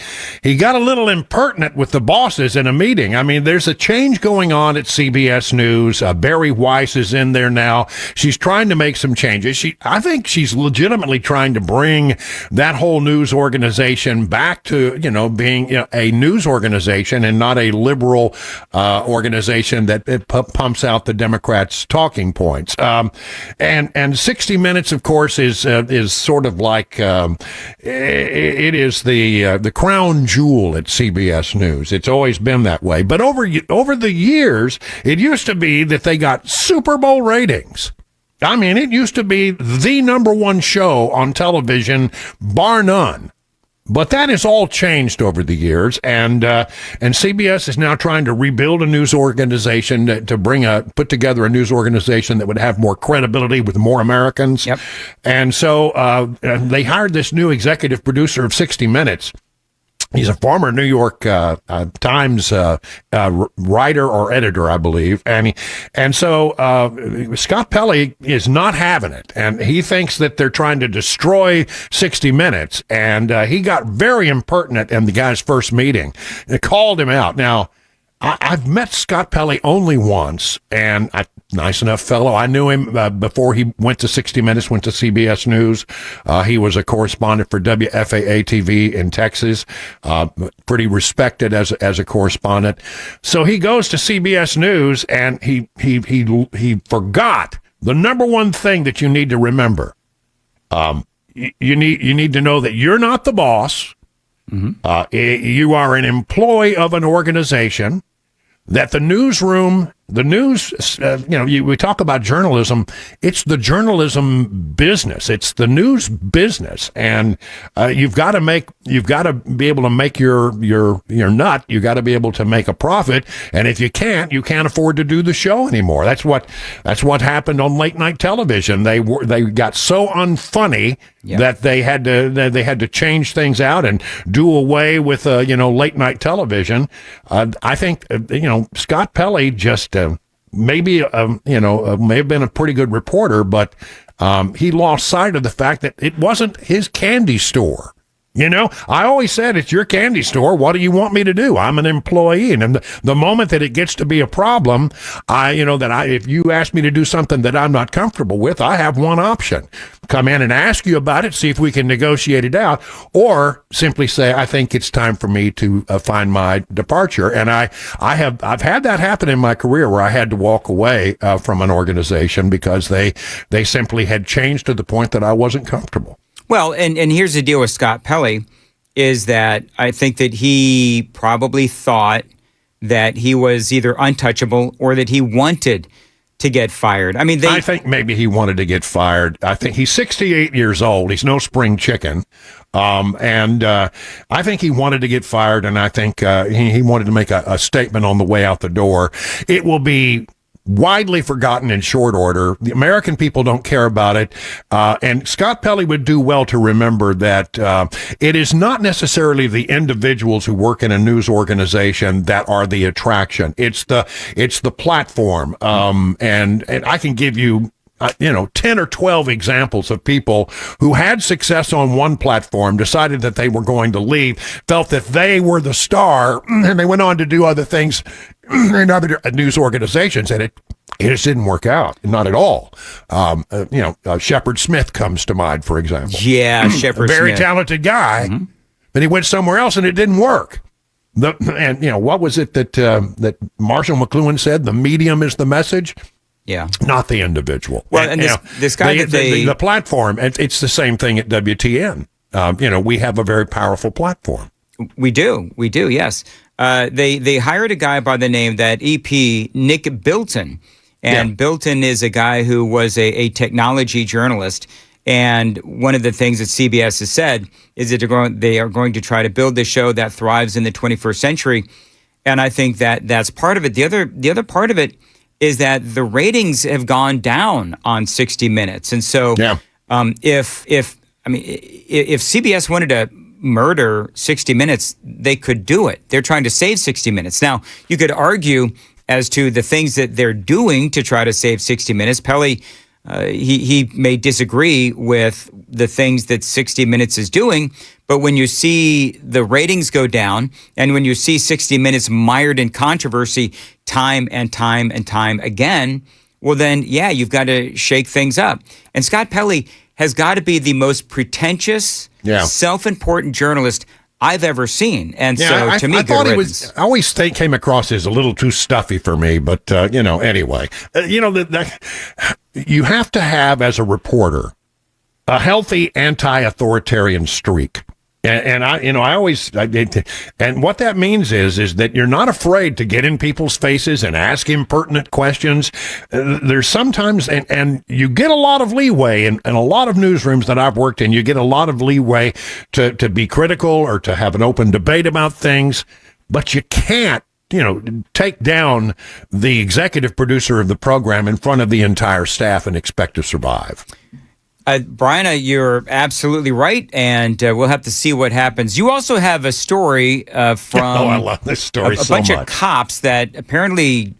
got a little impertinent with the bosses in a meeting. I mean, there's a change going on at CBS News. Barry Weiss is in there now. She's trying to make some changes. I think she's legitimately trying to bring that whole news organization back to, being a news organization and not a liberal organization that pumps out the Democrats' talking points. And 60 Minutes, of course, is sort of like it is the crown jewel at CBS News. It's always been that way. But over the years, it used to be that they got Super Bowl ratings. I mean, it used to be the number one show on television, bar none. But that has all changed over the years, and CBS is now trying to rebuild a news organization to put together a news organization that would have more credibility with more Americans.
Yep.
And so they hired this new executive producer of 60 Minutes. He's a former New York Times writer or editor, I believe, and so Scott Pelley is not having it, and he thinks that they're trying to destroy 60 Minutes, and he got very impertinent in the guy's first meeting. They called him out. Now, I've met Scott Pelley only once, and nice enough fellow. I knew him before he went to 60 Minutes, went to CBS News. He was a correspondent for WFAA TV in Texas, pretty respected as a correspondent. So he goes to CBS News, and he forgot the number one thing that you need to remember. You need to know that you're not the boss. You are an employee of an organization, that the newsroom, we talk about journalism. It's the journalism business. It's the news business, and you've got to be able to make your nut. You got to be able to make a profit, and if you can't afford to do the show anymore. That's what happened on late night television. They got so unfunny that they had to change things out and do away with late night television. I think Scott Pelley just may have been a pretty good reporter, but he lost sight of the fact that it wasn't his candy store. I always said, it's your candy store. What do you want me to do? I'm an employee. And the moment that it gets to be a problem, if you ask me to do something that I'm not comfortable with, I have one option. Come in and ask you about it, see if we can negotiate it out, or simply say, I think it's time for me to find my departure. And I've had that happen in my career where I had to walk away from an organization because they simply had changed to the point that I wasn't comfortable.
Well, and here's the deal with Scott Pelley, is that I think that he probably thought that he was either untouchable or that he wanted to get fired. I mean,
I think maybe he wanted to get fired. I think he's 68 years old. He's no spring chicken. And I think he wanted to get fired, and I think he wanted to make a statement on the way out the door. It will be widely forgotten in short order. The American people don't care about it. And Scott Pelley would do well to remember that it is not necessarily the individuals who work in a news organization that are the attraction. It's the platform. And I can give you 10 or 12 examples of people who had success on one platform, decided that they were going to leave, felt that they were the star, and they went on to do other things in other news organizations, and it just didn't work out. Not at all. Shepard Smith comes to mind, for example.
Yeah, Shepard Smith.
Very talented guy, but he went somewhere else and it didn't work. What was it that Marshall McLuhan said? The medium is the message.
Yeah,
not the individual.
Well, and this guy
the platform. It's the same thing at WTN. We have a very powerful platform.
We do. Yes. They hired a guy by the name, that EP, Nick Bilton. And Bilton is a guy who was a technology journalist. And one of the things that CBS has said is that they are going to try to build a show that thrives in the 21st century. And I think that that's part of it. The other part of it is that the ratings have gone down on 60 Minutes. And so if CBS wanted to murder 60 Minutes, they could do it. They're trying to save 60 Minutes. Now, you could argue as to the things that they're doing to try to save 60 Minutes. Pelley, he may disagree with the things that 60 Minutes is doing, but when you see the ratings go down and when you see 60 Minutes mired in controversy time and time and time again, well then, you've got to shake things up. And Scott Pelley has got to be the most pretentious, self-important journalist I've ever seen. And so to me, I
always came across as a little too stuffy for me, but anyway, you have to have, as a reporter, a healthy anti-authoritarian streak. And what that means is that you're not afraid to get in people's faces and ask impertinent questions. There's sometimes, and you get a lot of leeway in a lot of newsrooms that I've worked in. You get a lot of leeway to be critical or to have an open debate about things, but you can't, take down the executive producer of the program in front of the entire staff and expect to survive.
Brian, you're absolutely right, and we'll have to see what happens. You also have a story from
I love this story
a bunch of cops that apparently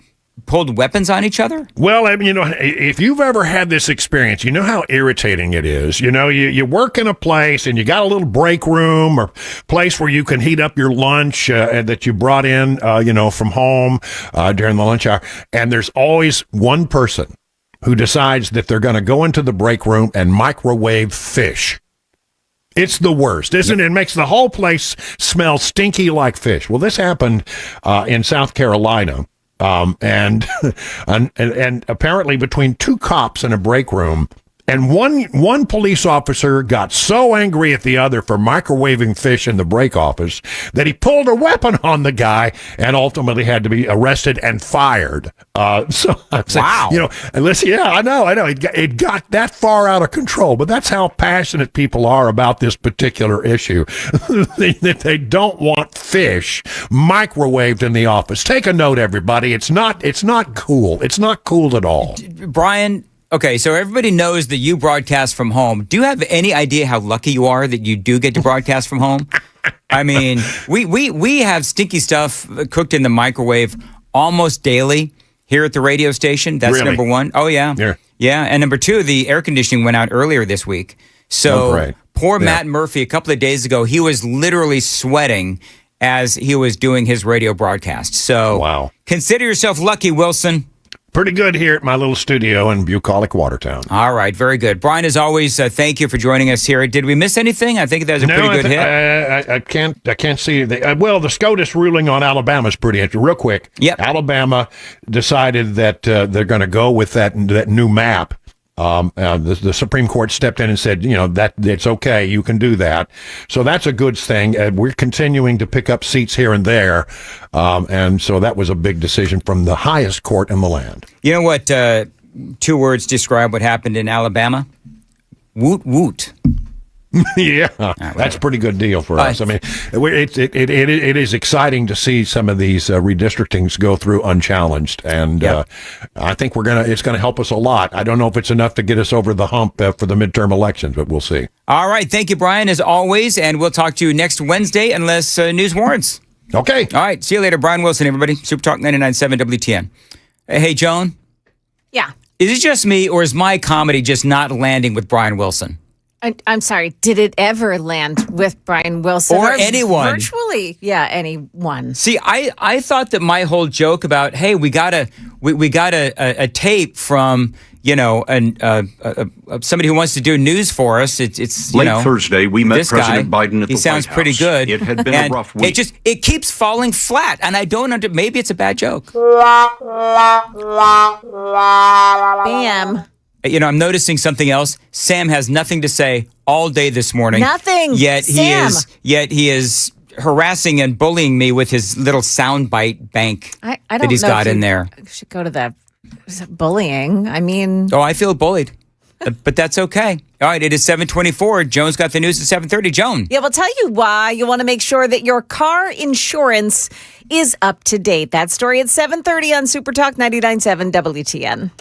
pulled weapons on each other.
Well, if you've ever had this experience, you know how irritating it is. You work in a place and you got a little break room or place where you can heat up your lunch that you brought in, from home during the lunch hour, and there's always one person who decides that they're going to go into the break room and microwave fish. It's the worst, isn't it? It makes the whole place smell stinky like fish. Well, this happened in South Carolina, and apparently between two cops in a break room, and one police officer got so angry at the other for microwaving fish in the break office that he pulled a weapon on the guy and ultimately had to be arrested and fired. Wow. I know. It got that far out of control, but that's how passionate people are about this particular issue. That they don't want fish microwaved in the office. Take a note, everybody. It's not cool. It's not cool at all.
Brian, okay, so everybody knows that you broadcast from home. Do you have any idea how lucky you are that you do get to broadcast from home? I mean, we have stinky stuff cooked in the microwave almost daily here at the radio station. That's
really?
Number one. Oh, yeah. Yeah. And number two, the air conditioning went out earlier this week. So poor Matt Murphy, a couple of days ago, he was literally sweating as he was doing his radio broadcast. So consider yourself lucky, Wilson.
Pretty good here at my little studio in bucolic Watertown.
All right, very good. Brian, as always, thank you for joining us here. Did we miss anything? I think that was a pretty good hit.
I can't see. The SCOTUS ruling on Alabama is pretty interesting. Real quick, Alabama decided that they're going to go with that new map. The Supreme Court stepped in and said, that it's okay, you can do that. So that's a good thing. We're continuing to pick up seats here and there. And so that was a big decision from the highest court in the land.
You know what? 2 words describe what happened in Alabama? Woot woot.
That's a pretty good deal for us. I mean, it is exciting to see some of these redistrictings go through unchallenged, and I think it's gonna help us a lot. I don't know if it's enough to get us over the hump for the midterm elections, but we'll see.
All right, thank you, Brian, as always, and we'll talk to you next Wednesday unless news warrants.
Okay.
All right, see you later, Brian Wilson, everybody. Super Talk 99.7 WTN. Hey, Joan.
Yeah.
Is it just me, or is my comedy just not landing with Brian Wilson?
I'm sorry. Did it ever land with Brian Wilson
or anyone?
Virtually, anyone.
See, I thought that my whole joke about we got a tape from somebody who wants to do news for us. It's
late Thursday. We met President Biden at the White House.
He sounds pretty good.
It had been a rough week.
It keeps falling flat, and I don't maybe it's a bad joke.
Bam.
I'm noticing something else. Sam has nothing to say all day this morning.
Nothing.
Yet he is harassing and bullying me with his little soundbite bank
I don't
that he's
know
got
if
in there.
Should go to the bullying. I mean,
Oh, I feel bullied, but that's okay. All right, it is 7:24. Joan's got the news at 7:30. Joan.
yeah, we'll tell you why you want to make sure that your car insurance is up to date. That story at 7:30 on Super Talk 99.7 WTN.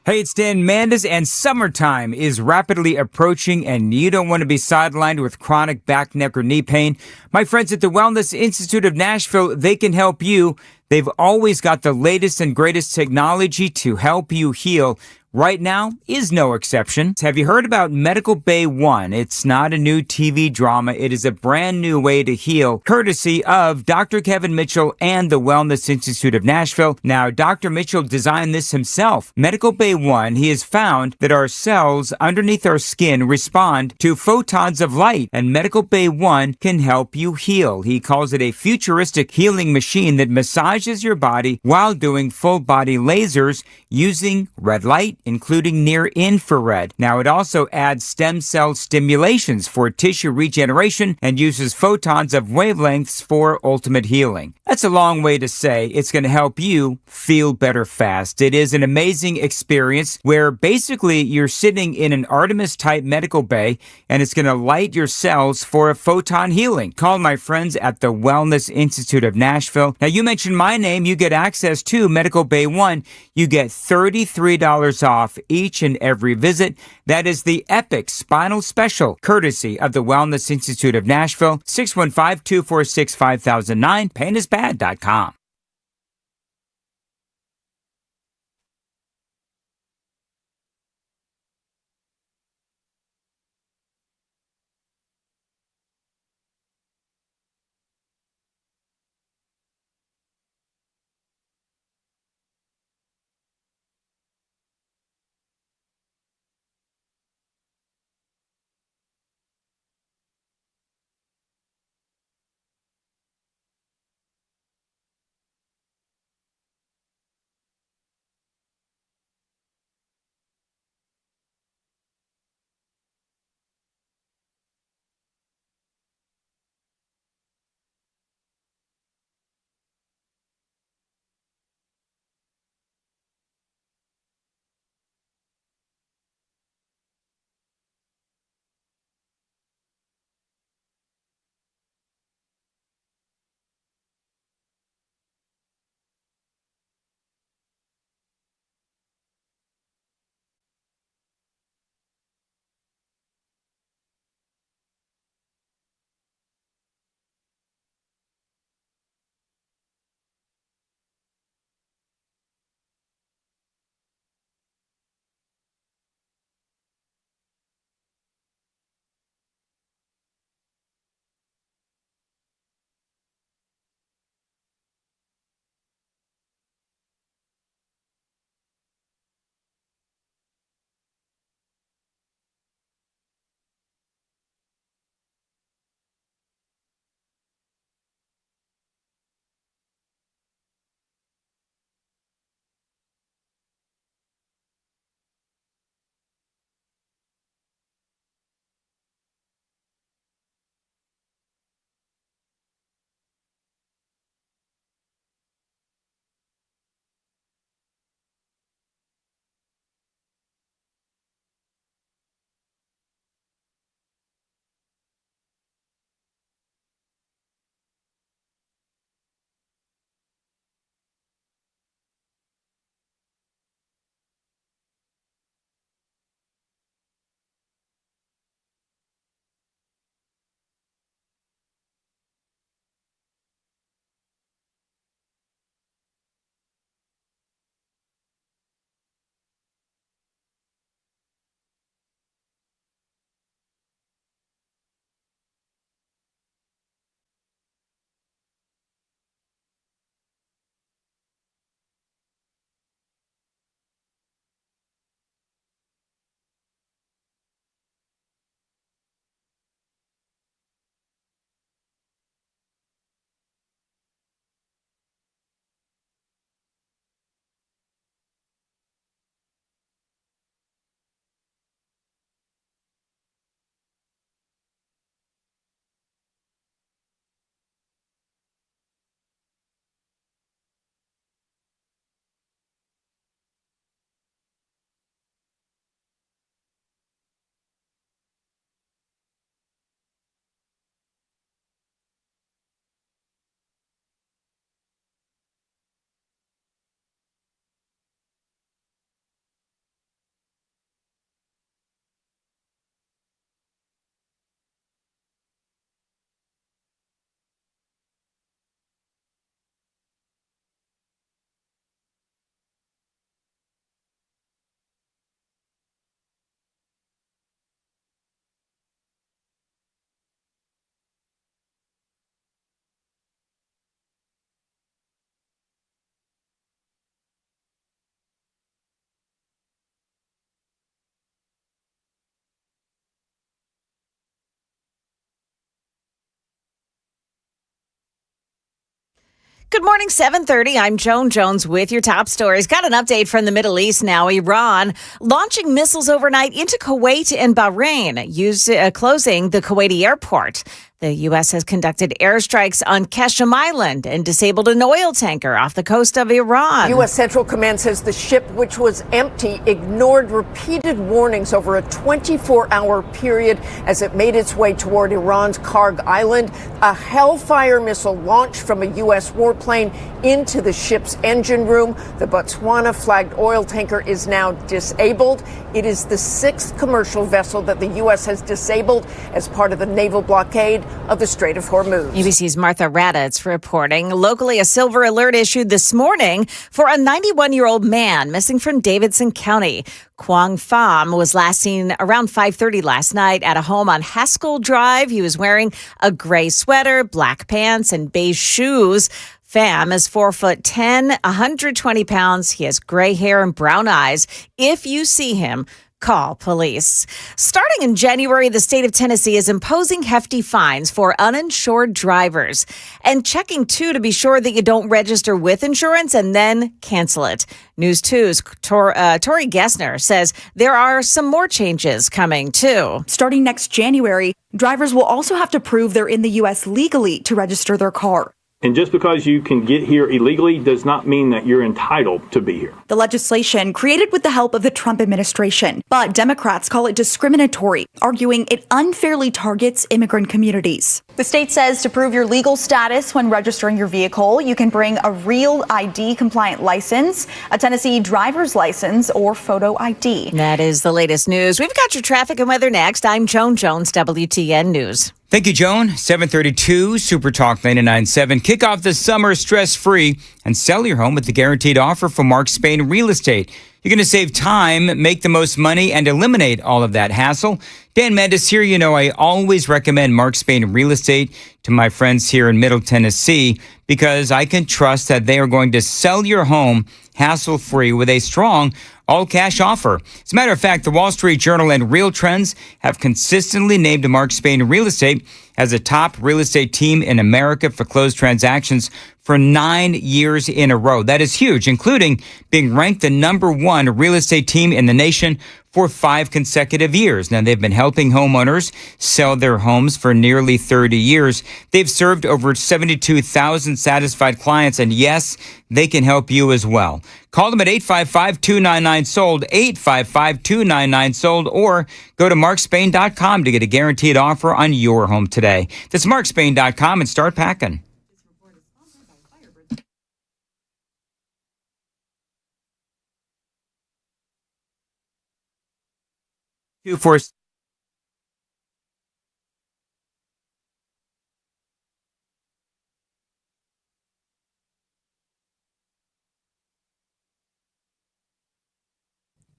Hey, it's Dan Mandis, and summertime is rapidly approaching, and you don't want to be sidelined with chronic back, neck, or knee pain. My friends at the Wellness Institute of Nashville, they can help you. They've always got the latest and greatest technology to help you heal. Right now is no exception. Have you heard about Medical Bay One? It's not a new TV drama. It is a brand new way to heal, courtesy of Dr. Kevin Mitchell and the Wellness Institute of Nashville. Now, Dr. Mitchell designed this himself. Medical Bay One, he has found that our cells underneath our skin respond to photons of light, and Medical Bay One can help you heal. He calls it a futuristic healing machine that massages your body while doing full body lasers using red light, including near infrared. Now, it also adds stem cell stimulations for tissue regeneration and uses photons of wavelengths for ultimate healing. That's a long way to say it's going to help you feel better fast. It is an amazing experience where basically you're sitting in an Artemis-type medical bay and it's going to light your cells for a photon healing. Call my friends at the Wellness Institute of Nashville. Now, you mentioned my name, you get access to Medical Bay One. You get $33 off each and every visit. That is the Epic Spinal Special, courtesy of the Wellness Institute of Nashville, 615-246-5009, painisbad.com.
Good morning, 7:30. I'm Joan Jones with your top stories. Got an update from the Middle East now. Iran launching missiles overnight into Kuwait and Bahrain, closing the Kuwaiti airport. The U.S. has conducted airstrikes on Qasem Island and disabled an oil tanker off the coast of Iran.
U.S. Central Command says the ship, which was empty, ignored repeated warnings over a 24-hour period as it made its way toward Iran's Karg Island. A Hellfire missile launched from a U.S. warplane into the ship's engine room. The Botswana-flagged oil tanker is now disabled. It is the sixth commercial vessel that the U.S. has disabled as part of the naval blockade of the Strait of Hormuz.
ABC's Martha Raddatz reporting. Locally, a silver alert issued this morning for a 91-year-old man missing from Davidson County. Quang Pham was last seen around 5:30 last night at a home on Haskell Drive. He was wearing a gray sweater, black pants, and beige shoes. Pham is 4'10", 120 pounds. He has gray hair and brown eyes. If you see him, call police. Starting in January, the state of Tennessee is imposing hefty fines for uninsured drivers and checking, too, to be sure that you don't register with insurance and then cancel it. News 2's Tori Gessner says there are some more changes coming, too.
Starting next January, drivers will also have to prove they're in the U.S. legally to register their car.
And just because you can get here illegally does not mean that you're entitled to be here.
The legislation created with the help of the Trump administration, but Democrats call it discriminatory, arguing it unfairly targets immigrant communities. The state says to prove your legal status when registering your vehicle, you can bring a real ID compliant license, a Tennessee driver's license, or photo ID.
That is the latest news. We've got your traffic and weather next. I'm Joan Jones, WTN News.
Thank you, Joan. 732 Super Talk 99.7. Kick off the summer stress-free and sell your home with the guaranteed offer from Mark Spain Real Estate. You're going to save time, make the most money, and eliminate all of that hassle. Dan Mendes here. You know, I always recommend Mark Spain Real Estate to my friends here in Middle Tennessee because I can trust that they are going to sell your home hassle-free with a strong all-cash offer. As a matter of fact, the Wall Street Journal and Real Trends have consistently named Mark Spain Real Estate as a top real estate team in America for closed transactions for 9 years in a row. That is huge, including being ranked the #1 real estate team in the nation for 5 consecutive years. Now, they've been helping homeowners sell their homes for nearly 30 years. They've served over 72,000 satisfied clients, and yes, they can help you as well. Call them at 855-299-SOLD, 855-299-SOLD, or go to markspain.com to get a guaranteed offer on your home today. That's markspain.com and start packing. Two for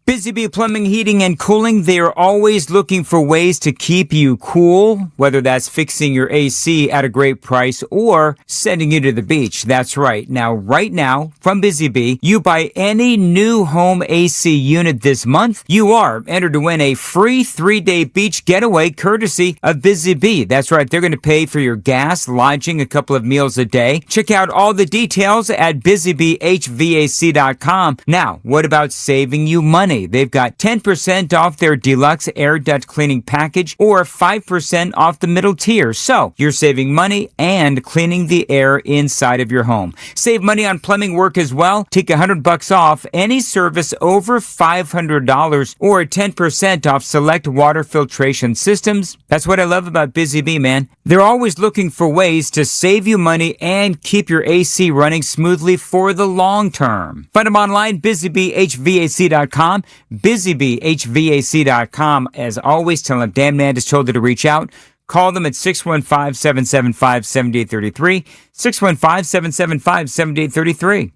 Busy Bee Plumbing, Heating, and Cooling. They are always looking for ways to keep you cool, whether that's fixing your AC at a great price or sending you to the beach. That's right. Now, right now, from Busy Bee, you buy any new home AC unit this month, you are entered to win a free 3-day beach getaway courtesy of Busy Bee. That's right. They're going to pay for your gas, lodging, a couple of meals a day. Check out all the details at busybeehvac.com. Now, what about saving you money? They've got 10% off their deluxe air duct cleaning package or 5% off the middle tier. So you're saving money and cleaning the air inside of your home. Save money on plumbing work as well. Take $100 off any service over $500 or 10% off select water filtration systems. That's what I love about Busy Bee, man. They're always looking for ways to save you money and keep your AC running smoothly for the long term. Find them online, busybeehvac.com. busybeehvac.com. As always, tell them Dan Mendes told you to reach out. Call them at 615-775-7833, 615-775-7833.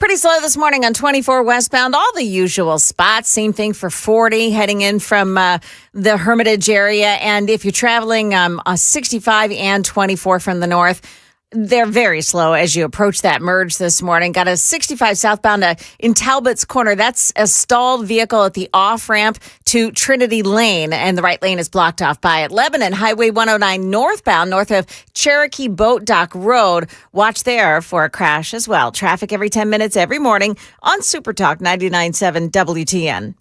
Pretty slow this morning on 24 westbound, all the usual spots. Same thing for 40 heading in from the Hermitage area. And if you're traveling 65 and 24 from the north, they're very slow as you approach that merge this morning. Got a 65 southbound in Talbot's Corner. That's a stalled vehicle at the off-ramp to Trinity Lane, and the right lane is blocked off by it. Lebanon, Highway 109 northbound, north of Cherokee Boat Dock Road. Watch there for a crash as well. Traffic every 10 minutes every morning on Super Talk 99.7 WTN.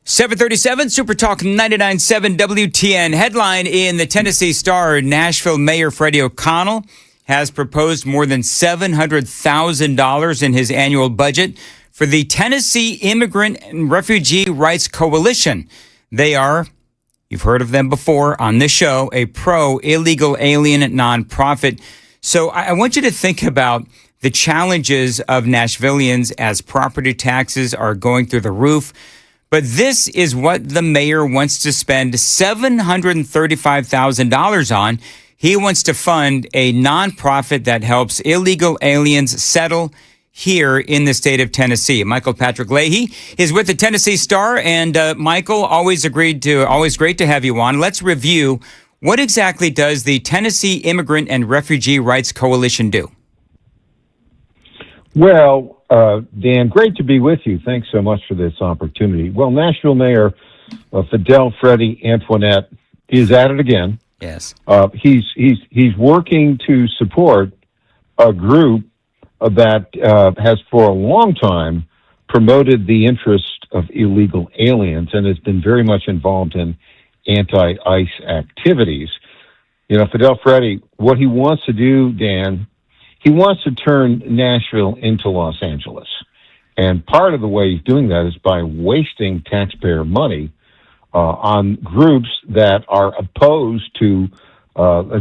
.737 Super Talk 99.7 WTN. Headline in the Tennessee Star: Nashville Mayor Freddie O'Connell has proposed more than $700,000 in his annual budget for the Tennessee Immigrant and Refugee Rights Coalition. They are, you've heard of them before on this show, a pro-illegal alien nonprofit. So I want you to think about the challenges of Nashvillians as property taxes are going through the roof. But this is what the mayor wants to spend $735,000 on. He wants to fund a nonprofit that helps illegal aliens settle here in the state of Tennessee. Michael Patrick Leahy is with the Tennessee Star. And Michael, always great to have you on. Let's review, what exactly does the Tennessee Immigrant and Refugee Rights Coalition do?
Well, Dan, great to be with you. Thanks so much for this opportunity. Well, Nashville Mayor Fidel Freddie Antoinette is at it again.
Yes.
He's working to support a group that has for a long time promoted the interest of illegal aliens and has been very much involved in anti-ICE activities. You know, Fidel Freddie, what he wants to do, Dan, he wants to turn Nashville into Los Angeles. And part of the way he's doing that is by wasting taxpayer money on groups that are opposed to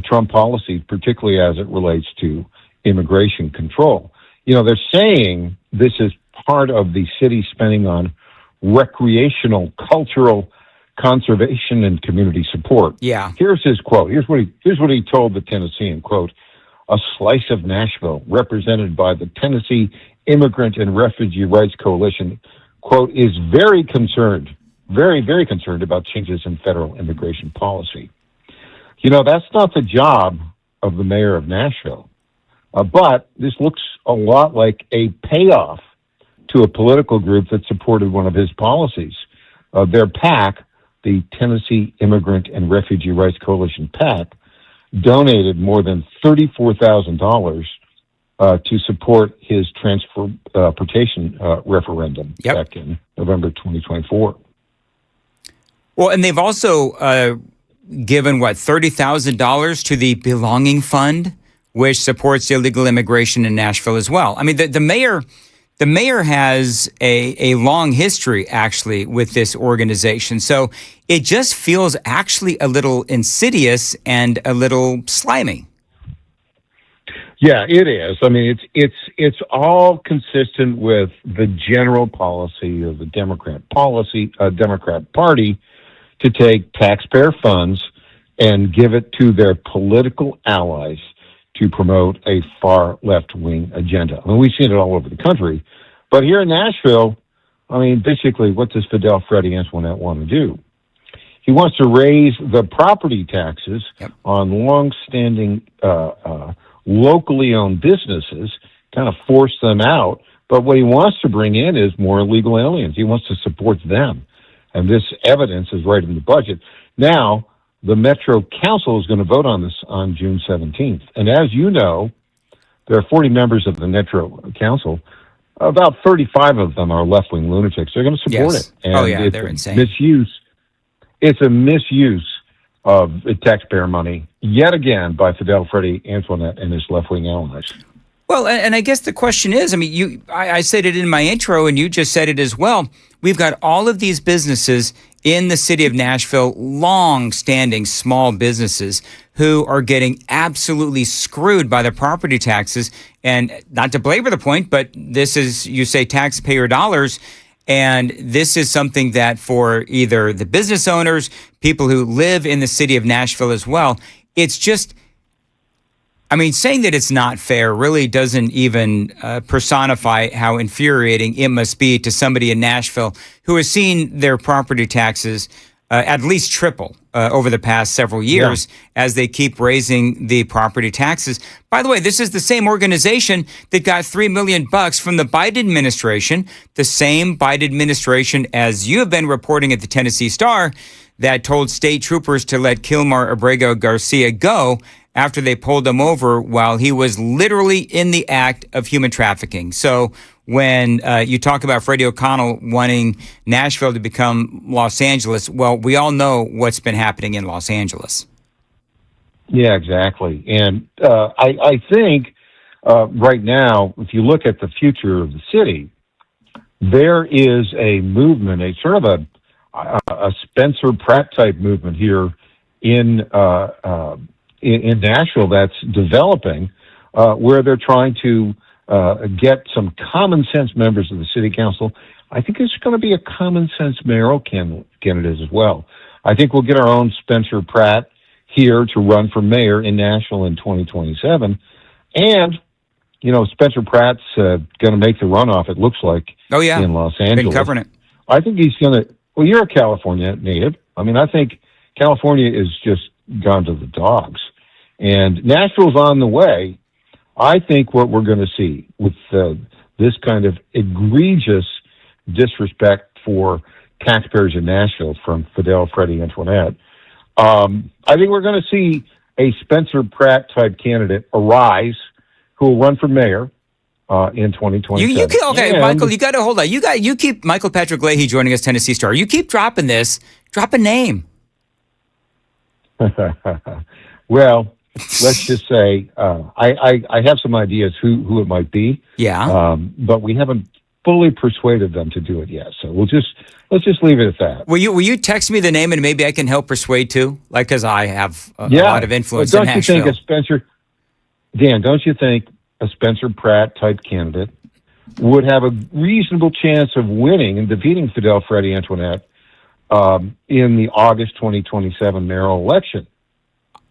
Trump policies, particularly as it relates to immigration control. You know, they're saying this is part of the city spending on recreational, cultural conservation and community support.
Yeah.
Here's his quote. Here's what he told the Tennessean, quote, "A slice of Nashville represented by the Tennessee Immigrant and Refugee Rights Coalition," quote, "is very concerned about changes in federal immigration policy." You know, that's not the job of the mayor of Nashville. But this looks a lot like a payoff to a political group that supported one of his policies. Their PAC, the Tennessee Immigrant and Refugee Rights Coalition PAC, donated more than $34,000 to support his transportation referendum back in November 2024.
Well, and they've also given, $30,000 to the Belonging Fund, which supports illegal immigration in Nashville as well. I mean, the mayor has a long history, actually, with this organization. So it just feels actually a little insidious and a little slimy.
Yeah, it is. I mean, it's all consistent with the general policy of the Democrat Party to take taxpayer funds and give it to their political allies to promote a far left-wing agenda. I mean, we've seen it all over the country. But here in Nashville, I mean, basically, what does Fidel Freddie Antoinette want to do? He wants to raise the property taxes on long-standing locally owned businesses, kind of force them out. But what he wants to bring in is more illegal aliens. He wants to support them. And this evidence is right in the budget. Now, the Metro Council is going to vote on this on June 17th. And as you know, there are 40 members of the Metro Council. About 35 of them are left-wing lunatics. They're going to support it. And
they're insane.
Misuse. It's a misuse of taxpayer money, yet again, by Fidel, Freddie, Antoinette, and his left-wing allies.
Well, and I guess the question is, I mean, I said it in my intro, and you just said it as well. We've got all of these businesses in the city of Nashville, long-standing small businesses who are getting absolutely screwed by the property taxes. And not to belabor the point, but this is, you say, taxpayer dollars. And this is something that for either the business owners, people who live in the city of Nashville as well, it's just, I mean, saying that it's not fair really doesn't even personify how infuriating it must be to somebody in Nashville who has seen their property taxes at least triple over the past several years as they keep raising the property taxes. By the way, this is the same organization that got $3 million from the Biden administration, the same Biden administration, as you have been reporting at the Tennessee Star, that told state troopers to let Kilmar Abrego Garcia go after they pulled him over while he was literally in the act of human trafficking. So when you talk about Freddie O'Connell wanting Nashville to become Los Angeles, well, we all know what's been happening in Los Angeles.
Yeah, exactly. And I think right now, if you look at the future of the city, there is a movement, a sort of a Spencer Pratt type movement here in Nashville that's developing, where they're trying to get some common sense members of the city council. I think there's going to be a common sense mayoral candidate as well. I think we'll get our own Spencer Pratt here to run for mayor in Nashville in 2027. And, you know, Spencer Pratt's going to make the runoff, it looks like, in Los Angeles.
Been covering it.
I think he's going to, well, you're a California native. I mean, I think California is just gone to the dogs. And Nashville's on the way. I think what we're going to see with this kind of egregious disrespect for taxpayers in Nashville from Fidel, Freddie, Antoinette, I think we're going to see a Spencer Pratt type candidate arise who will run for mayor in 2027.
Okay, Michael, you got to hold on. You keep Michael Patrick Leahy joining us, Tennessee Star. You keep dropping this. Drop a name.
Well, let's just say I have some ideas who it might be.
Yeah.
But we haven't fully persuaded them to do it yet. So let's just leave it at that.
Will you text me the name and maybe I can help persuade too? Like, because I have a lot of influence in Nashville.
Don't you think a Spencer Pratt type candidate would have a reasonable chance of winning and defeating Fidel, Freddie, Antoinette in the August 2027 mayoral election?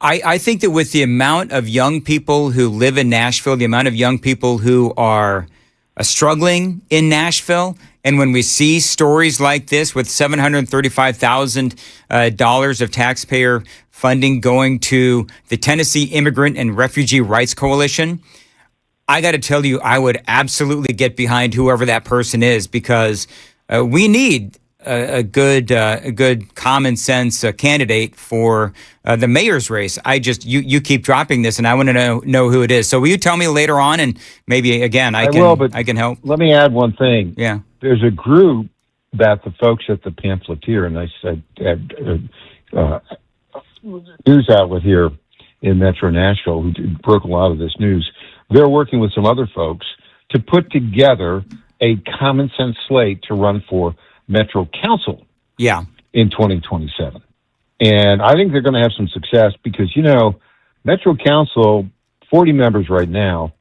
I think that with the amount of young people who live in Nashville, the amount of young people who are struggling in Nashville, and when we see stories like this with $735,000 of taxpayer funding going to the Tennessee Immigrant and Refugee Rights Coalition, I got to tell you, I would absolutely get behind whoever that person is, because we need a good common sense candidate for the mayor's race. You keep dropping this, and I want to know who it is. So will you tell me later on, and maybe again I can help.
Let me add one thing.
Yeah,
there's a group that the folks at the Pamphleteer, and I said news outlet here in Metro Nashville, who broke a lot of this news. They're working with some other folks to put together a common sense slate to run for Metro Council in 2027. And I think they're going to have some success because, Metro Council, 40 members right now,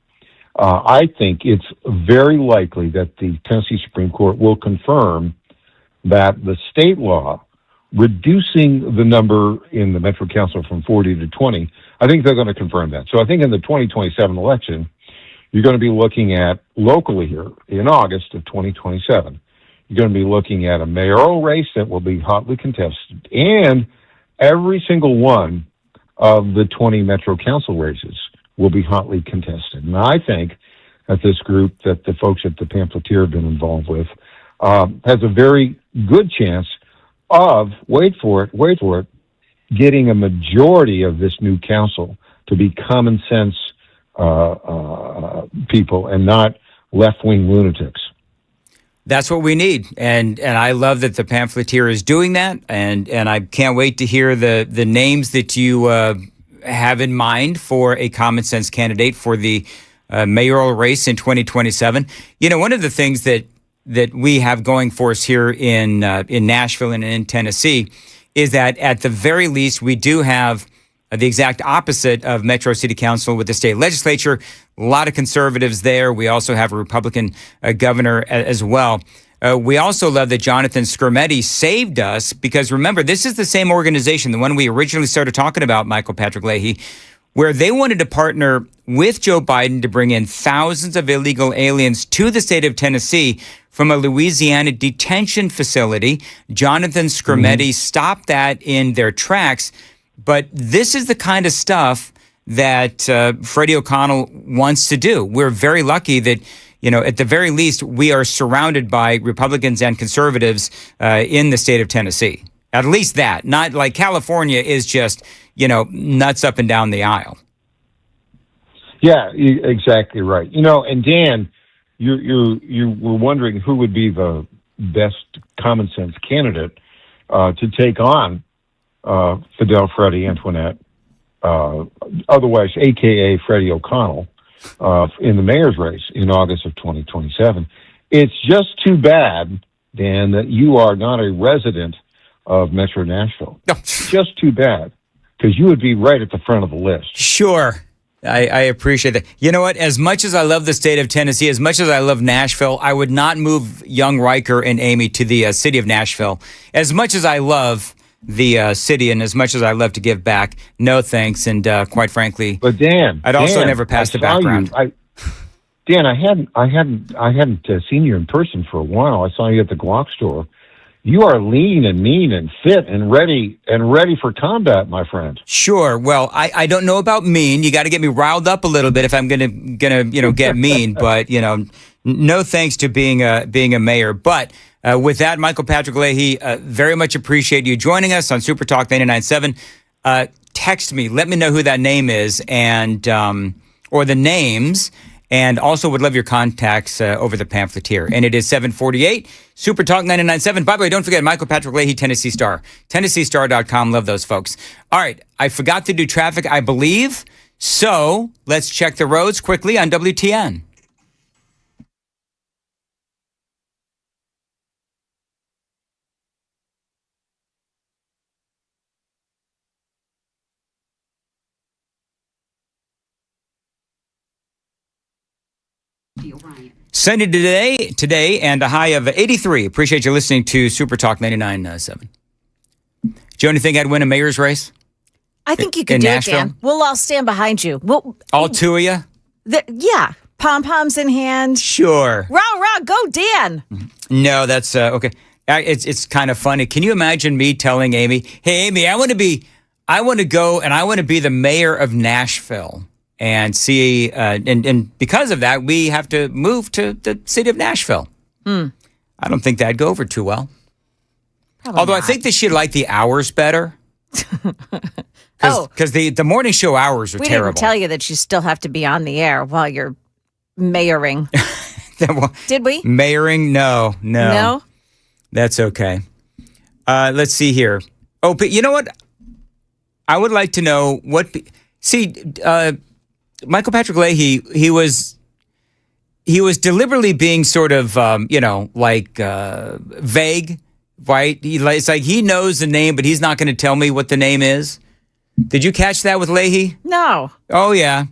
I think it's very likely that the Tennessee Supreme Court will confirm that the state law reducing the number in the Metro Council from 40 to 20, I think they're going to confirm that. So I think in the 2027 election, you're going to be looking at locally here in August of 2027, you're going to be looking at a mayoral race that will be hotly contested, and every single one of the 20 Metro Council races will be hotly contested. And I think that this group that the folks at the Pamphleteer have been involved with has a very good chance of, wait for it, getting a majority of this new council to be common sense people and not left-wing lunatics.
That's what we need, and I love that the pamphleteer is doing that, and I can't wait to hear the names that you have in mind for a common sense candidate for the mayoral race in 2027. You know, one of the things that we have going for us here in Nashville and in Tennessee is that at the very least we do have the exact opposite of Metro City Council with the state legislature. A lot of conservatives there. We also have a Republican governor as well. We also love that Jonathan Skrmetti saved us because, remember, this is the same organization, the one we originally started talking about, Michael Patrick Leahy, where they wanted to partner with Joe Biden to bring in thousands of illegal aliens to the state of Tennessee from a Louisiana detention facility. Jonathan Skrmetti stopped that in their tracks. But this is the kind of stuff that Freddie O'Connell wants to do. We're very lucky that, you know, at the very least, we are surrounded by Republicans and conservatives in the state of Tennessee. At least that. Not like California is just, you know, nuts up and down the aisle.
Yeah, exactly right. You know, and Dan, you were wondering who would be the best common sense candidate to take on Fidel Freddie Antoinette, otherwise AKA Freddie O'Connell, in the mayor's race in August of 2027. It's just too bad, Dan, that you are not a resident of Metro Nashville. Just too bad, because you would be right at the front of the list.
Sure. I appreciate that. You know what? As much as I love the state of Tennessee, as much as I love Nashville, I would not move young Riker and Amy to the city of Nashville. As much as I love the city and as much as I love to give back, no thanks. And quite frankly,
but Dan,
I'd also never pass the background.
Dan, I hadn't seen you in person for a while. I saw you at the Glock store. You are lean and mean and fit and ready for combat, my friend.
Sure. Well, I don't know about mean. You got to get me riled up a little bit if I'm gonna get mean. But no thanks to being a mayor. But with that, Michael Patrick Leahy, very much appreciate you joining us on Super Talk 99.7. Text me, let me know who that name is and or the names. And also would love your contacts over the pamphleteer. And it is 748, Super Talk 99.7. By the way, don't forget, Michael Patrick Leahy, Tennessee Star. TennesseeStar.com. Love those folks. All right. I forgot to do traffic, I believe. So let's check the roads quickly on WTN. Sunny today, and a high of 83. Appreciate you listening to Super Talk 99.7. Joni, think I'd win a mayor's race?
I think you could do Nashville? It, Dan. We'll all stand behind you.
All two of you?
Yeah. Pom-poms in hand.
Sure.
Rah, go, Dan.
No, that's okay. It's kind of funny. Can you imagine me telling Amy, hey, Amy, I want to go and I want to be the mayor of Nashville. And see, and because of that, we have to move to the city of Nashville. I don't think that'd go over too well.
Probably
Although
not.
I think that she'd like the hours better. Because the morning show hours are
we
terrible.
We didn't tell you that you still have to be on the air while you're mayoring. Did we?
Mayoring? No.
No?
That's okay. Let's see here. Oh, but you know what? I would like to know what... Michael Patrick Leahy, he was deliberately being sort of, vague, right? It's like he knows the name, but he's not going to tell me what the name is. Did you catch that with Leahy?
No.
Oh, yeah.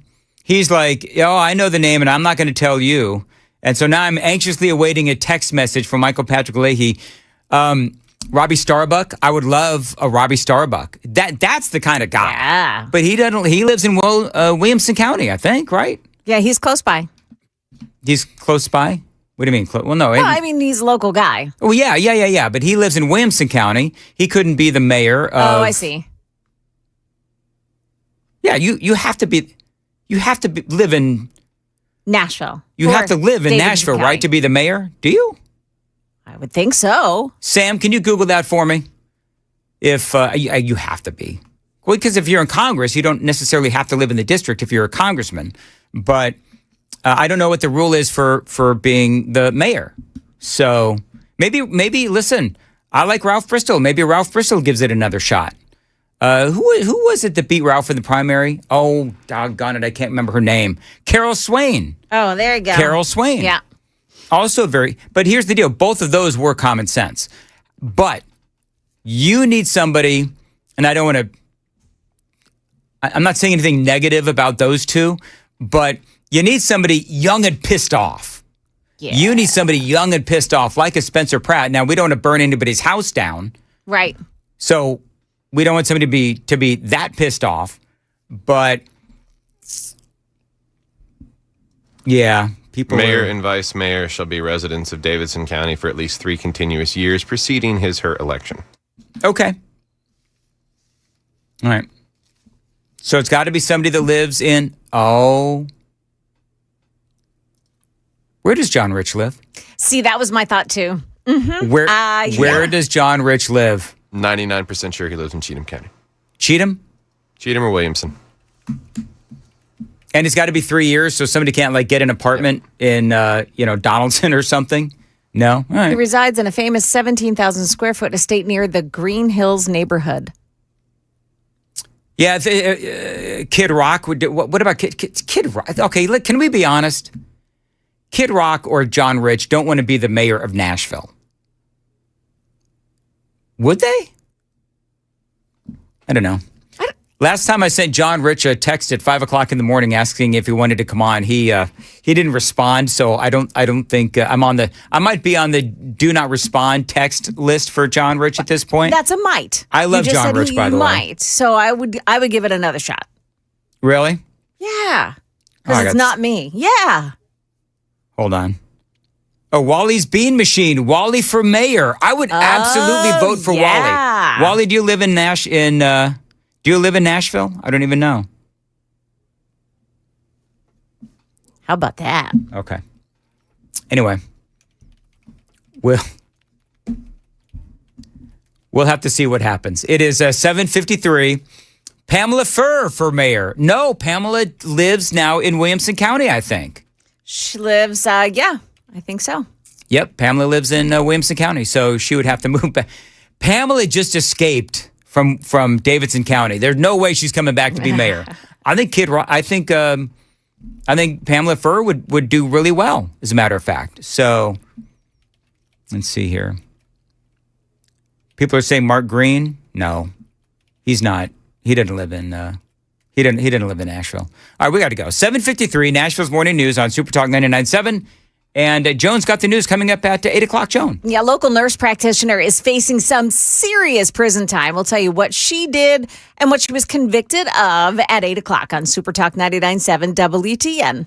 He's like, I know the name, and I'm not going to tell you. And so now I'm anxiously awaiting a text message from Michael Patrick Leahy. Robbie Starbuck, I would love a Robbie Starbuck. That's the kind of guy.
Yeah.
But he doesn't. He lives in Williamson County, I think, right?
Yeah, he's close by.
He's close by? What do you mean?
No, I mean, he's a local guy.
Oh, yeah. But he lives in Williamson County. He couldn't be the mayor of...
Oh, I see.
Yeah, you have to live in...
Nashville.
You have to live in Nashville, right, to be the mayor? Do you?
I would think so.
Sam, can you Google that for me? If you have to be. Well, because if you're in Congress, you don't necessarily have to live in the district if you're a congressman. But I don't know what the rule is for being the mayor. So maybe listen, I like Ralph Bristol. Maybe Ralph Bristol gives it another shot. Who was it that beat Ralph in the primary? Oh, doggone it, I can't remember her name. Carol Swain.
Oh, there you go.
Carol Swain.
Yeah.
Also but here's the deal. Both of those were common sense. But you need somebody, and I'm not saying anything negative about those two, but you need somebody young and pissed off.
Yeah.
You need somebody young and pissed off, like a Spencer Pratt. Now, we don't want to burn anybody's house down.
Right.
So we don't want somebody to be that pissed off. But yeah,
Mayor and vice mayor shall be residents of Davidson County for at least 3 continuous years preceding his/her election.
Okay. All right. So it's got to be somebody that lives in, where does John Rich live?
See, that was my thought too. Mm-hmm.
Where does John Rich live?
99% sure he lives in Cheatham County.
Cheatham?
Cheatham or Williamson.
And it's got to be 3 years, so somebody can't get an apartment in Donaldson or something. No, all right.
He resides in a famous 17,000 square foot estate near the Green Hills neighborhood.
Yeah, Kid Rock would do. What about Kid Rock? Okay, can we be honest? Kid Rock or John Rich don't want to be the mayor of Nashville. Would they? I don't know. Last time I sent John Rich a text at 5:00 in the morning asking if he wanted to come on, he didn't respond. So I don't think I might be on the do not respond text list for John Rich at this point.
That's a might.
I love John Rich, by the way.
Might. So I would give it another shot.
Really?
Yeah. Because it's not me. Yeah.
Hold on. Oh, Wally's Bean Machine. Wally for mayor. I would absolutely vote for Wally. Wally, do you live in Do you live in Nashville? I don't even know.
How about that?
Okay. Anyway, we'll have to see what happens. It is 7:53. Pamela Furr for mayor. No, Pamela lives now in Williamson County, I think.
She lives, I think so.
Yep, Pamela lives in Williamson County, so she would have to move back. Pamela just escaped from Davidson County. There's no way she's coming back to be mayor. I think I think Pamela Furr would do really well, as a matter of fact. So let's see here. People are saying Mark Green. No, he's not. He didn't live in. He didn't live in Nashville. All right, we got to go. 7:53. Nashville's morning news on Super Talk 99.7. And Joan's got the news coming up at 8 o'clock, Joan.
Yeah, local nurse practitioner is facing some serious prison time. We'll tell you what she did and what she was convicted of at 8 o'clock on Super Talk 99.7 WTN.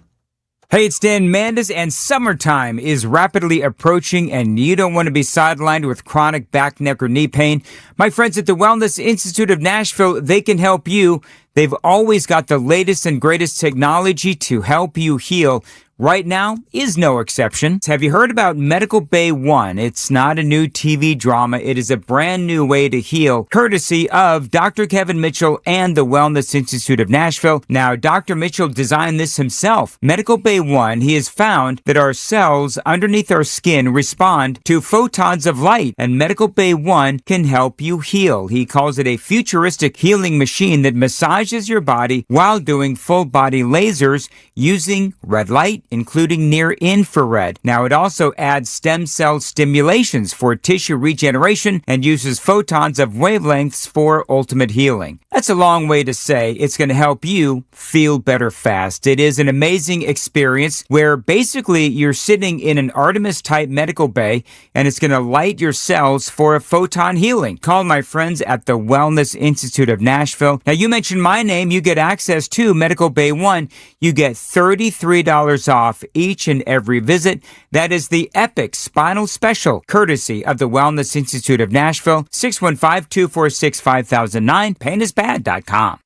Hey, it's Dan Mandis, and summertime is rapidly approaching, and you don't want to be sidelined with chronic back, neck, or knee pain. My friends at the Wellness Institute of Nashville, they can help you. They've always got the latest and greatest technology to help you heal. Right now is no exception. Have you heard about Medical Bay One? It's not a new TV drama. It is a brand new way to heal, courtesy of Dr. Kevin Mitchell and the Wellness Institute of Nashville. Now, Dr. Mitchell designed this himself. Medical Bay One, he has found that our cells underneath our skin respond to photons of light, and Medical Bay One can help you heal. He calls it a futuristic healing machine that massages your body while doing full body lasers using red light, including near infrared. Now, it also adds stem cell stimulations for tissue regeneration and uses photons of wavelengths for ultimate healing. That's a long way to say it's going to help you feel better fast. It is an amazing experience where basically you're sitting in an Artemis-type medical bay and it's going to light your cells for a photon healing. Call my friends at the Wellness Institute of Nashville. Now, you mentioned my name, you get access to Medical Bay One. You get $33 off each and every visit. That is the Epic Spinal Special, courtesy of the Wellness Institute of Nashville, 615-246-5009, painisbad.com.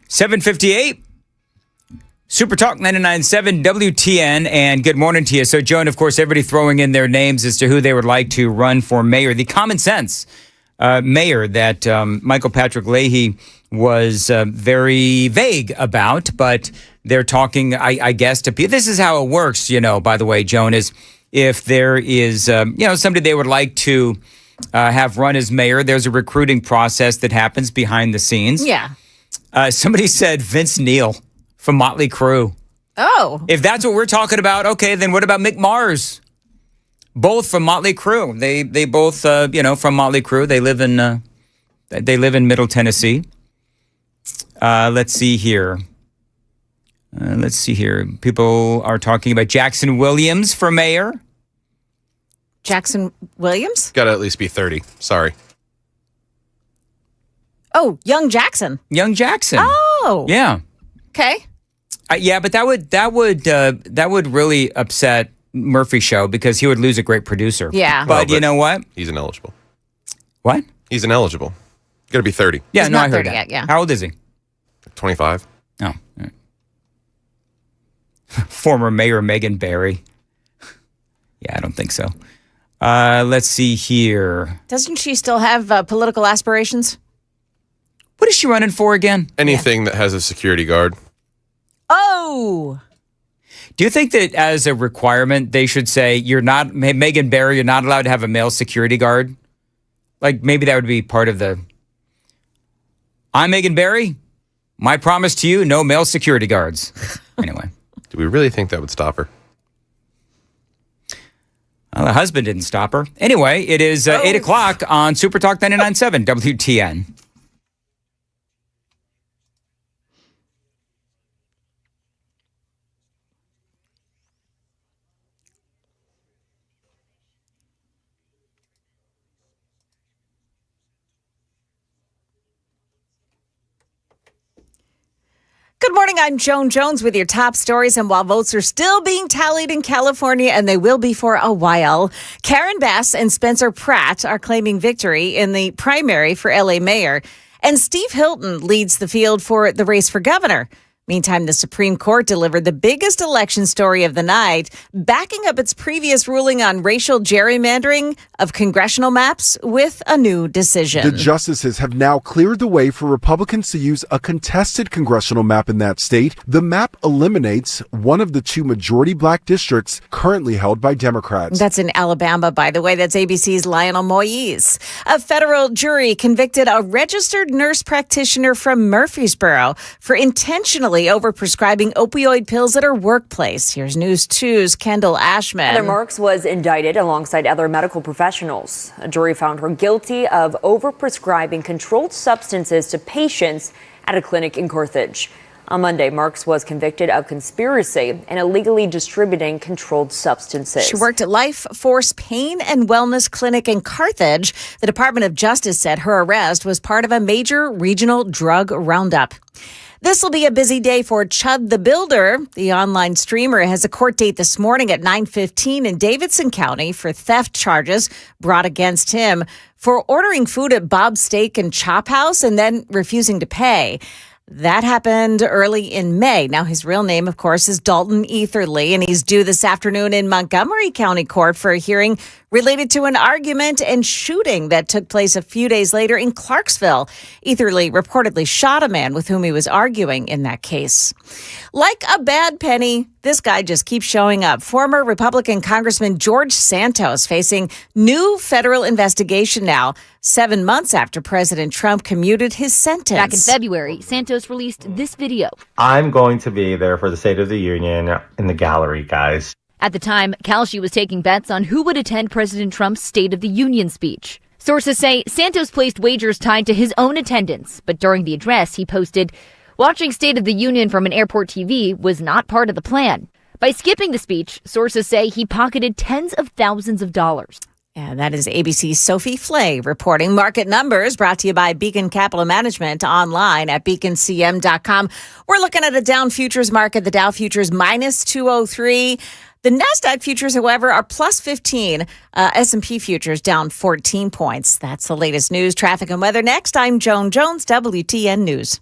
7:58. Super Talk 99.7 WTN, and good morning to you. So, Joan, of course, everybody throwing in their names as to who they would like to run for mayor. The common sense mayor that Michael Patrick Leahy was very vague about, but they're talking, I guess, to people. This is how it works, by the way, Joan, is if there is, somebody they would like to have run as mayor, there's a recruiting process that happens behind the scenes.
Yeah.
Somebody said Vince Neil from Motley Crue.
Oh.
If that's what we're talking about, okay, then what about Mick Mars? Both from Motley Crue. They both, from Motley Crue. They live in Middle Tennessee. Let's see here. People are talking about Jackson Williams for mayor.
Jackson Williams?
Got to at least be 30. Sorry.
Oh, Young Jackson.
Young Jackson.
Oh.
Yeah.
Okay.
Yeah, but that would really upset Murphy's show because he would lose a great producer.
Yeah.
But you know what?
He's ineligible.
What?
He's ineligible. Got to be 30.
Yeah,
He's
no,
not
I heard
30
that.
yet, yeah.
How old is he?
25.
Oh. All right. Former Mayor Megan Barry. Yeah, I don't think so. Let's see here.
Doesn't she still have political aspirations?
What is she running for again?
Anything that has a security guard.
Oh.
Do you think that as a requirement, they should say, you're not, Megan Barry, you're not allowed to have a male security guard? Like maybe that would be part of the, I'm Megan Barry. My promise to you, no male security guards. Anyway.
Do we really think that would stop her?
Well, the husband didn't stop her. Anyway, it is 8 o'clock on Super Talk 99.7 WTN.
Good morning. I'm Joan Jones with your top stories. And while votes are still being tallied in California, and they will be for a while, Karen Bass and Spencer Pratt are claiming victory in the primary for LA mayor. And Steve Hilton leads the field for the race for governor. Meantime, the Supreme Court delivered the biggest election story of the night, backing up its previous ruling on racial gerrymandering of congressional maps with a new decision.
The justices have now cleared the way for Republicans to use a contested congressional map in that state. The map eliminates one of the two majority black districts currently held by Democrats.
That's in Alabama, by the way. That's ABC's Lionel Moise. A federal jury convicted a registered nurse practitioner from Murfreesboro for intentionally overprescribing opioid pills at her workplace. Here's News 2's Kendall Ashman.
Heather Marks was indicted alongside other medical professionals. A jury found her guilty of overprescribing controlled substances to patients at a clinic in Carthage. On Monday, Marks was convicted of conspiracy and illegally distributing controlled substances.
She worked at Life Force Pain and Wellness Clinic in Carthage. The Department of Justice said her arrest was part of a major regional drug roundup. This will be a busy day for Chud the Builder. The online streamer has a court date this morning at 9:15 in Davidson County for theft charges brought against him for ordering food at Bob's Steak and Chop House and then refusing to pay. That happened early in May. Now, his real name, of course, is Dalton Etherly, and he's due this afternoon in Montgomery County Court for a hearing related to an argument and shooting that took place a few days later in Clarksville. Etherly reportedly shot a man with whom he was arguing in that case. Like a bad penny, this guy just keeps showing up. Former Republican Congressman George Santos facing new federal investigation now, 7 months after President Trump commuted his sentence.
Back in February, Santos released this video.
I'm going to be there for the State of the Union in the gallery, guys.
At the time, Kalshi was taking bets on who would attend President Trump's State of the Union speech. Sources say Santos placed wagers tied to his own attendance, but during the address, he posted, "Watching State of the Union from an airport TV was not part of the plan." By skipping the speech, sources say he pocketed tens of thousands of dollars.
Yeah, that is ABC's Sophie Flay reporting. Market numbers brought to you by Beacon Capital Management online at beaconcm.com. We're looking at a down futures market. The Dow futures minus 203. The NASDAQ futures, however, are plus 15. S&P futures down 14 points. That's the latest news, traffic, and weather. Next, I'm Joan Jones, WTN News.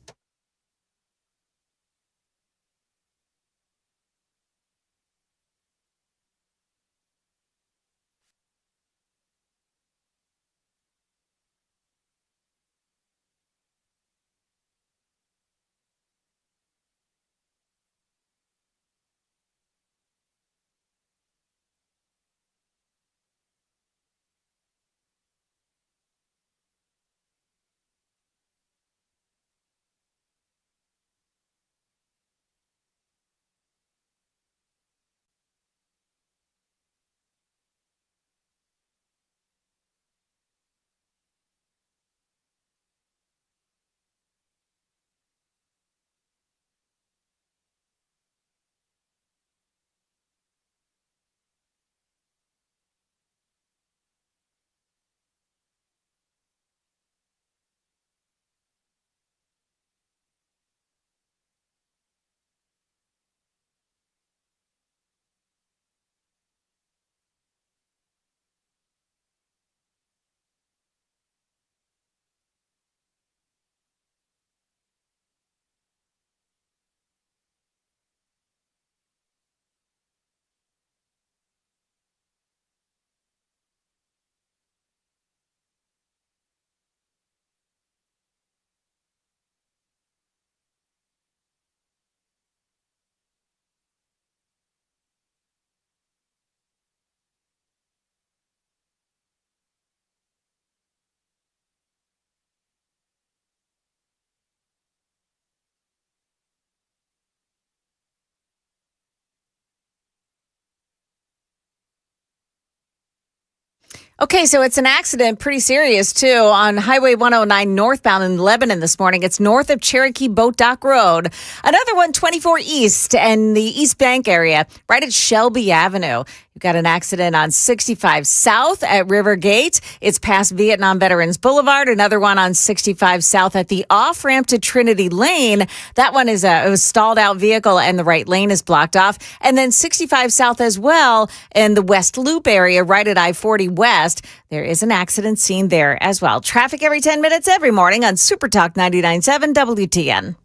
Okay, so it's an accident, pretty serious too, on Highway 109 northbound in Lebanon this morning. It's north of Cherokee Boat Dock Road. Another one, 24 East and the East Bank area, right at Shelby Avenue. You've got an accident on 65 South at River Gate. It's past Vietnam Veterans Boulevard. Another one on 65 South at the off-ramp to Trinity Lane. That one is a stalled out vehicle and the right lane is blocked off. And then 65 South as well in the West Loop area, right at I-40 West. There is an accident scene there as well. Traffic every 10 minutes every morning on Super Talk 99.7 WTN.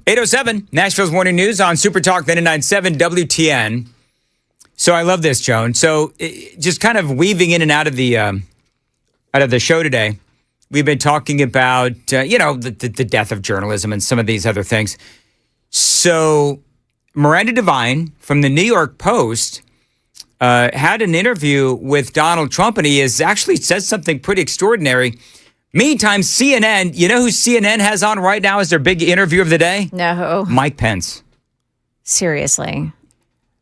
.807 Nashville's Morning News on Super Talk 99.7 WTN. So I love this, Joan. So just kind of weaving in and out of the show today, we've been talking about the death of journalism and some of these other things. So Miranda Devine from the New York Post had an interview with Donald Trump, and he has actually said something pretty extraordinary. Meantime, CNN, you know who CNN has on right now as their big interview of the day?
No.
Mike Pence.
Seriously.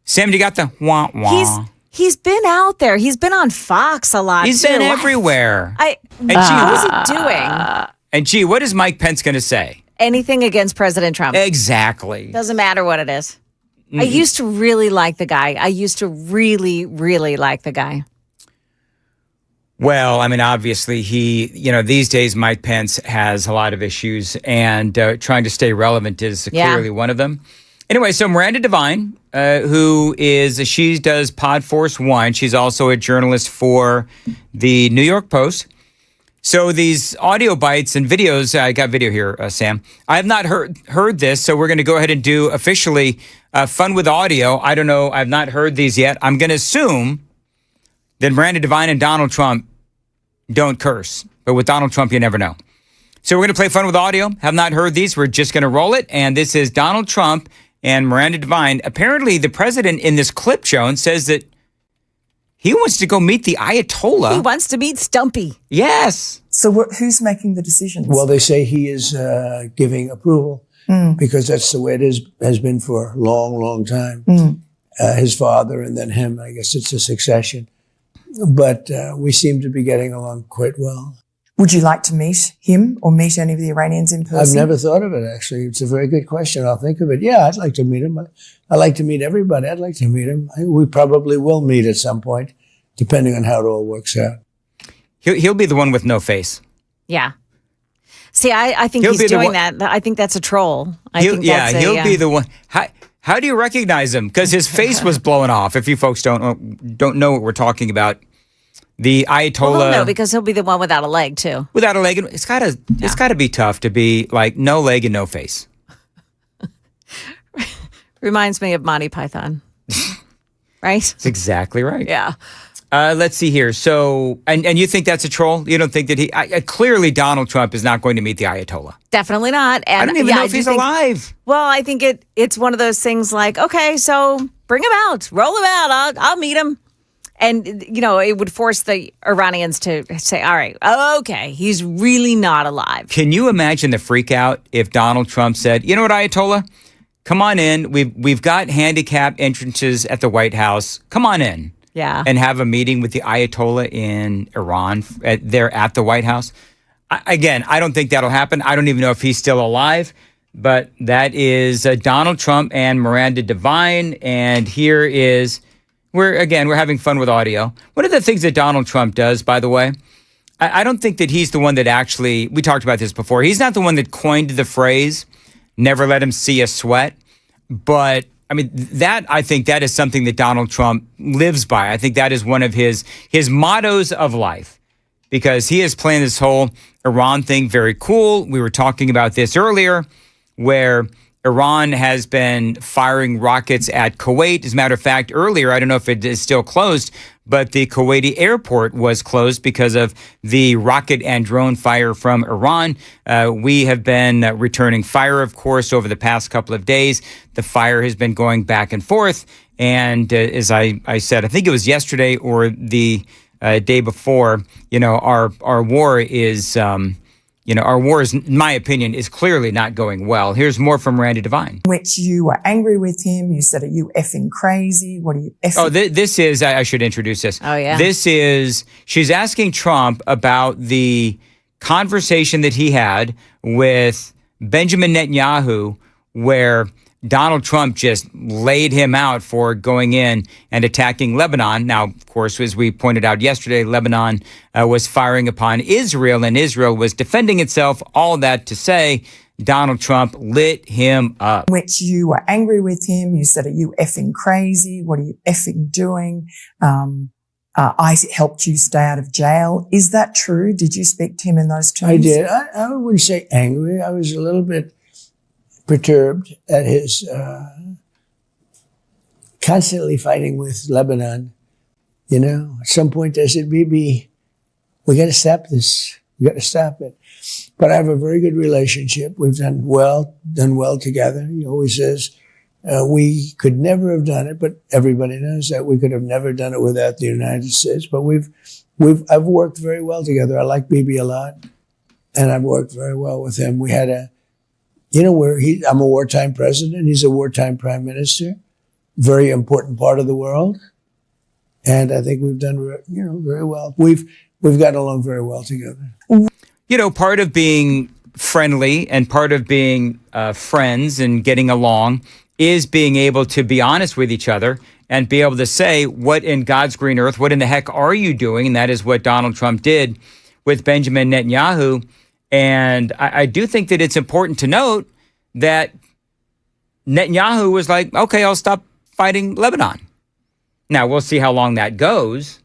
Sam, you got the wah wah.
He's been out there. He's been on Fox a lot.
He's been everywhere.
What is he doing?
And gee, what is Mike Pence going to say?
Anything against President Trump.
Exactly.
Doesn't matter what it is. I used to really like the guy. I used to really, really like the guy.
Well, I mean, obviously, these days, Mike Pence has a lot of issues, and trying to stay relevant is clearly one of them. Anyway, so Miranda Devine, she does Pod Force One. She's also a journalist for the New York Post. So these audio bites and videos, I got video here, Sam. I have not heard this, so we're going to go ahead and do officially Fun with Audio. I don't know. I've not heard these yet. I'm going to assume that Miranda Devine and Donald Trump don't curse. But with Donald Trump, you never know. So we're going to play Fun with Audio. Have not heard these. We're just going to roll it. And this is Donald Trump and Miranda Devine. Apparently, the president in this clip, Joan, says that he wants to go meet the Ayatollah.
He wants to meet Stumpy.
Yes.
So who's making the decisions?
Well, they say he is giving approval because that's the way it has been for a long, long time. His father and then him. I guess it's a succession. But we seem to be getting along quite well.
Would you like to meet him or meet any of the Iranians in person?
I've never thought of it, actually. It's a very good question. I'll think of it. Yeah, I'd like to meet him. I like to meet everybody. I'd like to meet him. We probably will meet at some point, depending on how it all works out.
He'll be the one with no face.
Yeah. See, I think he's doing that. I think that's a troll.
He'll be the one. How do you recognize him? Because his face was blowing off. If you folks don't know what we're talking about, the Ayatollah.
Well, no, because he'll be the one without a leg too.
Without a leg, it's gotta be tough to be like no leg and no face.
Reminds me of Monty Python, right?
That's exactly right.
Yeah.
Let's see here. So, and you think that's a troll? You don't think that clearly Donald Trump is not going to meet the Ayatollah?
Definitely not. And
I don't even know if he's alive.
Well, I think it's one of those things like, okay, so bring him out, roll him out. I'll meet him. And, it would force the Iranians to say, all right, okay, he's really not alive.
Can you imagine the freak out if Donald Trump said, you know what, Ayatollah? Come on in. We've got handicapped entrances at the White House. Come on in.
Yeah.
And have a meeting with the Ayatollah in Iran there at the White House. Again, I don't think that'll happen. I don't even know if he's still alive. But that is Donald Trump and Miranda Devine. And here is... We're having fun with audio. One of the things that Donald Trump does, by the way, I don't think that he's the one that actually, we talked about this before, he's not the one that coined the phrase, never let him see us sweat. But I mean, I think that is something that Donald Trump lives by. I think that is one of his mottos of life, because he is playing this whole Iran thing very cool. We were talking about this earlier, where Iran has been firing rockets at Kuwait. As a matter of fact, earlier, I don't know if it is still closed, but the Kuwaiti airport was closed because of the rocket and drone fire from Iran. We have been returning fire, of course, over the past couple of days. The fire has been going back and forth. And as I said, I think it was yesterday or the day before, our war is... our war is, in my opinion, is clearly not going well. Here's more from Randy Devine.
Which you were angry with him. You said, are you effing crazy? What are you effing?
Oh, this is, I should introduce this.
Oh, yeah.
She's asking Trump about the conversation that he had with Benjamin Netanyahu, where Donald Trump just laid him out for going in and attacking Lebanon. Now, of course, as we pointed out yesterday, Lebanon was firing upon Israel, and Israel was defending itself. All that to say, Donald Trump lit him up.
Which you were angry with him. You said, are you effing crazy? What are you effing doing? I helped you stay out of jail. Is that true? Did you speak to him in those terms?
I did. I wouldn't say angry. I was a little bit perturbed at his constantly fighting with Lebanon. At some point I said, Bibi, we got to stop this. We got to stop it. But I have a very good relationship. We've done well together. He always says, we could never have done it, but everybody knows that we could have never done it without the United States. But I've worked very well together. I like Bibi a lot, and I've worked very well with him. We had I'm a wartime president. He's a wartime prime minister. Very important part of the world. And I think we've done, very well. We've gotten along very well together.
Part of being friendly and part of being friends and getting along is being able to be honest with each other and be able to say, what in God's green earth, what in the heck are you doing? And that is what Donald Trump did with Benjamin Netanyahu. And I do think that it's important to note that Netanyahu was like, okay, I'll stop fighting Lebanon. Now, we'll see how long that goes,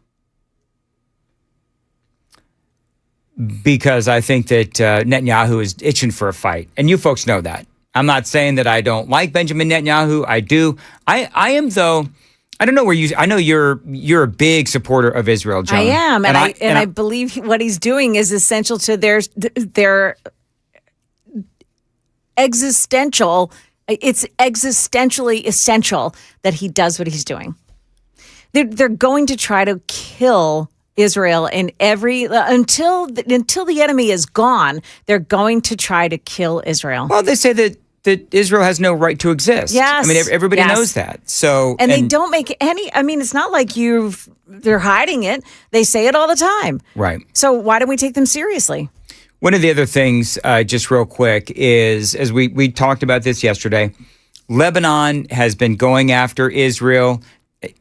because I think that Netanyahu is itching for a fight. And you folks know that. I'm not saying that I don't like Benjamin Netanyahu. I do. I am, though. I don't know where I know you're a big supporter of Israel, Joan.
I am, and I believe what he's doing is essential to their existential. It's existentially essential that he does what he's doing. They're going to try to kill Israel in until the enemy is gone. They're going to try to kill Israel.
Well, they say that Israel has no right to exist.
Yes.
I mean, everybody knows that. So,
and they don't make any. I mean, it's not like they're hiding it. They say it all the time.
Right.
So why don't we take them seriously?
One of the other things, just real quick, is, as we talked about this yesterday, Lebanon has been going after Israel.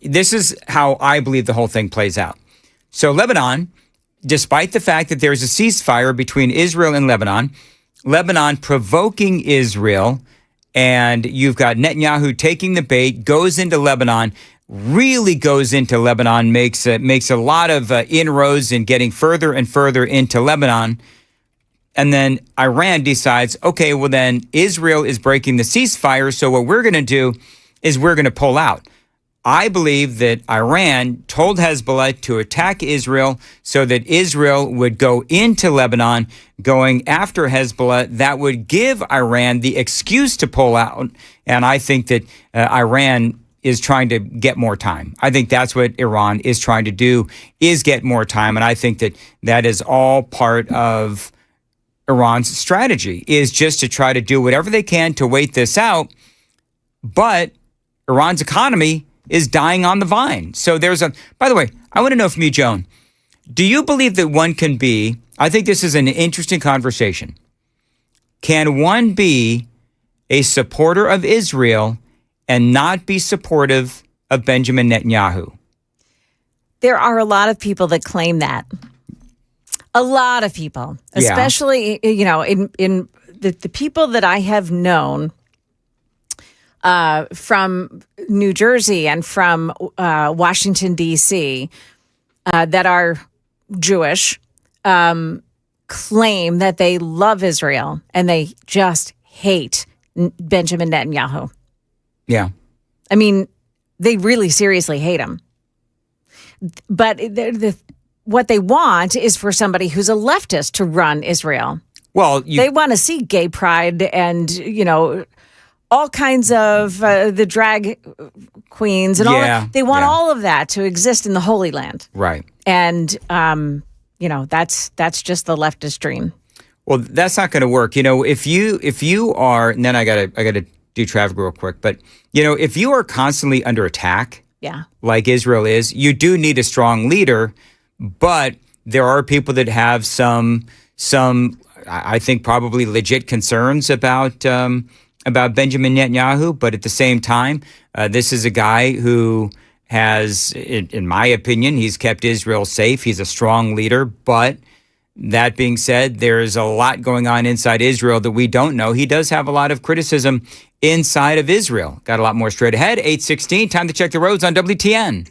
This is how I believe the whole thing plays out. So Lebanon, despite the fact that there's a ceasefire between Israel and Lebanon provoking Israel, and you've got Netanyahu taking the bait, goes into Lebanon, makes a lot of inroads and getting further and further into Lebanon. And then Iran decides, okay, well then Israel is breaking the ceasefire, so what we're going to do is we're going to pull out. I believe that Iran told Hezbollah to attack Israel so that Israel would go into Lebanon going after Hezbollah. That would give Iran the excuse to pull out. And I think that Iran is trying to get more time. I think that's what Iran is trying to do, is get more time. And I think that that is all part of Iran's strategy, is just to try to do whatever they can to wait this out. But Iran's economy is dying on the vine. So by the way, I want to know from you, Joan, do you believe that one can be, I think this is an interesting conversation, can one be a supporter of Israel and not be supportive of Benjamin Netanyahu?
There are a lot of people that claim that. A lot of people, especially, in the people that I have known from New Jersey and from Washington, D.C. That are Jewish claim that they love Israel and they just hate Benjamin Netanyahu.
Yeah.
I mean, they really seriously hate him. But what they want is for somebody who's a leftist to run Israel.
Well,
they want to see gay pride and, all kinds of the drag queens and all that. They want all of that to exist in the Holy Land.
Right.
And, that's just the leftist dream.
Well, that's not going to work. If you are, and then I gotta do traffic real quick, but if you are constantly under attack, like Israel is, you do need a strong leader, but there are people that have some, I think probably legit concerns about Benjamin Netanyahu. But at the same time, this is a guy who has, in my opinion, he's kept Israel safe. He's a strong leader, but that being said, there's a lot going on inside Israel that we don't know. He does have a lot of criticism inside of Israel. Got a lot more straight ahead. 8:16, time to check the roads on WTN.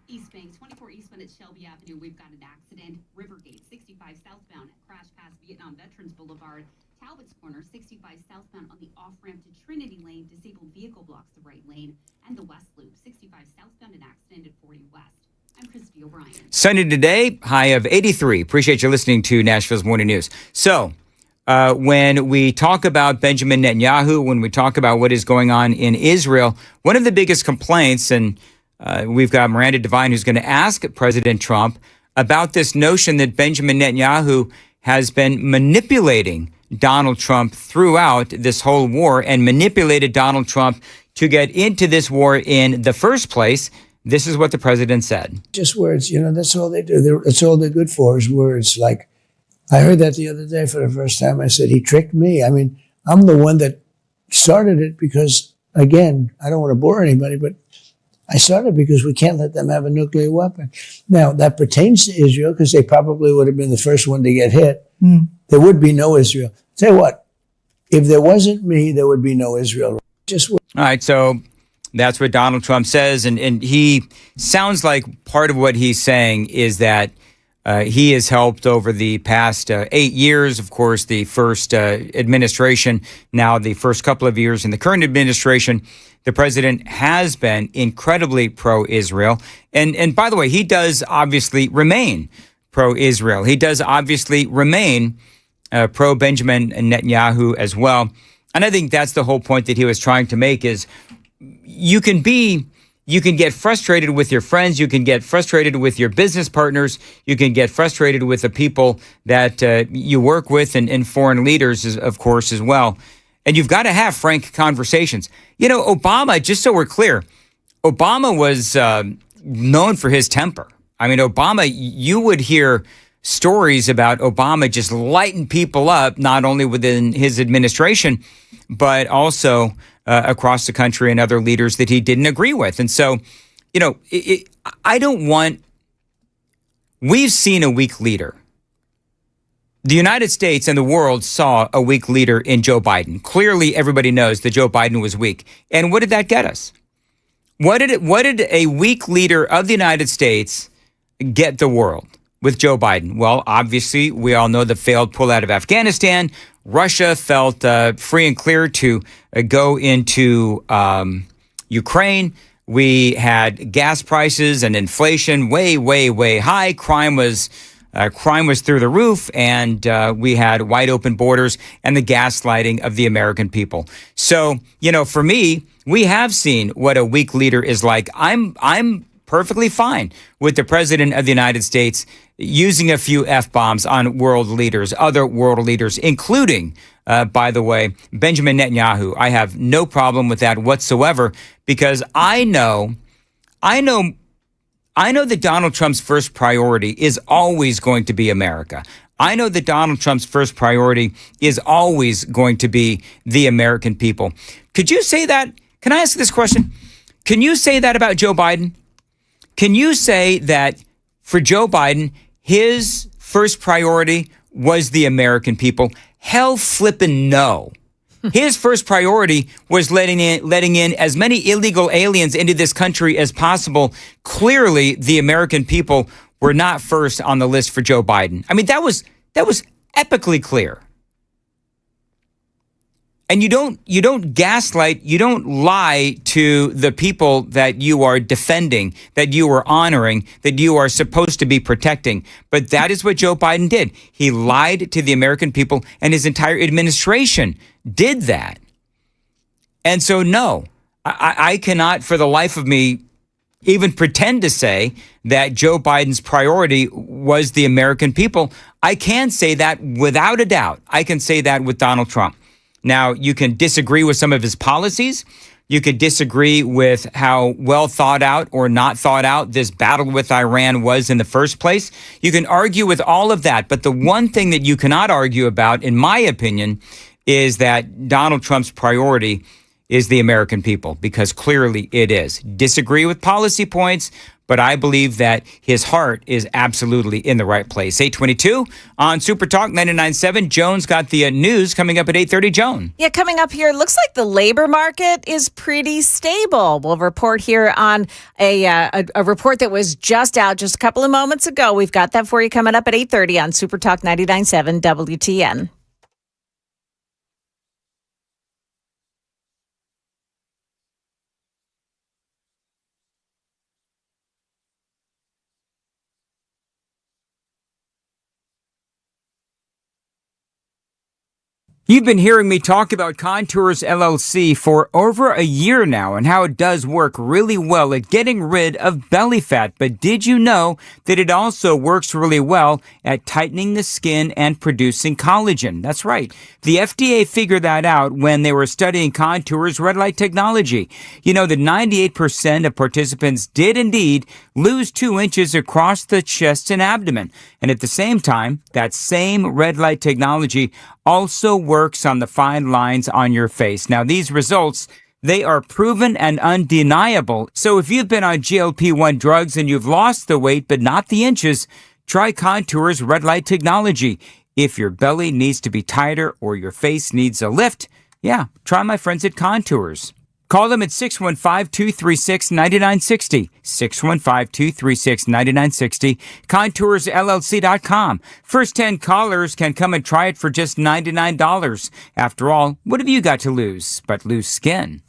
East Bank, 24 eastbound at Shelby Avenue. We've got an accident. Rivergate, 65 southbound, crash past Vietnam Veterans Boulevard. Talbot's Corner, 65 southbound on the off-ramp to Trinity Lane. Disabled vehicle blocks the right lane. And the West Loop, 65 southbound, an accident at 40 West. I'm Christy O'Brien.
Sunny today, high of 83. Appreciate you listening to Nashville's Morning News. So, when we talk about Benjamin Netanyahu, when we talk about what is going on in Israel, one of the biggest complaints, and we've got Miranda Devine who's going to ask President Trump about this notion that Benjamin Netanyahu has been manipulating Donald Trump throughout this whole war and manipulated Donald Trump to get into this war in the first place. This is what the president said.
Just words, that's all they do. That's all they're good for is words. Like, I heard that the other day for the first time. I said, he tricked me. I mean, I'm the one that started it because, again, I don't want to bore anybody, but I started because we can't let them have a nuclear weapon. Now, that pertains to Israel because they probably would have been the first one to get hit. There would be no Israel. Tell you what, if there wasn't me, there would be no Israel. Just all
right, so that's what Donald Trump says, and he sounds like part of what he's saying is that he has helped over the past 8 years, of course, the first administration, now the first couple of years in the current administration. The president has been incredibly pro-Israel. And by the way, he does obviously remain pro-Israel. He does obviously remain pro-Benjamin Netanyahu as well. And I think that's the whole point that he was trying to make is you can get frustrated with your friends. You can get frustrated with your business partners. You can get frustrated with the people that you work with and foreign leaders, of course, as well. And you've got to have frank conversations. Obama, just so we're clear, Obama was known for his temper. I mean, Obama, you would hear stories about Obama just lighting people up, not only within his administration, but also across the country and other leaders that he didn't agree with. And so, we've seen a weak leader. The United States and the world saw a weak leader in Joe Biden. Clearly, everybody knows that Joe Biden was weak. And what did that get us? What did a weak leader of the United States get the world with Joe Biden? Well, obviously, we all know the failed pullout of Afghanistan. Russia felt free and clear to go into Ukraine. We had gas prices and inflation way, way, way high. Crime was through the roof, and we had wide open borders and the gaslighting of the American people. So, for me, we have seen what a weak leader is like. I'm perfectly fine with the president of the United States using a few F-bombs on world leaders, other world leaders, including, by the way, Benjamin Netanyahu. I have no problem with that whatsoever because I know that Donald Trump's first priority is always going to be America. I know that Donald Trump's first priority is always going to be the American people. Could you say that? Can I ask this question? Can you say that about Joe Biden? Can you say that for Joe Biden, his first priority was the American people? Hell flippin' no. His first priority was letting in as many illegal aliens into this country as possible. Clearly, the American people were not first on the list for Joe Biden. I mean, that was epically clear. And you don't gaslight, you don't lie to the people that you are defending, that you are honoring, that you are supposed to be protecting. But that is what Joe Biden did. He lied to the American people, and his entire administration did that. And so, no, I cannot for the life of me even pretend to say that Joe Biden's priority was the American people. I can say that without a doubt. I can say that with Donald Trump. Now, you can disagree with some of his policies. You could disagree with how well thought out or not thought out this battle with Iran was in the first place. You can argue with all of that. But the one thing that you cannot argue about, in my opinion, is that Donald Trump's priority is the American people, because clearly it is. Disagree with policy points, but I believe that his heart is absolutely in the right place. 822 on Super Talk 99.7. Joan's got the news coming up at 8:30. Joan.
Yeah, coming up here, looks like the labor market is pretty stable. We'll report here on a report that was just out just a couple of moments ago. We've got that for you coming up at 8:30 on Super Talk 99.7 WTN.
You've been hearing me talk about Contours LLC for over a year now and how it does work really well at getting rid of belly fat. But did you know that it also works really well at tightening the skin and producing collagen? That's right. The FDA figured that out when they were studying Contours red light technology. You know that 98% of participants did indeed lose 2 inches across the chest and abdomen. And at the same time, that same red light technology also works on the fine lines on your face. Now, these results, they are proven and undeniable. So if you've been on GLP-1 drugs and you've lost the weight but not the inches, try Contours red light technology. If your belly needs to be tighter or your face needs a lift, yeah, try my friends at Contours. Call them at 615-236-9960, 615-236-9960, ContoursLLC.com. First 10 callers can come and try it for just $99. After all, what have you got to lose but lose skin?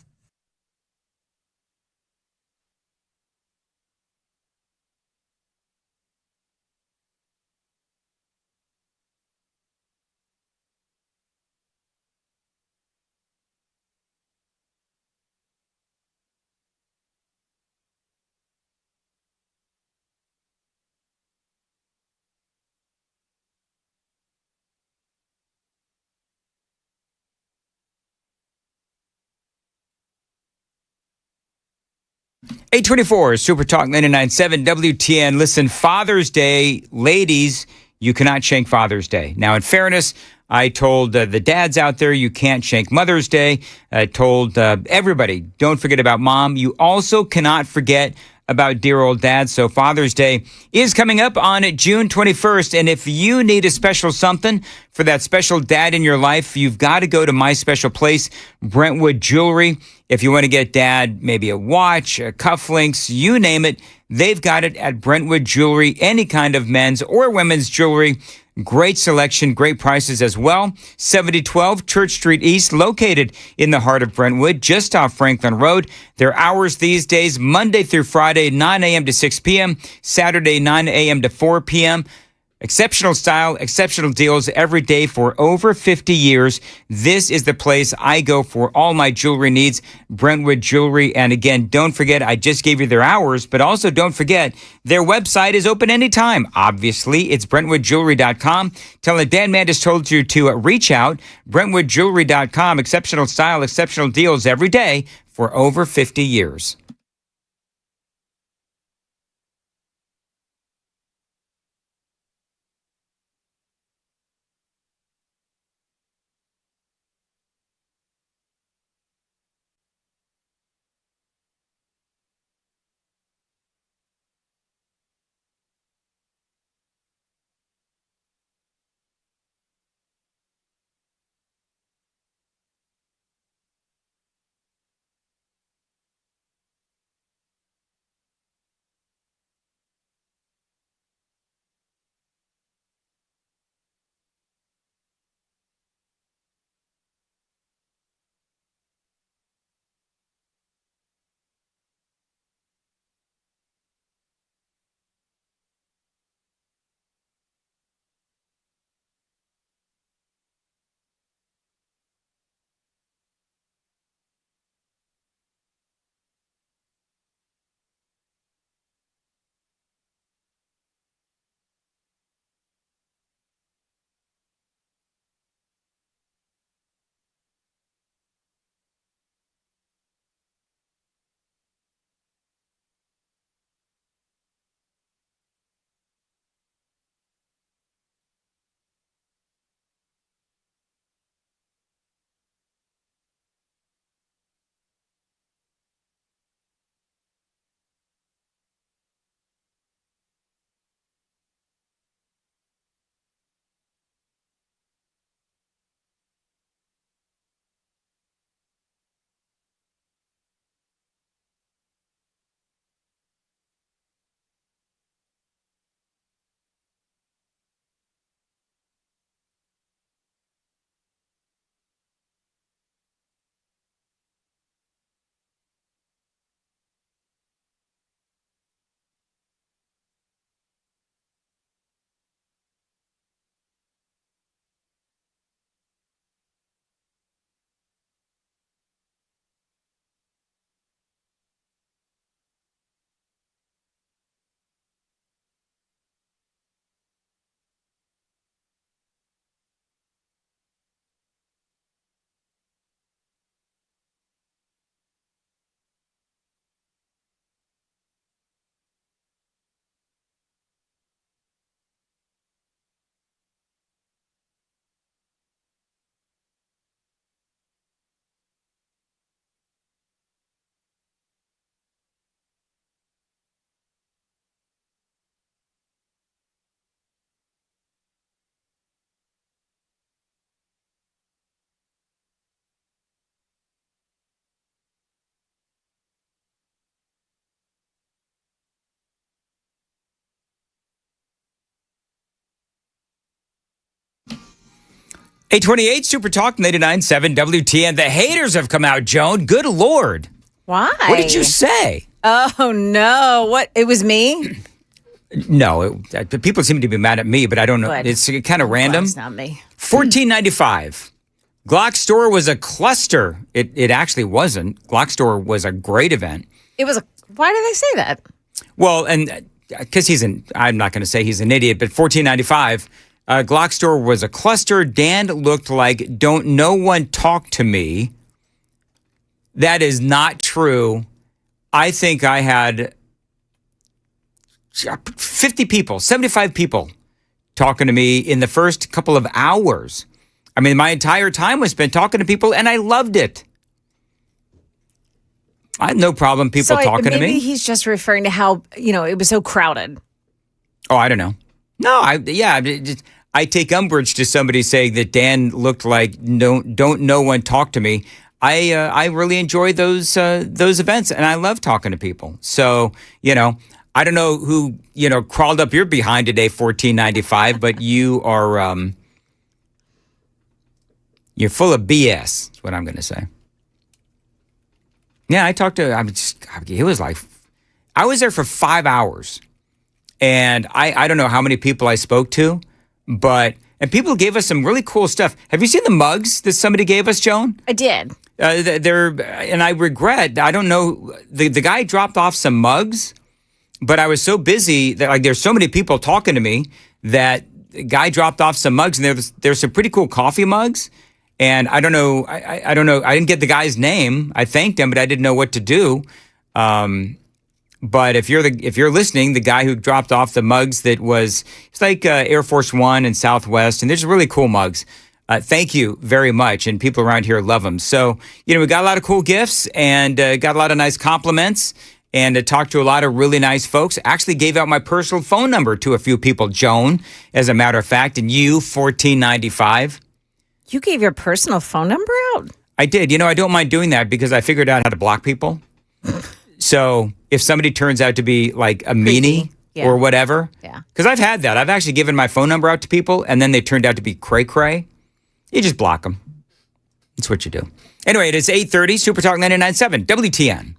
Eight 824 Super Talk 99.7 WTN. Listen, Father's Day, ladies, you cannot shank Father's Day. Now, in fairness, I told the dads out there you can't shank Mother's Day. I told everybody, don't forget about Mom. You also cannot forget about dear old dad. So Father's Day is coming up on June 21st. And if you need a special something for that special dad in your life, you've got to go to my special place, Brentwood Jewelry. If you want to get dad maybe a watch, cufflinks, you name it, they've got it at Brentwood Jewelry, any kind of men's or women's jewelry. Great selection, great prices as well. 7012 Church Street East, located in the heart of Brentwood, just off Franklin Road. Their hours these days, Monday through Friday, 9 a.m. to 6 p.m., Saturday, 9 a.m. to 4 p.m., exceptional style, exceptional deals every day for over 50 years. This is the place I go for all my jewelry needs, Brentwood Jewelry. And again, don't forget, I just gave you their hours, but also don't forget, their website is open anytime. Obviously, it's BrentwoodJewelry.com. Tell them Dan Mandis told you to reach out, BrentwoodJewelry.com. Exceptional style, exceptional deals every day for over 50 years. 828 Super Talk 99.7 WTN. The haters have come out, Joan. Good Lord.
Why?
What did you say?
Oh, no. What? It was me?
No, people seem to be mad at me, but I don't know.
Good.
It's kind of random.
It's not me.
$14.95. Glock Store was a cluster. It actually wasn't. Glock Store was a great event.
It was why did they say that?
Well, and because I'm not going to say he's an idiot, but $14.95. Glock Store was a cluster. Dan looked like don't no one talk to me. That is not true. I think I had 50 people, 75 people talking to me in the first couple of hours. I mean, my entire time was spent talking to people, and I loved it. I had no problem people talking to me.
Maybe he's just referring to how, it was so crowded.
Oh, I don't know. No, I take umbrage to somebody saying that Dan looked like don't no one talk to me. I really enjoy those events, and I love talking to people. So, I don't know who, crawled up your behind today, $14.95, but you are you're full of BS, is what I'm going to say. Yeah, I talked to, it was like, I was there for 5 hours, and I don't know how many people I spoke to, and people gave us some really cool stuff. Have you seen the mugs that somebody gave us, Joan?
I did.
And I regret, I don't know, the guy dropped off some mugs, but I was so busy that there's so many people talking to me that the guy dropped off some mugs, and there's some pretty cool coffee mugs. And I don't know, I don't know, I didn't get the guy's name. I thanked him, but I didn't know what to do. But if you're listening, the guy who dropped off the mugs it's like Air Force One and Southwest, and there's really cool mugs. Thank you very much, and people around here love them. So, we got a lot of cool gifts and got a lot of nice compliments and talked to a lot of really nice folks. Actually gave out my personal phone number to a few people, Joan, as a matter of fact, and you, $14.95.
You gave your personal phone number out?
I did. I don't mind doing that because I figured out how to block people. So if somebody turns out to be like a meanie or whatever, because I've had that. I've actually given my phone number out to people, and then they turned out to be cray-cray. You just block them. That's what you do. Anyway, it is 8:30, Super Talk 99.7, WTN.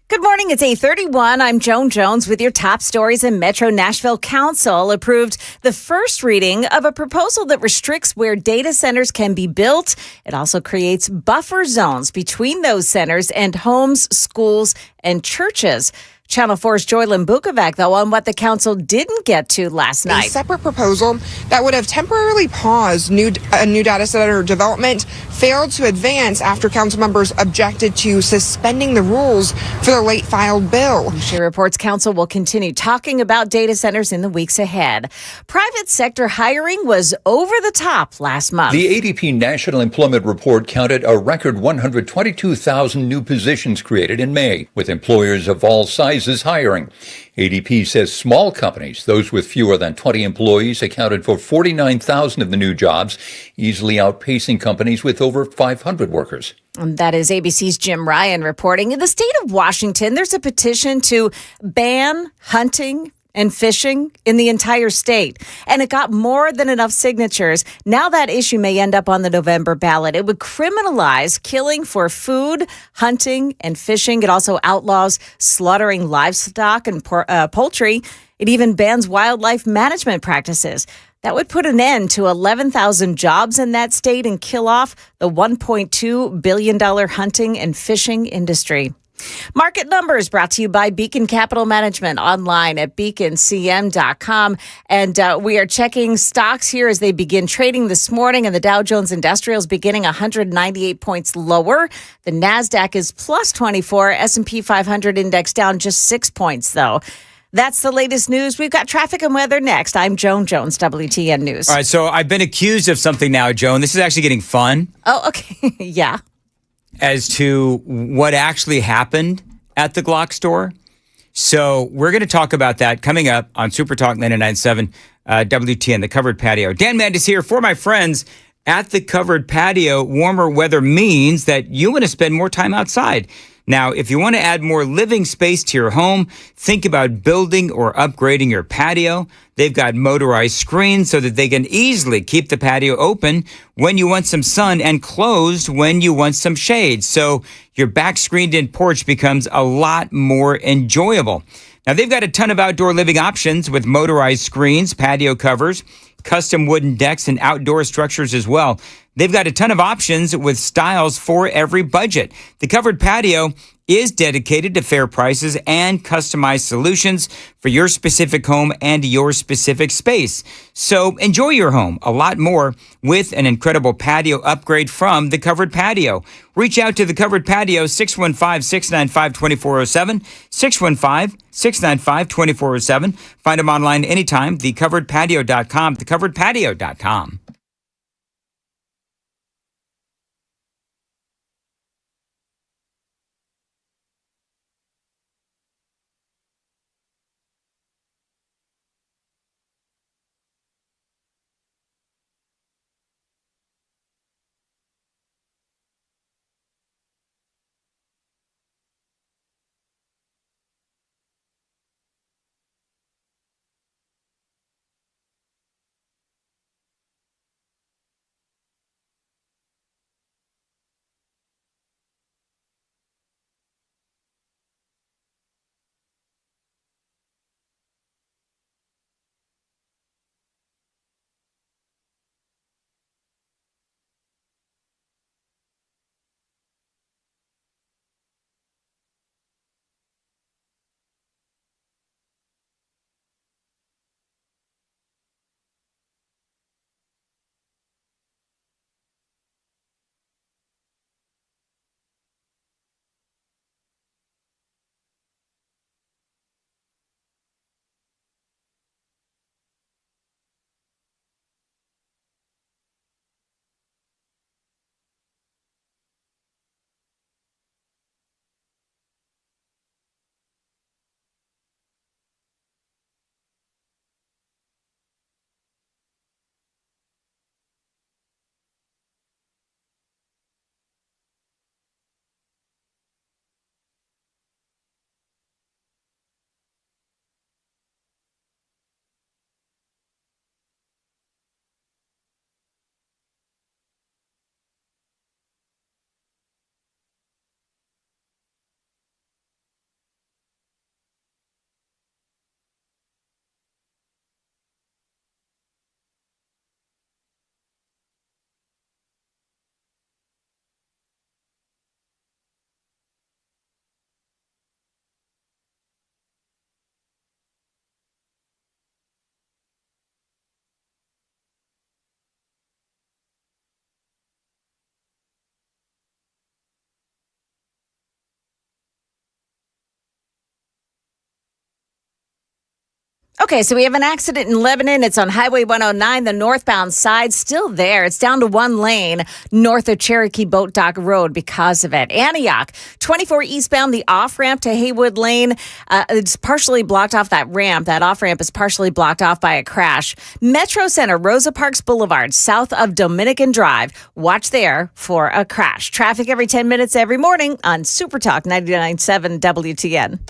Good morning. It's 8:31. I'm Joan Jones with your top stories. And Metro Nashville Council approved the first reading of a proposal that restricts where data centers can be built. It also creates buffer zones between those centers and homes, schools, and churches. Channel 4's Joylyn Bukovac, though, on what the council didn't get to last night.
A separate proposal that would have temporarily paused new data center development failed to advance after council members objected to suspending the rules for the late filed bill.
She reports council will continue talking about data centers in the weeks ahead. Private sector hiring was over the top last month.
The ADP National Employment Report counted a record 122,000 new positions created in May, with employers of all sizes hiring. ADP says small companies, those with fewer than 20 employees, accounted for 49,000 of the new jobs, easily outpacing companies with over 500 workers.
And that is ABC's Jim Ryan reporting. In the state of Washington, there's a petition to ban hunting and fishing in the entire state. And it got more than enough signatures. Now that issue may end up on the November ballot. It would criminalize killing for food, hunting, and fishing. It also outlaws slaughtering livestock and poultry. It even bans wildlife management practices. That would put an end to 11,000 jobs in that state and kill off the $1.2 billion hunting and fishing industry. Market numbers brought to you by Beacon Capital Management online at beaconcm.com. And we are checking stocks here as they begin trading this morning. And the Dow Jones Industrial is beginning 198 points lower. The NASDAQ is plus 24. S&P 500 index down just 6 points, though. That's the latest news. We've got traffic and weather next. I'm Joan Jones, WTN News.
All right, so I've been accused of something now, Joan. This is actually getting fun.
Oh, okay. Yeah.
As to what actually happened at the Glock store. So we're going to talk about that coming up on Super Talk 99.7 WTN, the covered patio. Dan Mandis here for my friends at the covered patio. Warmer weather means that you want to spend more time outside. Now, if you want to add more living space to your home, think about building or upgrading your patio. They've got motorized screens so that they can easily keep the patio open when you want some sun and closed when you want some shade. So your back screened-in porch becomes a lot more enjoyable. Now, they've got a ton of outdoor living options with motorized screens, patio covers, custom wooden decks, and outdoor structures as well. They've got a ton of options with styles for every budget. The Covered Patio is dedicated to fair prices and customized solutions for your specific home and your specific space. So enjoy your home a lot more with an incredible patio upgrade from The Covered Patio. Reach out to The Covered Patio, 615-695-2407, 615-695-2407. Find them online anytime, thecoveredpatio.com, thecoveredpatio.com.
Okay, so we have an accident in Lebanon. It's on Highway 109, the northbound side. Still there. It's down to one lane north of Cherokee Boat Dock Road because of it. Antioch, 24 eastbound, the off-ramp to Haywood Lane. It's partially blocked off that ramp. That off-ramp is partially blocked off by a crash. Metro Center, Rosa Parks Boulevard, south of Dominican Drive. Watch there for a crash. Traffic every 10 minutes every morning on Super Talk 99.7 WTN.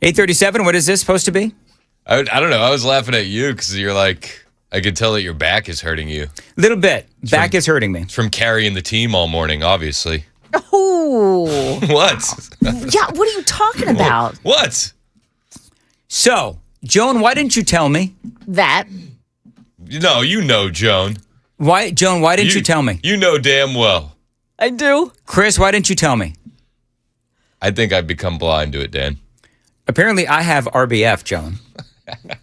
$8:37. What is this supposed to be?
I don't know. I was laughing at you because you're like, I could tell that your back is hurting you.
A little bit. Back is hurting me.
It's from carrying the team all morning, obviously.
Oh.
What?
Yeah, what are you talking about?
What?
So, Joan, why didn't you tell me?
That.
No, you know, Joan.
Why, Joan, why didn't you tell me?
You know damn well.
I do.
Chris, why didn't you tell me?
I think I've become blind to it, Dan.
Apparently, I have RBF, Joan.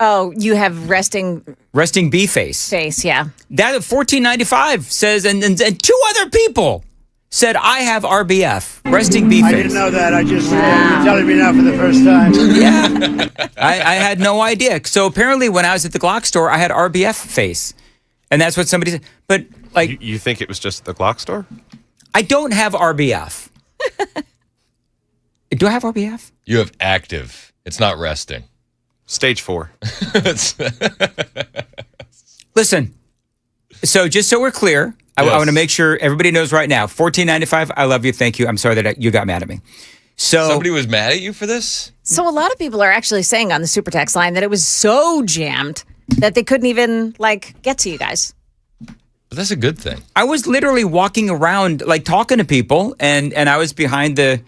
Oh, you have resting
bee face.
Face, yeah.
That $14.95 says, and two other people said I have RBF, resting bee face.
I didn't know that. I just you're telling me now for the first time.
Yeah, I had no idea. So apparently, when I was at the Glock store, I had RBF face, and that's what somebody said. But like,
you think it was just the Glock store?
I don't have RBF. Do I have RBF?
You have active. It's not resting.
Stage 4.
Listen, so just so we're clear, I want to make sure everybody knows right now. $14.95. I love you. Thank you. I'm sorry that you got mad at me. So
somebody was mad at you for this?
So a lot of people are actually saying on the super text line that it was so jammed that they couldn't even get to you guys.
But that's a good thing.
I was literally walking around talking to people, and I was behind the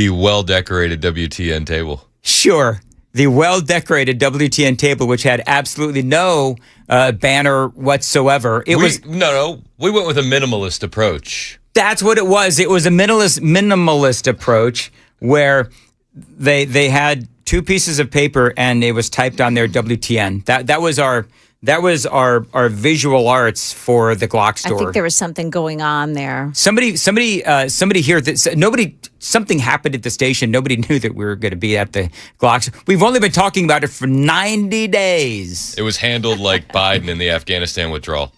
well-decorated WTN table.
Sure. The well-decorated WTN table, which had absolutely no banner whatsoever. We went
with a minimalist approach.
That's what it was. It was a minimalist approach where they had two pieces of paper and it was typed on there WTN. That was our visual arts for the Glock store.
I think there was something going on there.
Somebody here something happened at the station. Nobody knew that we were going to be at the Glock store. We've only been talking about it for 90 days.
It was handled like Biden in the Afghanistan withdrawal.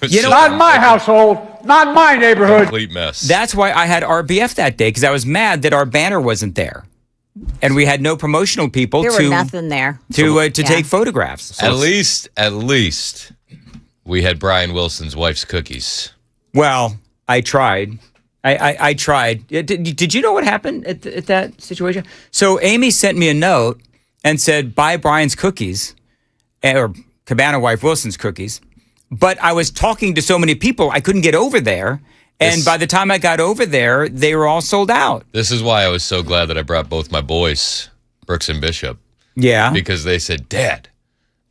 Not in my household, not in my neighborhood.
Complete mess.
That's why I had RBF that day, because I was mad that our banner wasn't there. And we had no promotional people
there were nothing there
to take photographs.
So at least we had Brian Wilson's wife's cookies.
Well, I tried. I tried. Did you know what happened at that situation? So Amy sent me a note and said, buy Brian's cookies, or Cabana wife Wilson's cookies. But I was talking to so many people, I couldn't get over there. And by the time I got over there, they were all sold out.
This is why I was so glad that I brought both my boys, Brooks and Bishop.
Yeah.
Because they said, Dad,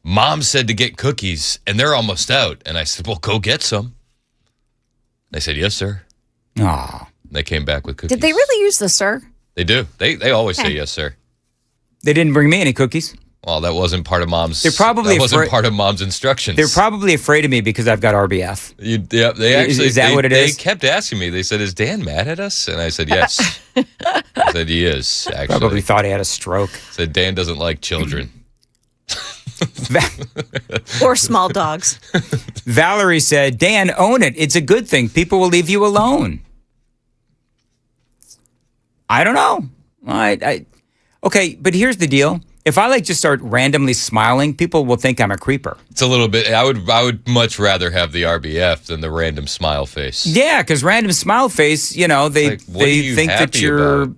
Mom said to get cookies, and they're almost out. And I said, well, go get some. They said, yes, sir.
Aw.
They came back with cookies.
Did they really use the sir?
They do. They always say yes, sir.
They didn't bring me any cookies.
Well, that wasn't part of Mom's.
That
wasn't part of Mom's instructions.
They're probably afraid of me because I've got RBF.
Is
that what it is?
They kept asking me. They said, "Is Dan mad at us?" And I said, "Yes." I said, "He is." Actually,
probably thought he had a stroke.
Said Dan doesn't like children
or small dogs.
Valerie said, "Dan, own it. It's a good thing. People will leave you alone." I don't know. Okay, but here's the deal. If I just start randomly smiling, people will think I'm a creeper.
It's a little bit. I would much rather have the RBF than the random smile face.
Yeah, because random smile face, they think that you're.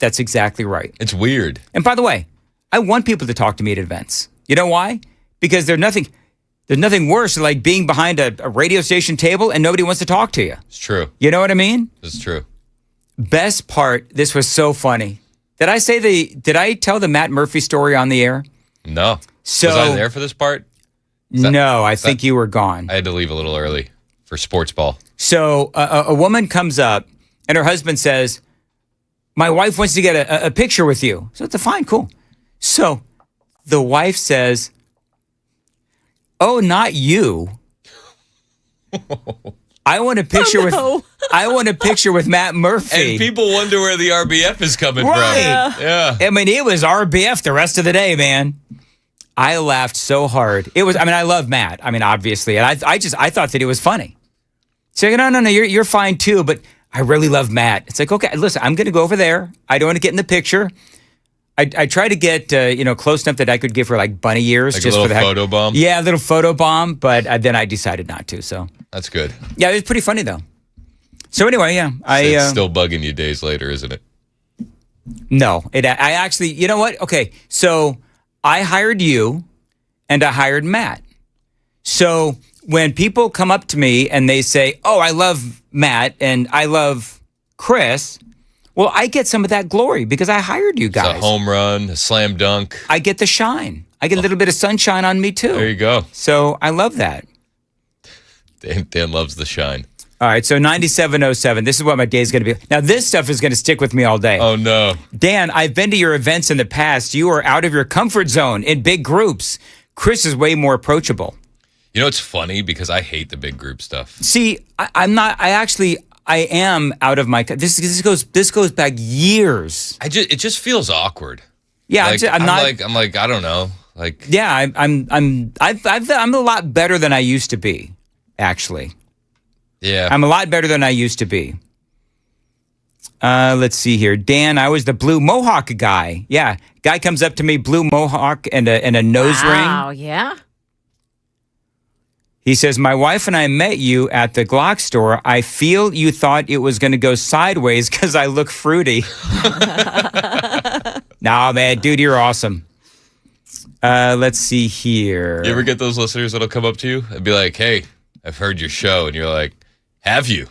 That's exactly right.
It's weird.
And by the way, I want people to talk to me at events. You know why? Because there's nothing worse than being behind a radio station table and nobody wants to talk to you.
It's true.
You know what I mean?
It's true.
Best part. This was so funny. Did I tell the Matt Murphy story on the air?
No.
So,
was I there for this part?
I think you were gone.
I had to leave a little early for sports ball.
So a woman comes up and her husband says, my wife wants to get a picture with you. So it's fine, cool. So the wife says, oh, not you. I want a picture I want a picture with Matt Murphy.
And people wonder where the RBF is coming from. Yeah.
I mean, it was RBF the rest of the day, man. I laughed so hard. I love Matt. I mean, obviously. And I thought that it was funny. So, no, you're fine too, but I really love Matt. It's okay, listen, I'm going to go over there. I don't want to get in the picture. I try to get, close enough that I could give her bunny ears.
Just a little photo bomb?
Yeah, a little photo bomb, but then I decided not to, so.
That's good.
Yeah, it was pretty funny, though. So anyway, yeah.
It's still bugging you days later, isn't it?
No. I actually, you know what? Okay, so I hired you and I hired Matt. So when people come up to me and they say, oh, I love Matt and I love Chris, well, I get some of that glory because I hired you guys.
It's a home run, a slam dunk.
I get the shine. I get a little bit of sunshine on me, too.
There you go.
So I love that.
Dan loves the shine.
All right, so 9707. This is what my day is going to be. Now, this stuff is going to stick with me all day.
Oh, no.
Dan, I've been to your events in the past. You are out of your comfort zone in big groups. Chris is way more approachable.
You know, it's funny because I hate the big group stuff.
See, I'm not. I am out of my. This goes back years.
It just feels awkward.
Yeah,
like, I'm like I don't know. Like,
yeah, I'm a lot better than I used to be. Actually,
yeah,
I'm a lot better than I used to be. Let's see here, Dan. I was the blue mohawk guy. Yeah, guy comes up to me, blue mohawk and a nose ring.
Wow, yeah.
He says, my wife and I met you at the Glock store. I feel you thought it was going to go sideways because I look fruity. Nah, man, dude, you're awesome. Let's see here.
You ever get those listeners that'll come up to you and be like, hey, I've heard your show. And you're like, have you?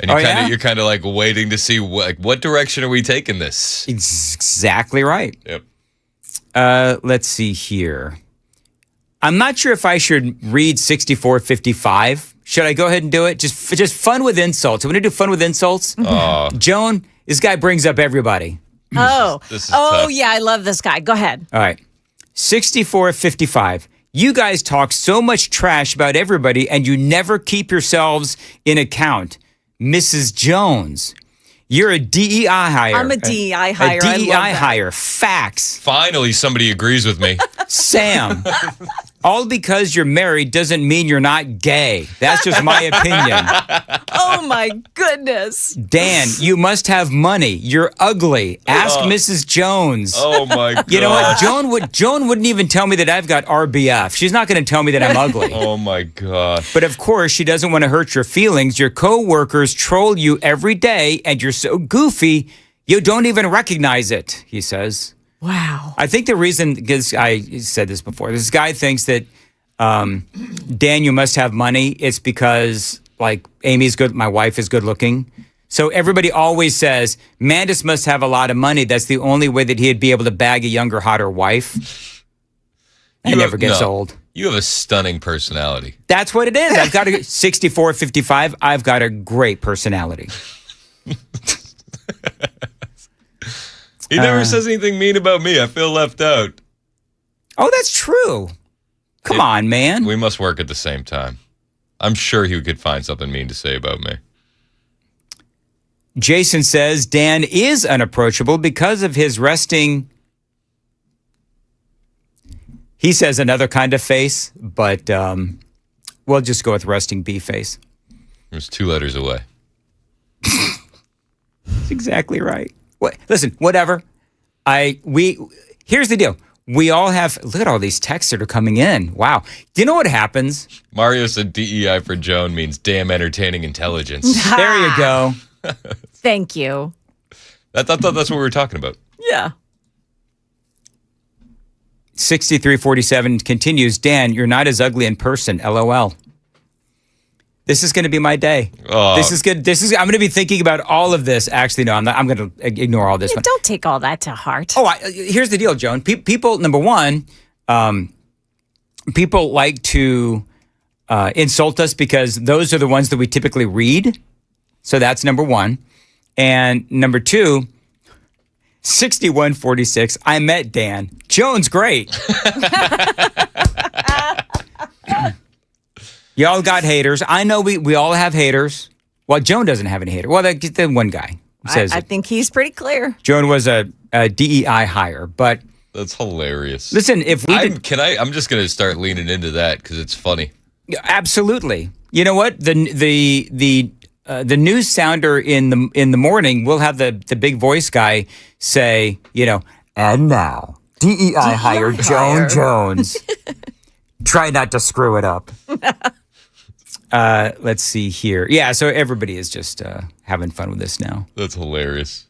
And you're kind of like waiting to see what direction are we taking this?
Exactly right.
Yep.
Let's see here. I'm not sure if I should read 6455. Should I go ahead and do it? Just fun with insults. I'm going to do fun with insults. Joan, this guy brings up everybody.
Oh,
This is tough.
yeah, I love this guy. Go ahead.
All right. 6455. You guys talk so much trash about everybody and you never keep yourselves in account. Mrs. Jones, you're a DEI hire.
I'm a DEI hire.
A
I
DEI
love that.
hire. Facts.
Finally, somebody agrees with me.
Sam, all because you're married doesn't mean you're not gay. That's just my opinion.
Oh, my goodness.
Dan, you must have money. You're ugly. Ask Mrs. Jones.
Oh, my God.
You know what? Joan wouldn't even tell me that I've got RBF. She's not going to tell me that I'm ugly.
Oh, my God.
But of course, she doesn't want to hurt your feelings. Your coworkers troll you every day, and you're so goofy, you don't even recognize it, he says.
Wow.
I think the reason, because I said this before, this guy thinks that, Dan, you must have money. It's because, like, Amy's good, my wife is good looking. So everybody always says, Mandis must have a lot of money. That's the only way that he'd be able to bag a younger, hotter wife. It never gets old.
You have a stunning personality.
That's what it is. I've got a 6455. I've got a great personality.
He never says anything mean about me. I feel left out.
Oh, that's true. Come on, man.
We must work at the same time. I'm sure he could find something mean to say about me.
Jason says Dan is unapproachable because of his resting. He says another kind of face, but we'll just go with resting bee face.
There's 2 letters away.
That's exactly right. Listen, whatever. Here's the deal. We all have, look at all these texts that are coming in. Wow. Do you know what happens?
Mario said DEI for Joan means damn entertaining intelligence.
There you go.
Thank you.
I thought that's what we were talking about.
Yeah.
6347 continues, Dan, you're not as ugly in person. LOL. This is going to be my day. This is good. I'm going to be thinking about all of this. Actually, no, I'm going to ignore all this.
Yeah, don't take all that to heart.
Oh, here's the deal, Joan. People, number one, people like to insult us because those are the ones that we typically read. So that's number one. And number two, 6146, I met Dan. Joan's great. Y'all got haters. I know we all have haters. Well, Joan doesn't have any haters. Well, the one guy says
I think he's pretty clear.
Joan was a DEI hire, but
that's hilarious.
Listen, if we
I'm just going to start leaning into that because it's funny.
Absolutely. You know what? The news sounder in the morning will have the big voice guy say, and now DEI hire Joan Jones. Try not to screw it up. Let's see here. Yeah, so everybody is just having fun with this now.
That's hilarious.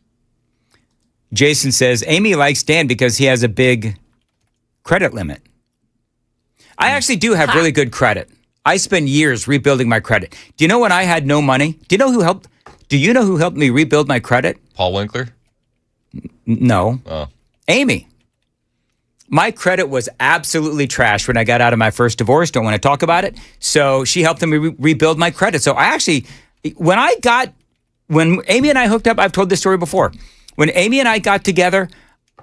Jason says, Amy likes Dan because he has a big credit limit. I actually do have really good credit. I spend years rebuilding my credit. Do you know when I had no money? Do you know who helped me rebuild my credit?
Paul Winkler?
No.
Oh.
Amy. My credit was absolutely trash when I got out of my first divorce. Don't want to talk about it. So she helped me rebuild my credit. So I actually when Amy and I hooked up, I've told this story before. When Amy and I got together,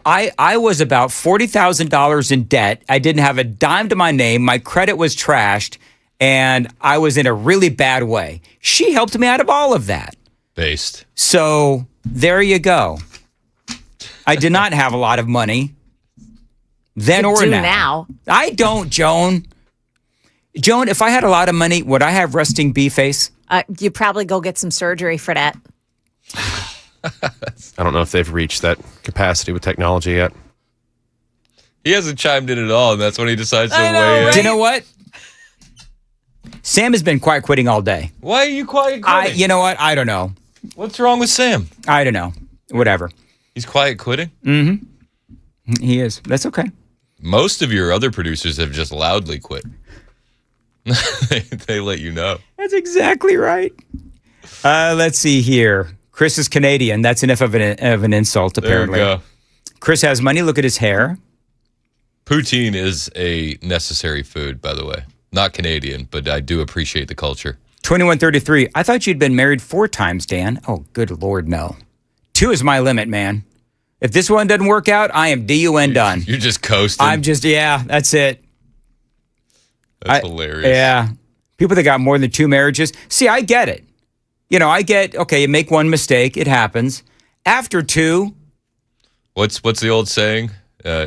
I was about $40,000 in debt. I didn't have a dime to my name. My credit was trashed, and I was in a really bad way. She helped me out of all of that.
Based.
So there you go. I did not have a lot of money then or now. I don't, Joan. Joan, if I had a lot of money, would I have resting bee face?
You'd probably go get some surgery for that.
I don't know if they've reached that capacity with technology yet.
He hasn't chimed in at all, and that's when he decides to weigh in.
Right? Do you know what? Sam has been quiet quitting all day.
Why are you quiet quitting?
You know what? I don't know.
What's wrong with Sam?
I don't know. Whatever.
He's quiet quitting?
Mm-hmm. He is. That's okay.
Most of your other producers have just loudly quit. They let you know.
That's exactly right. Let's see here. Chris is Canadian. That's enough of an insult, apparently.
There we go.
Chris has money. Look at his hair.
Poutine is a necessary food, by the way. Not Canadian, but I do appreciate the culture.
2133. I thought you'd been married 4 times, Dan. Oh, good Lord, no. 2 is my limit, man. If this one doesn't work out, I am DUN done.
You're just coasting.
That's it.
That's hilarious.
Yeah. People that got more than 2 marriages. See, I get it. Okay, you make one mistake. It happens. After 2.
What's the old saying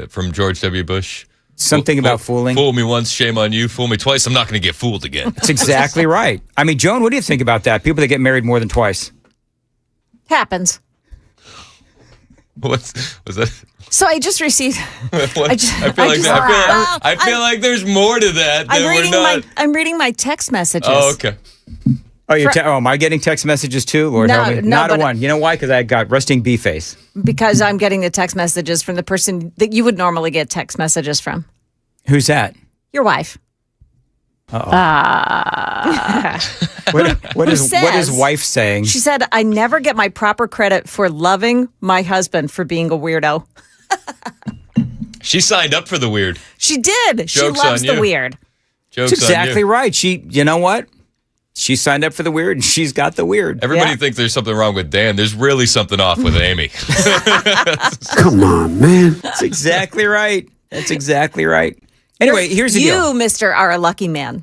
from George W. Bush?
Something about fooling.
Fool me once, shame on you. Fool me twice, I'm not going to get fooled again.
That's exactly right. I mean, Joan, what do you think about that? People that get married more than twice.
Happens.
Was that?
So I just received.
I feel like there's more to that.
I'm reading my text messages.
Oh, okay.
Oh, am I getting text messages too? Lord help me. Not a one. You know why? Because I got resting bee face.
Because I'm getting the text messages from the person that you would normally get text messages from.
Who's that?
Your wife.
What is wife saying?
She said, I never get my proper credit for loving my husband for being a weirdo.
She signed up for the weird.
She did.
Joke's
she loves
on you.
the weird.
Joke's
That's exactly
on you.
right. You know what? She signed up for the weird, and she's got the weird.
Everybody thinks there's something wrong with Dan. There's really something off with Amy.
Come on, man.
That's exactly right. Anyway, here's the deal.
You, Mr. are a lucky man.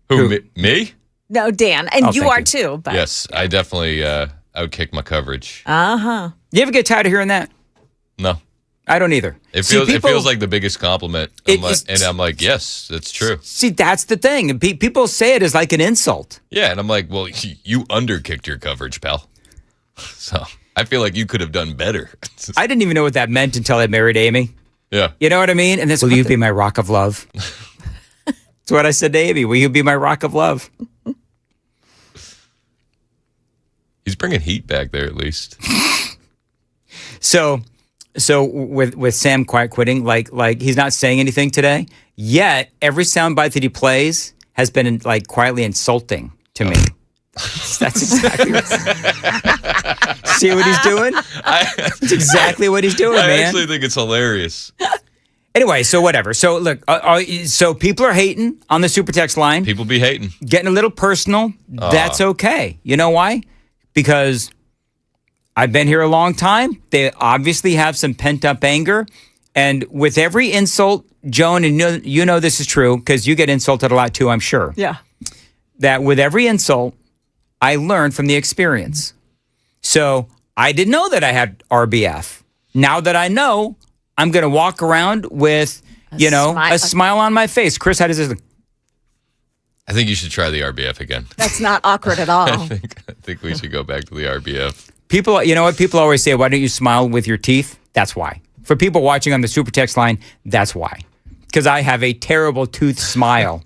Who? Me?
No, Dan. And you are too. But.
Yes, I definitely outkick my coverage.
Uh-huh.
You ever get tired of hearing that?
No.
I don't either.
It feels like the biggest compliment. And I'm like, yes, that's true.
See, that's the thing. And people say it as like an insult.
Yeah, and I'm like, well, you underkicked your coverage, pal. So I feel like you could have done better.
I didn't even know what that meant until I married Amy.
Yeah.
You know what I mean? And that's, will you be my rock of love? That's what I said to Amy. Will you be my rock of love?
He's bringing heat back there at least.
So with Sam quiet quitting, like he's not saying anything today, yet every soundbite that he plays has been like quietly insulting to me. That's exactly what see what he's doing? That's exactly what he's doing, man.
I actually think it's hilarious.
Anyway, so whatever. So look, so people are hating on the super text line.
People be hating.
Getting a little personal. That's okay. You know why? Because I've been here a long time. They obviously have some pent-up anger. And with every insult, Joan, and you know this is true because you get insulted a lot too, I'm sure.
Yeah.
That with every insult, I learned from the experience. So I didn't know that I had RBF. Now that I know, I'm going to walk around with, a smile on my face. Chris, how does this look?
I think you should try the RBF again.
That's not awkward at all.
I think we should go back to the RBF.
People, you know what? People always say, why don't you smile with your teeth? That's why. For people watching on the super text line, that's why. Because I have a terrible tooth smile.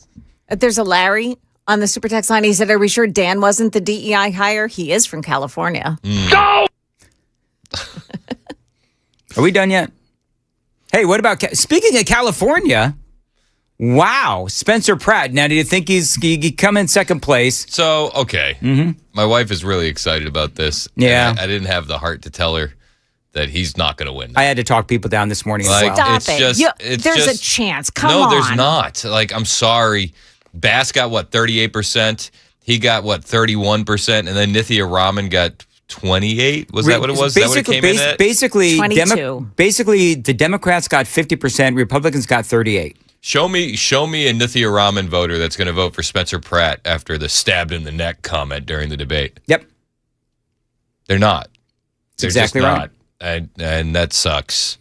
There's a Larry on the super text line. He said, are we sure Dan wasn't the DEI hire? He is from California.
No! Are we done yet? Hey, what about, speaking of California, wow, Spencer Pratt. Now, do you think he come in second place?
So, okay.
Mm-hmm.
My wife is really excited about this.
Yeah.
I didn't have the heart to tell her that he's not going to win.
I had to talk people down this morning as well.
Stop it. There's a chance. Come on.
No, there's not. Like, I'm sorry. Bass got, 38%? He got, 31%, and then Nithya Raman got 28. Was that what it was? Is that what it came in at?
Basically,
22.
Basically, the Democrats got 50%, Republicans got 38.
Show me a Nithya Raman voter that's going to vote for Spencer Pratt after the stabbed in the neck comment during the debate.
Yep.
They're not. They're
exactly
just
right.
not. And that sucks.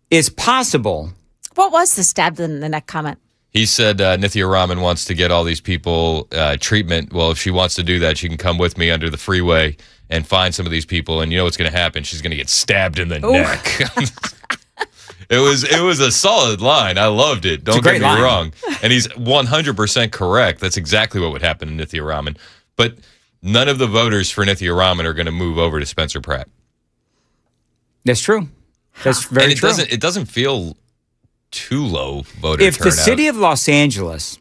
It's possible.
What was the stabbed in the neck comment?
He said Nithya Raman wants to get all these people treatment. Well, if she wants to do that, she can come with me under the freeway and find some of these people. And you know what's going to happen? She's going to get stabbed in the neck. It was a solid line. I loved it. Don't get me wrong. And he's 100% correct. That's exactly what would happen to Nithya Raman. But none of the voters for Nithya Raman are going to move over to Spencer Pratt.
That's true. That's very true.
It doesn't feel too low voter
If
turnout.
the city of Los Angeles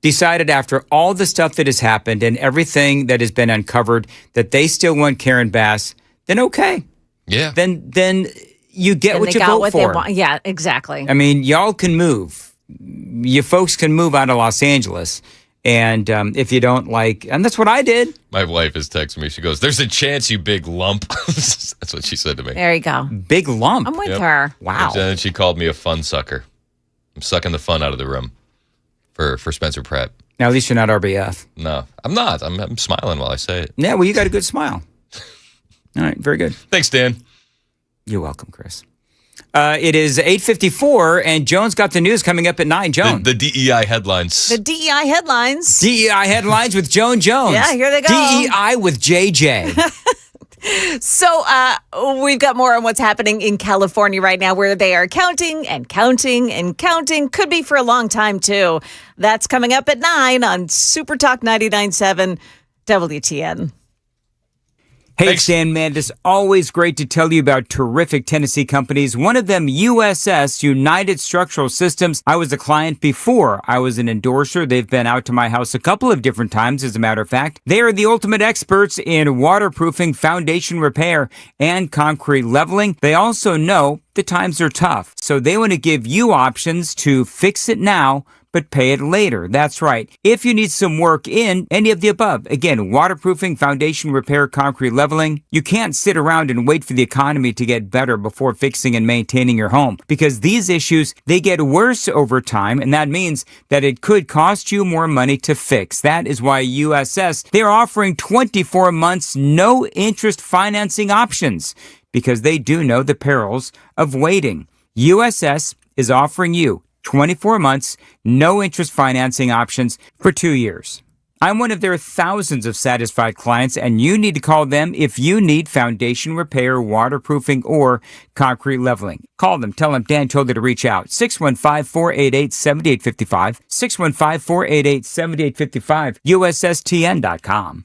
decided after all the stuff that has happened and everything that has been uncovered that they still want Karen Bass, then okay.
Yeah.
Then you get
And
what
they
you
got
vote
what
for.
they want. Yeah, exactly.
I mean, y'all can move. You folks can move out of Los Angeles. And if you don't like, and that's what I did.
My wife is texting me. She goes, "There's a chance, you big lump." That's what she said to me.
There you go.
Big lump.
I'm with her.
Wow.
And then she called me a fun sucker. I'm sucking the fun out of the room for Spencer Pratt.
Now, at least you're not RBF.
No, I'm not. I'm smiling while I say it.
Yeah, well, you got a good smile. All right, very good.
Thanks, Dan.
You're welcome, Chris. It is 8:54, and Jones got the news coming up at 9. Joan.
The DEI headlines.
The DEI headlines.
DEI headlines with Joan Jones.
Yeah, here they go.
DEI with JJ.
So we've got more on what's happening in California right now, where they are counting and counting and counting. Could be for a long time, too. That's coming up at 9 on Super Talk 99.7 WTN.
Hey, it's Dan Mandis. Always great to tell you about terrific Tennessee companies. One of them, USS, United Structural Systems. I was a client before I was an endorser. They've been out to my house a couple of different times, as a matter of fact. They are the ultimate experts in waterproofing, foundation repair, and concrete leveling. They also know the times are tough, so they want to give you options to fix it now, but pay it later. That's right. If you need some work in any of the above, again, waterproofing, foundation repair, concrete leveling, you can't sit around and wait for the economy to get better before fixing and maintaining your home, because these issues, they get worse over time, and that means that it could cost you more money to fix. That is why USS, they're offering 24 months no interest financing options, because they do know the perils of waiting. USS is offering you 24 months, no interest financing options for 2 years. I'm one of their thousands of satisfied clients, and you need to call them if you need foundation repair, waterproofing, or concrete leveling. Call them. Tell them Dan told you to reach out. 615-488-7855. 615-488-7855. USSTN.com.